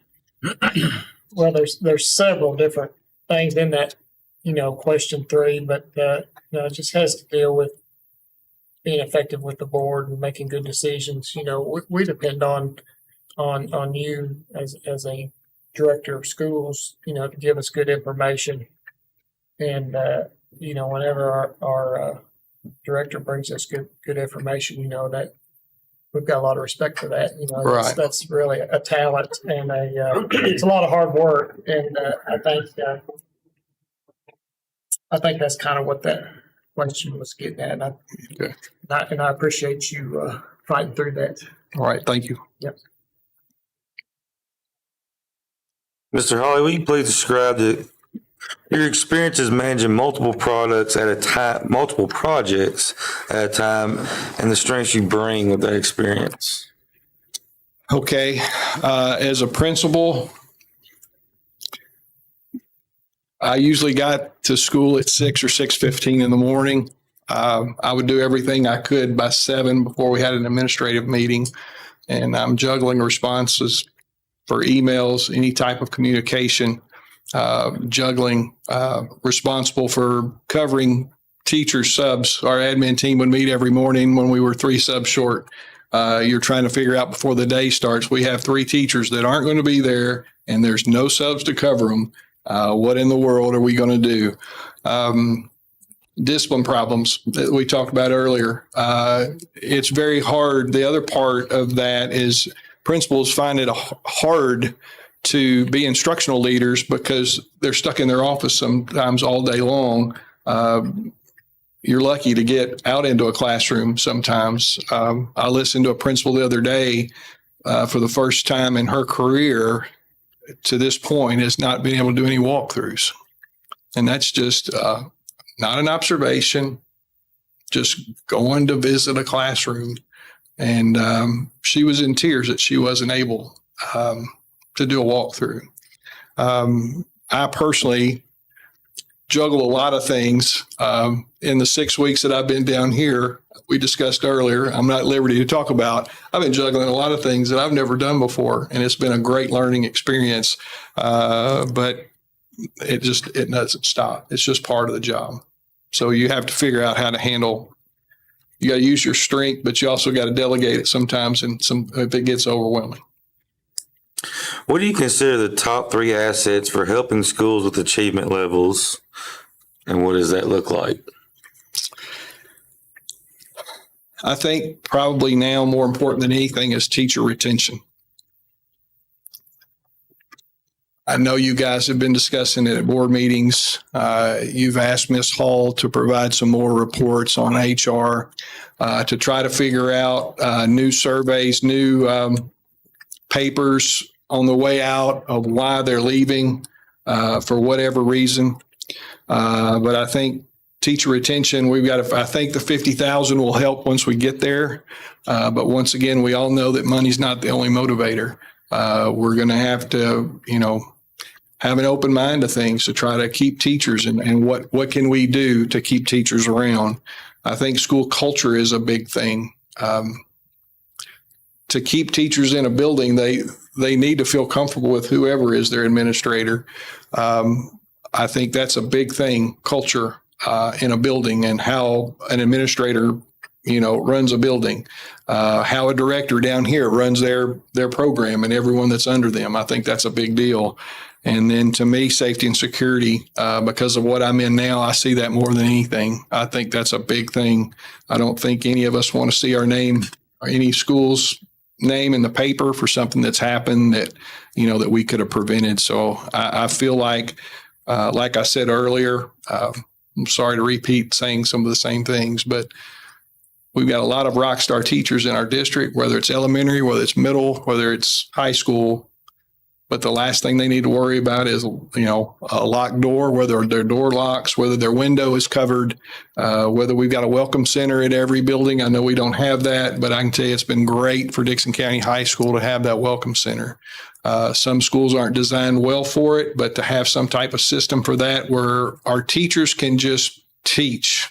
Well, there's several different things in that, question 3, but, it just has to deal with being effective with the board and making good decisions. We depend on you as a director of schools, to give us good information. And, whenever our director brings us good information, that we've got a lot of respect for that. Right. That's really a talent and it's a lot of hard work. And I think that's kind of what that question was getting at. And I appreciate you fighting through that. All right. Thank you. Yep. Mr. Holley, will you please describe your experiences managing multiple projects at a time, and the strengths you bring with that experience? Okay. As a principal, I usually got to school at 6 or 6:15 in the morning. I would do everything I could by 7 before we had an administrative meeting, and I'm juggling responses for emails, any type of communication, juggling, responsible for covering teacher subs. Our admin team would meet every morning when we were 3 subs short. You're trying to figure out before the day starts, we have 3 teachers that aren't going to be there and there's no subs to cover them. What in the world are we going to do? Discipline problems that we talked about earlier. It's very hard. The other part of that is principals find it hard to be instructional leaders because they're stuck in their office sometimes all day long. You're lucky to get out into a classroom sometimes. I listened to a principal the other day for the first time in her career to this point has not been able to do any walkthroughs. And that's just not an observation, just going to visit a classroom. And she was in tears that she wasn't able to do a walkthrough. I personally juggle a lot of things. In the 6 weeks that I've been down here, we discussed earlier, I'm not at liberty to talk about, I've been juggling a lot of things that I've never done before. And it's been a great learning experience. But it doesn't stop. It's just part of the job. So you have to figure out how to handle. You got to use your strength, but you also got to delegate it sometimes, and if it gets overwhelming. What do you consider the top 3 assets for helping schools with achievement levels, and what does that look like? I think probably now more important than anything is teacher retention. I know you guys have been discussing it at board meetings. You've asked Ms. Hall to provide some more reports on HR to try to figure out new surveys, new papers on the way out of why they're leaving for whatever reason. But I think teacher retention, I think the 50,000 will help once we get there. But once again, we all know that money's not the only motivator. We're going to have to, have an open mind to things to try to keep teachers and what can we do to keep teachers around. I think school culture is a big thing. To keep teachers in a building, they need to feel comfortable with whoever is their administrator. I think that's a big thing, culture in a building and how an administrator, runs a building, how a director down here runs their program and everyone that's under them. I think that's a big deal. And then to me, safety and security, because of what I'm in now, I see that more than anything. I think that's a big thing. I don't think any of us want to see our name or any school's name in the paper for something that's happened that, that we could have prevented. So I feel like I said earlier, I'm sorry to repeat saying some of the same things, but we've got a lot of rock star teachers in our district, whether it's elementary, whether it's middle, whether it's high school. But the last thing they need to worry about is, a locked door, whether their door locks, whether their window is covered, whether we've got a welcome center at every building. I know we don't have that, but I can tell you it's been great for Dickson County High School to have that welcome center. Some schools aren't designed well for it, but to have some type of system for that where our teachers can just teach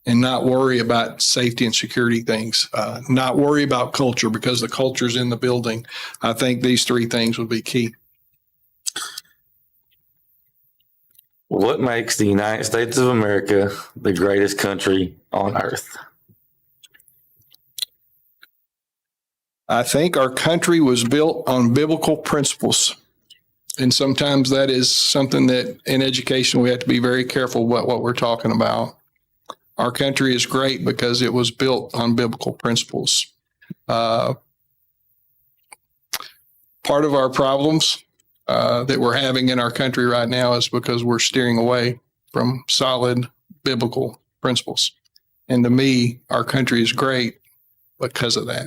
and not worry about safety and security things, not worry about culture because the culture's in the building. I think these three things would be key. What makes the United States of America the greatest country on earth? I think our country was built on biblical principles. And sometimes that is something that in education we have to be very careful about what we're talking about. Our country is great because it was built on biblical principles. Part of our problems that we're having in our country right now is because we're steering away from solid biblical principles. And to me, our country is great because of that.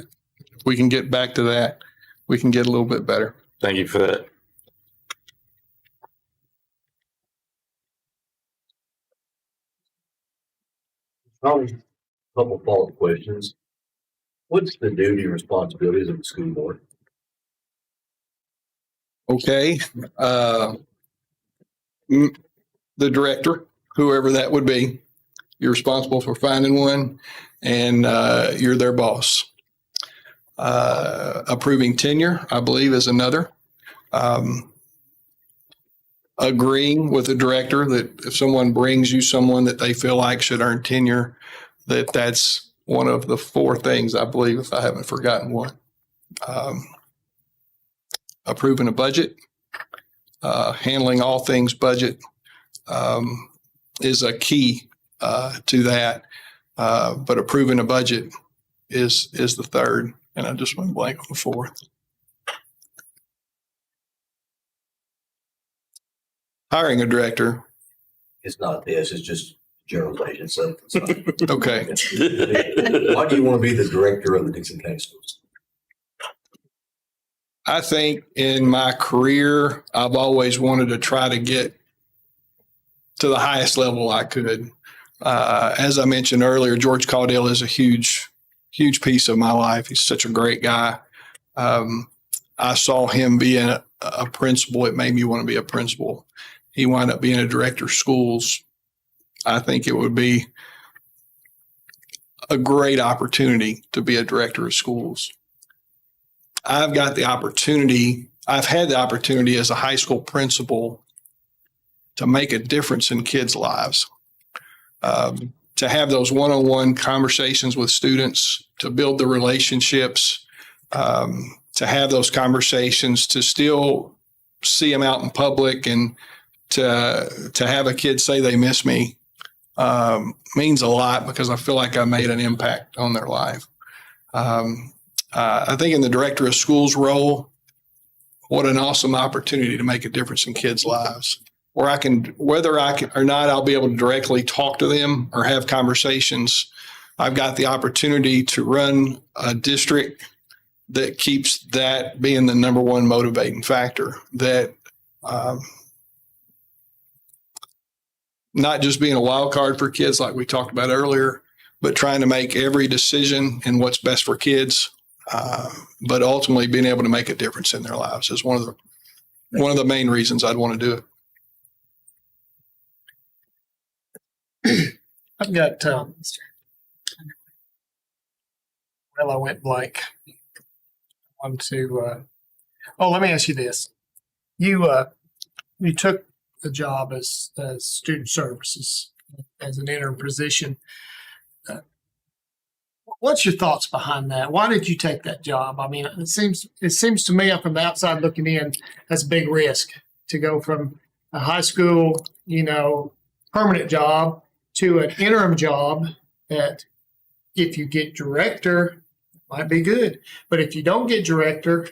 If we can get back to that, we can get a little bit better. Thank you for that. Couple follow-up questions. What's the duty and responsibilities of the school board? Okay. The director, whoever that would be, you're responsible for finding one, and you're their boss. Approving tenure, I believe, is another. Agreeing with the director that if someone brings you someone that they feel like should earn tenure, that's one of the four things, I believe, if I haven't forgotten one. Approving a budget, handling all things budget is a key to that. But approving a budget is the third, and I just went blank on the fourth. Hiring a director. It's not this, it's just generalization. So, Okay. why do you want to be the director of the Dickson County Schools? I think in my career, I've always wanted to try to get to the highest level I could. As I mentioned earlier, George Caudill is a huge piece of my life. He's such a great guy. I saw him being a principal. It made me want to be a principal. He wound up being a director of schools. I think it would be a great opportunity to be a director of schools. I've had the opportunity as a high school principal to make a difference in kids' lives, to have those one-on-one conversations with students, to build the relationships, to have those conversations, to still see them out in public, and to have a kid say they miss me means a lot because I feel like I made an impact on their life. I think in the director of schools role, what an awesome opportunity to make a difference in kids' lives. Where whether I can or not, I'll be able to directly talk to them or have conversations. I've got the opportunity to run a district that keeps that being the number one motivating factor, that not just being a wild card for kids like we talked about earlier, but trying to make every decision in what's best for kids, but ultimately being able to make a difference in their lives is one of the main reasons I'd want to do it. I've got, I went blank. I want to, let me ask you this. You took the job as student services as an interim position. What's your thoughts behind that? Why did you take that job? I mean, it seems to me, from the outside looking in, that's a big risk to go from a high school, permanent job to an interim job that if you get director, might be good. But if you don't get director,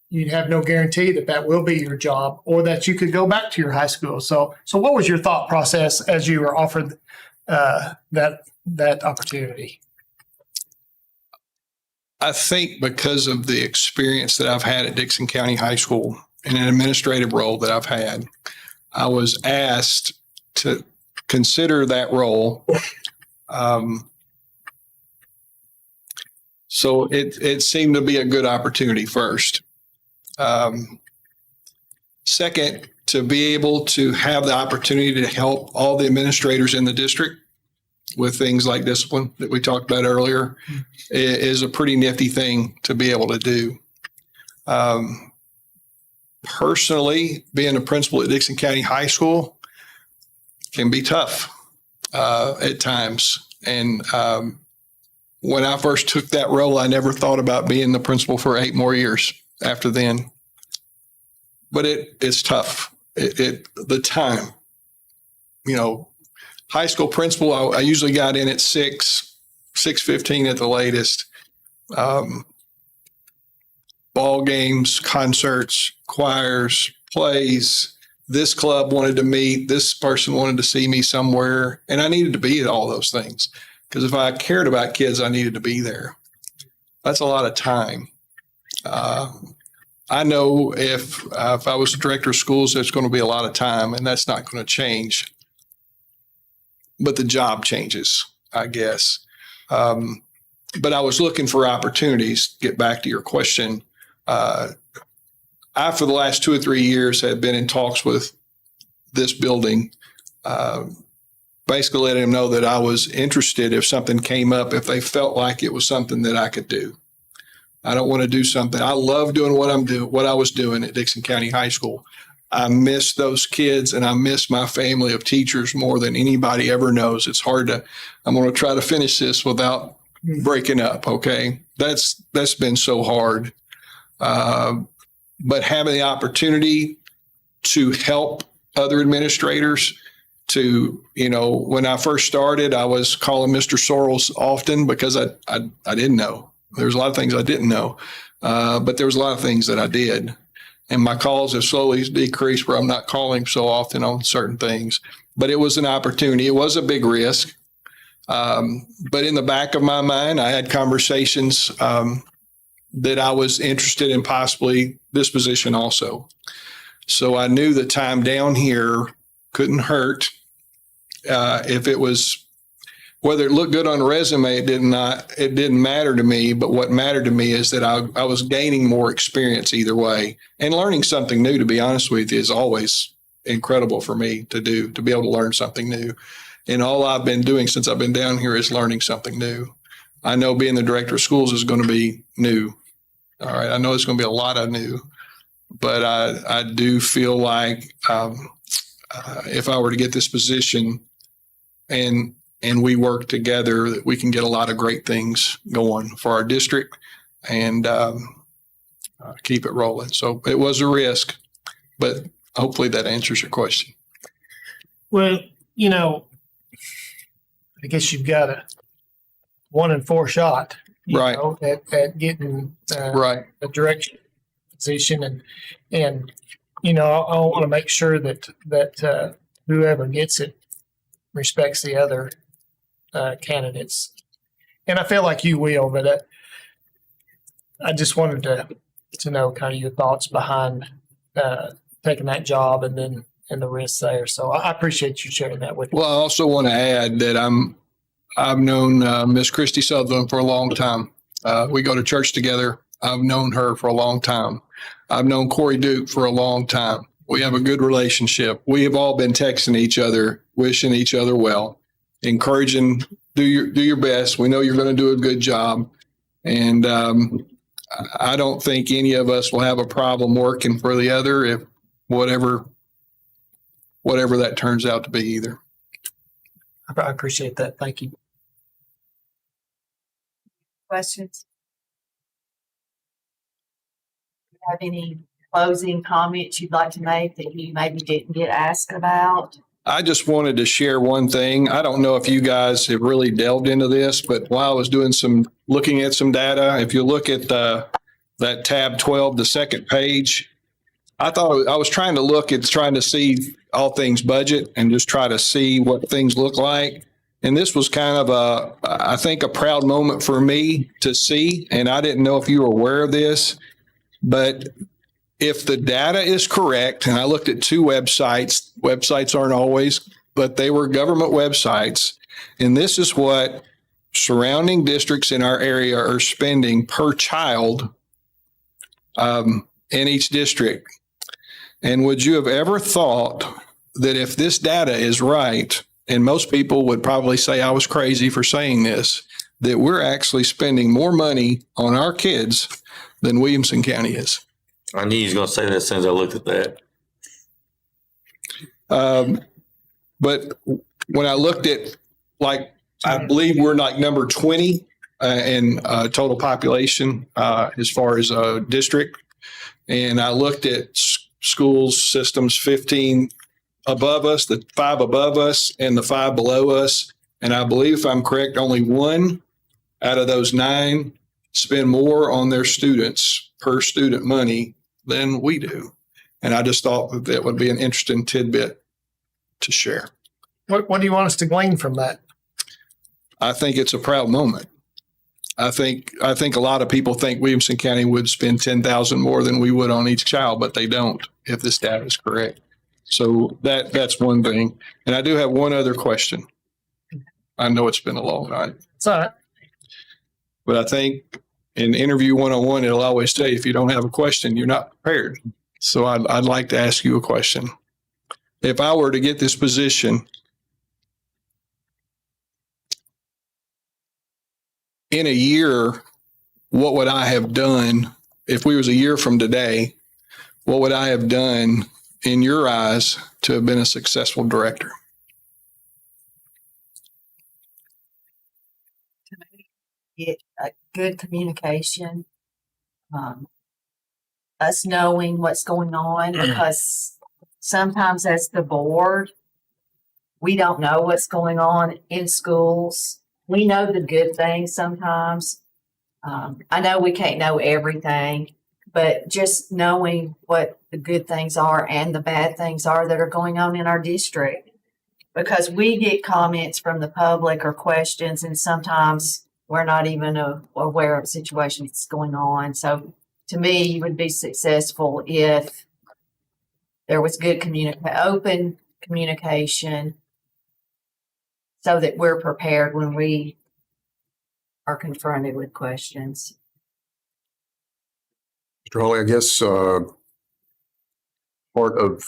you have no guarantee that will be your job or that you could go back to your high school. So what was your thought process as you were offered that opportunity? I think because of the experience that I've had at Dickson County High School, in an administrative role that I've had. I was asked to consider that role. So it seemed to be a good opportunity first. Second, to be able to have the opportunity to help all the administrators in the district with things like discipline that we talked about earlier is a pretty nifty thing to be able to do. Personally, being a principal at Dickson County High School can be tough at times. And when I first took that role, I never thought about being the principal for 8 more years after then. But it's tough. The time, high school principal, I usually got in at 6:15 at the latest. Ball games, concerts, choirs, plays. This club wanted to meet. This person wanted to see me somewhere. And I needed to be at all those things. Because if I cared about kids, I needed to be there. That's a lot of time. I know if I was the director of schools, there's going to be a lot of time, and that's not going to change. But the job changes, I guess. But I was looking for opportunities. Get back to your question. I, for the last 2 or 3 years, have been in talks with this building, basically letting them know that I was interested if something came up, if they felt like it was something that I could do. I don't want to do something. I love doing what I was doing at Dickson County High School. I miss those kids and I miss my family of teachers more than anybody ever knows. It's hard I'm going to try to finish this without breaking up. Okay. That's been so hard. But having the opportunity to help other administrators when I first started, I was calling Mr. Sorrells often because I didn't know. There's a lot of things I didn't know, but there was a lot of things that I did. And my calls have slowly decreased where I'm not calling so often on certain things. But it was an opportunity. It was a big risk. But in the back of my mind, I had conversations that I was interested in possibly this position also. So I knew the time down here couldn't hurt. If it was, whether it looked good on a resume, it didn't matter to me. But what mattered to me is that I was gaining more experience either way, and learning something new, to be honest with you, is always incredible for me to do, to be able to learn something new. And all I've been doing since I've been down here is learning something new. I know being the director of schools is going to be new. All right. I know it's going to be a lot of new, but I do feel like if I were to get this position and we work together, that we can get a lot of great things going for our district and keep it rolling. So it was a risk, but hopefully that answers your question. Well, I guess you've got a 1 in 4 shot, Right. at getting Right. a direction position, and I want to make sure that whoever gets it respects the other candidates, and I feel like you will. But I just wanted to know kind of your thoughts behind taking that job and the risks there. So I appreciate you sharing that with me. Well, I also want to add that I've known Miss Christy Sutherland for a long time. We go to church together. I've known her for a long time. I've known Corey Duke for a long time. We have a good relationship. We have all been texting each other, wishing each other well, encouraging, do your best. We know you're going to do a good job. And I don't think any of us will have a problem working for the other, if whatever that turns out to be either. I appreciate that. Thank you. Questions? Do you have any closing comments you'd like to make that you maybe didn't get asked about? I just wanted to share one thing. I don't know if you guys have really delved into this, but while I was looking at some data, if you look at that tab 12, the second page, I thought I was trying to see all things budget and just try to see what things look like. And this was kind of I think a proud moment for me to see. And I didn't know if you were aware of this, but if the data is correct, and I looked at two websites aren't always, but they were government websites, and this is what surrounding districts in our area are spending per child in each district. And would you have ever thought that if this data is right, and most people would probably say I was crazy for saying this, that we're actually spending more money on our kids than Williamson County is? I knew you was going to say that as soon as I looked at that. But when I looked at, like, I believe we're like number 20 in total population as far as a district. And I looked at schools, systems, 15 above us, the 5 above us, and the 5 below us. And I believe, if I'm correct, only 1 out of those 9 spend more on their students per student money than we do. And I just thought that that would be an interesting tidbit to share. What do you want us to glean from that? I think it's a proud moment. I think a lot of people think Williamson County would spend $10,000 more than we would on each child, but they don't, if this data is correct. So that's one thing. And I do have one other question. I know it's been a long night, It's all right. but I think in interview 101, it'll always say, if you don't have a question, you're not prepared. So I'd like to ask you a question. If I were to get this position, in a year, what would I have done? If we was a year from today, what would I have done in your eyes to have been a successful director? Get a good communication, us knowing what's going on, because sometimes as the board, we don't know what's going on in schools. We know the good things sometimes. I know we can't know everything, but just knowing what the good things are and the bad things are that are going on in our district. Because we get comments from the public or questions, and sometimes we're not even aware of a situation that's going on. So to me, you would be successful if there was good open communication, so that we're prepared when we are confronted with questions. Mr. Holley, I guess part of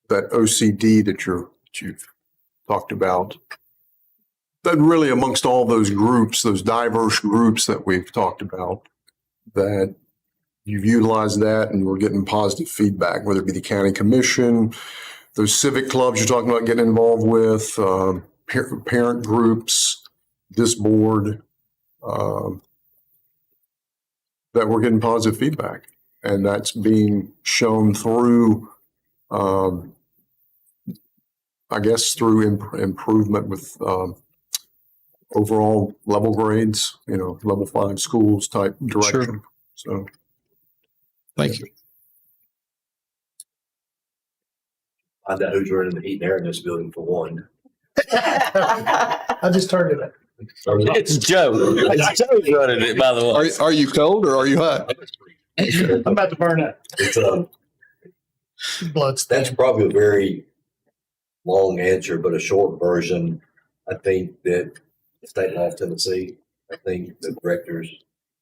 that OCD that you've talked about, that really amongst all those groups, those diverse groups that we've talked about, that you've utilized that and we're getting positive feedback, whether it be the county commission, those civic clubs you're talking about getting involved with, parent groups, this board, that we're getting positive feedback. And that's being shown through, I guess, through improvement with overall level grades, level 5 schools type direction. Sure. So, Thank you. Find out who's running the heat and air in this building for one. I just heard it. It's Joe. It's Joe's running it, by the way. Are you cold or are you hot? I'm about to burn up. It's Blood that's stain. probably a very long answer, but a short version. I think that the state law of Tennessee, I think the directors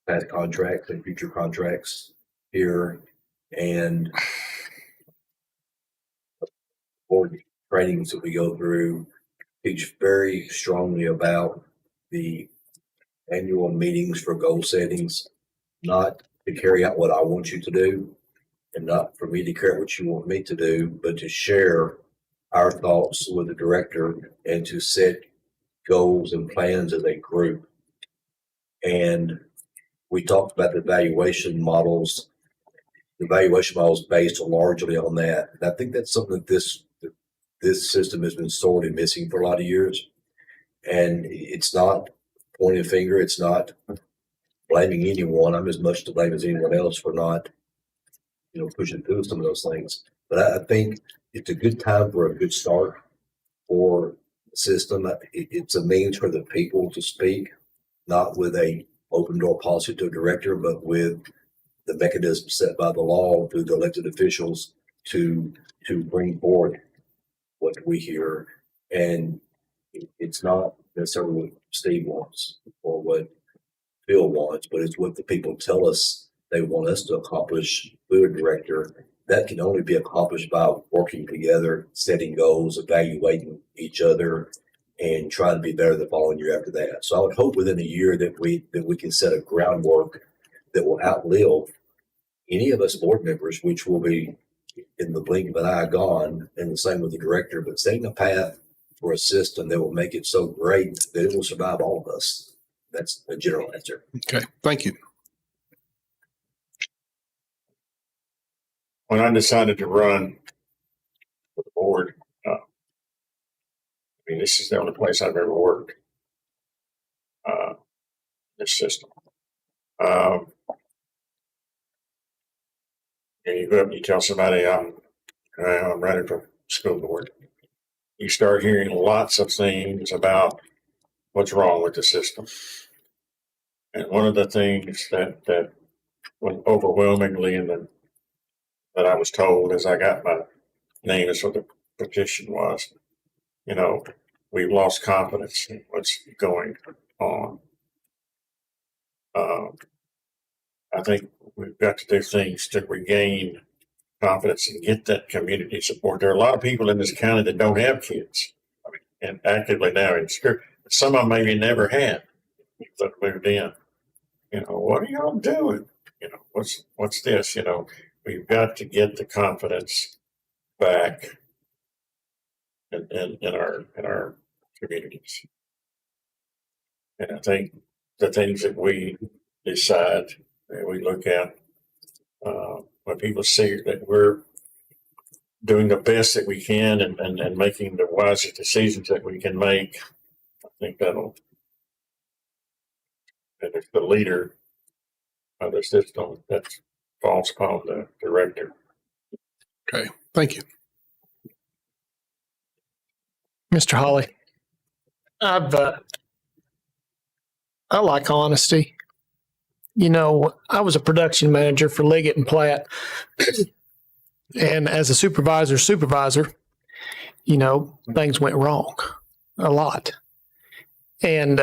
have contracts and future contracts here, and board trainings that we go through teach very strongly about the annual meetings for goal settings, not to carry out what I want you to do and not for me to carry out what you want me to do, but to share our thoughts with the director and to set goals and plans as a group. And we talked about the evaluation models. The evaluation models based largely on that. And I think that's something that this system has been sorely missing for a lot of years. And it's not pointing a finger. It's not blaming anyone. I'm as much to blame as anyone else for not, pushing through some of those things. But I think it's a good time for a good start for the system. It's a means for the people to speak, not with a open door policy to a director, but with the mechanism set by the law through the elected officials to bring forth what we hear. And it's not necessarily what Steve wants or what Phil wants, but it's what the people tell us they want us to accomplish through a director. That can only be accomplished by working together, setting goals, evaluating each other, and trying to be better the following year after that. So I would hope within a year that we can set a groundwork that will outlive any of us board members, which will be in the blink of an eye gone, and the same with the director, but setting a path for a system that will make it so great that it will survive all of us. That's a general answer. Okay, thank you. When I decided to run for the board, I mean, this is the only place I've ever worked, this system. And you go up and you tell somebody, I'm running for school board. You start hearing lots of things about what's wrong with the system. And one of the things that went overwhelmingly that I was told as I got my name as what the petition was, we've lost confidence in what's going on. I think we've got to do things to regain confidence and get that community support. There are a lot of people in this county that don't have kids, and actively now in school. Some of them maybe never had. That moved in. What are y'all doing? What's this? We've got to get the confidence back in our communities. And I think the things that we decide and we look at when people see that we're doing the best that we can and making the wisest decisions that we can make, I think and it's the leader of the system that falls upon the director. Okay, thank you. Mr. Holley, I like honesty. I was a production manager for Liggett and Platt, and as a supervisor, things went wrong a lot, and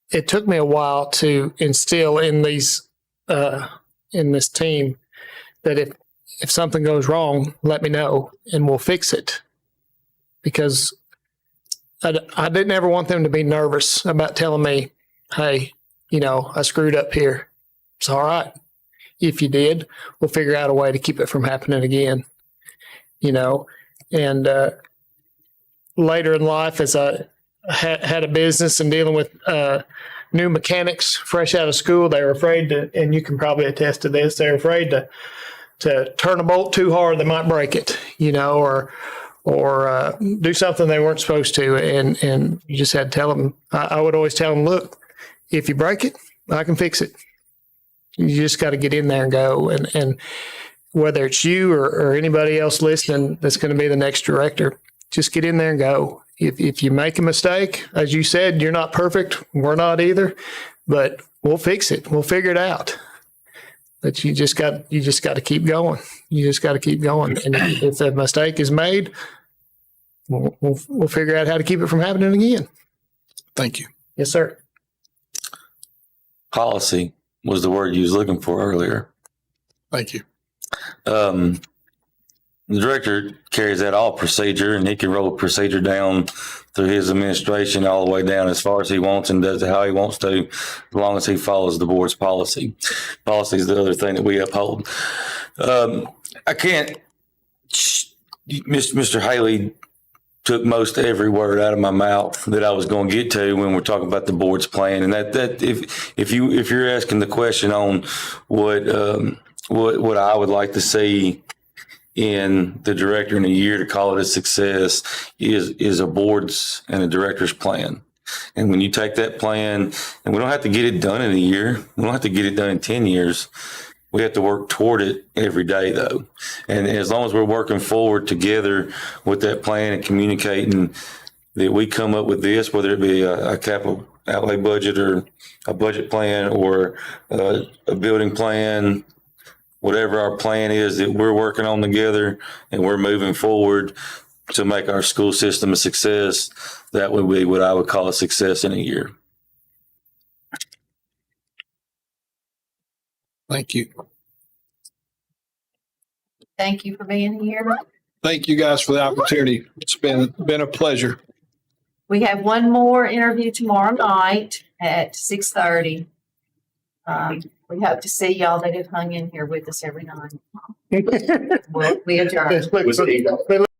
it took me a while to instill in this team that if something goes wrong, let me know and we'll fix it. Because I didn't ever want them to be nervous about telling me, hey, I screwed up here. It's all right. If you did, we'll figure out a way to keep it from happening again. And later in life, as I had a business and dealing with new mechanics fresh out of school, they were afraid to, and you can probably attest to this, they're afraid to turn a bolt too hard, they might break it, or do something they weren't supposed to. And you just had to tell them, I would always tell them, look, if you break it, I can fix it. You just got to get in there and go. And whether it's you or anybody else listening that's going to be the next director, just get in there and go. If you make a mistake, as you said, you're not perfect. We're not either, but we'll fix it. We'll figure it out. But you just got to keep going. You just got to keep going. And if a mistake is made, we'll figure out how to keep it from happening again. Thank you. Yes, sir. Policy was the word you was looking for earlier. Thank you. The director carries that all procedure, and he can roll a procedure down through his administration all the way down as far as he wants and does it how he wants to, as long as he follows the board's policy. Policy is the other thing that we uphold. I can't, Mr. Haley took most every word out of my mouth that I was going to get to when we're talking about the board's plan. And that if you're asking the question on what I would like to see in the director in a year to call it a success is a board's and a director's plan. And when you take that plan, and we don't have to get it done in a year, we don't have to get it done in 10 years. We have to work toward it every day, though. And as long as we're working forward together with that plan and communicating that we come up with this, whether it be a capital outlay budget or a budget plan or a building plan, whatever our plan is that we're working on together and we're moving forward to make our school system a success. That would be what I would call a success in a year. Thank you. Thank you for being here. Thank you guys for the opportunity. It's been a pleasure. We have one more interview tomorrow night at 6:30. We hope to see y'all that have hung in here with us every night. Well, we adjourn. They look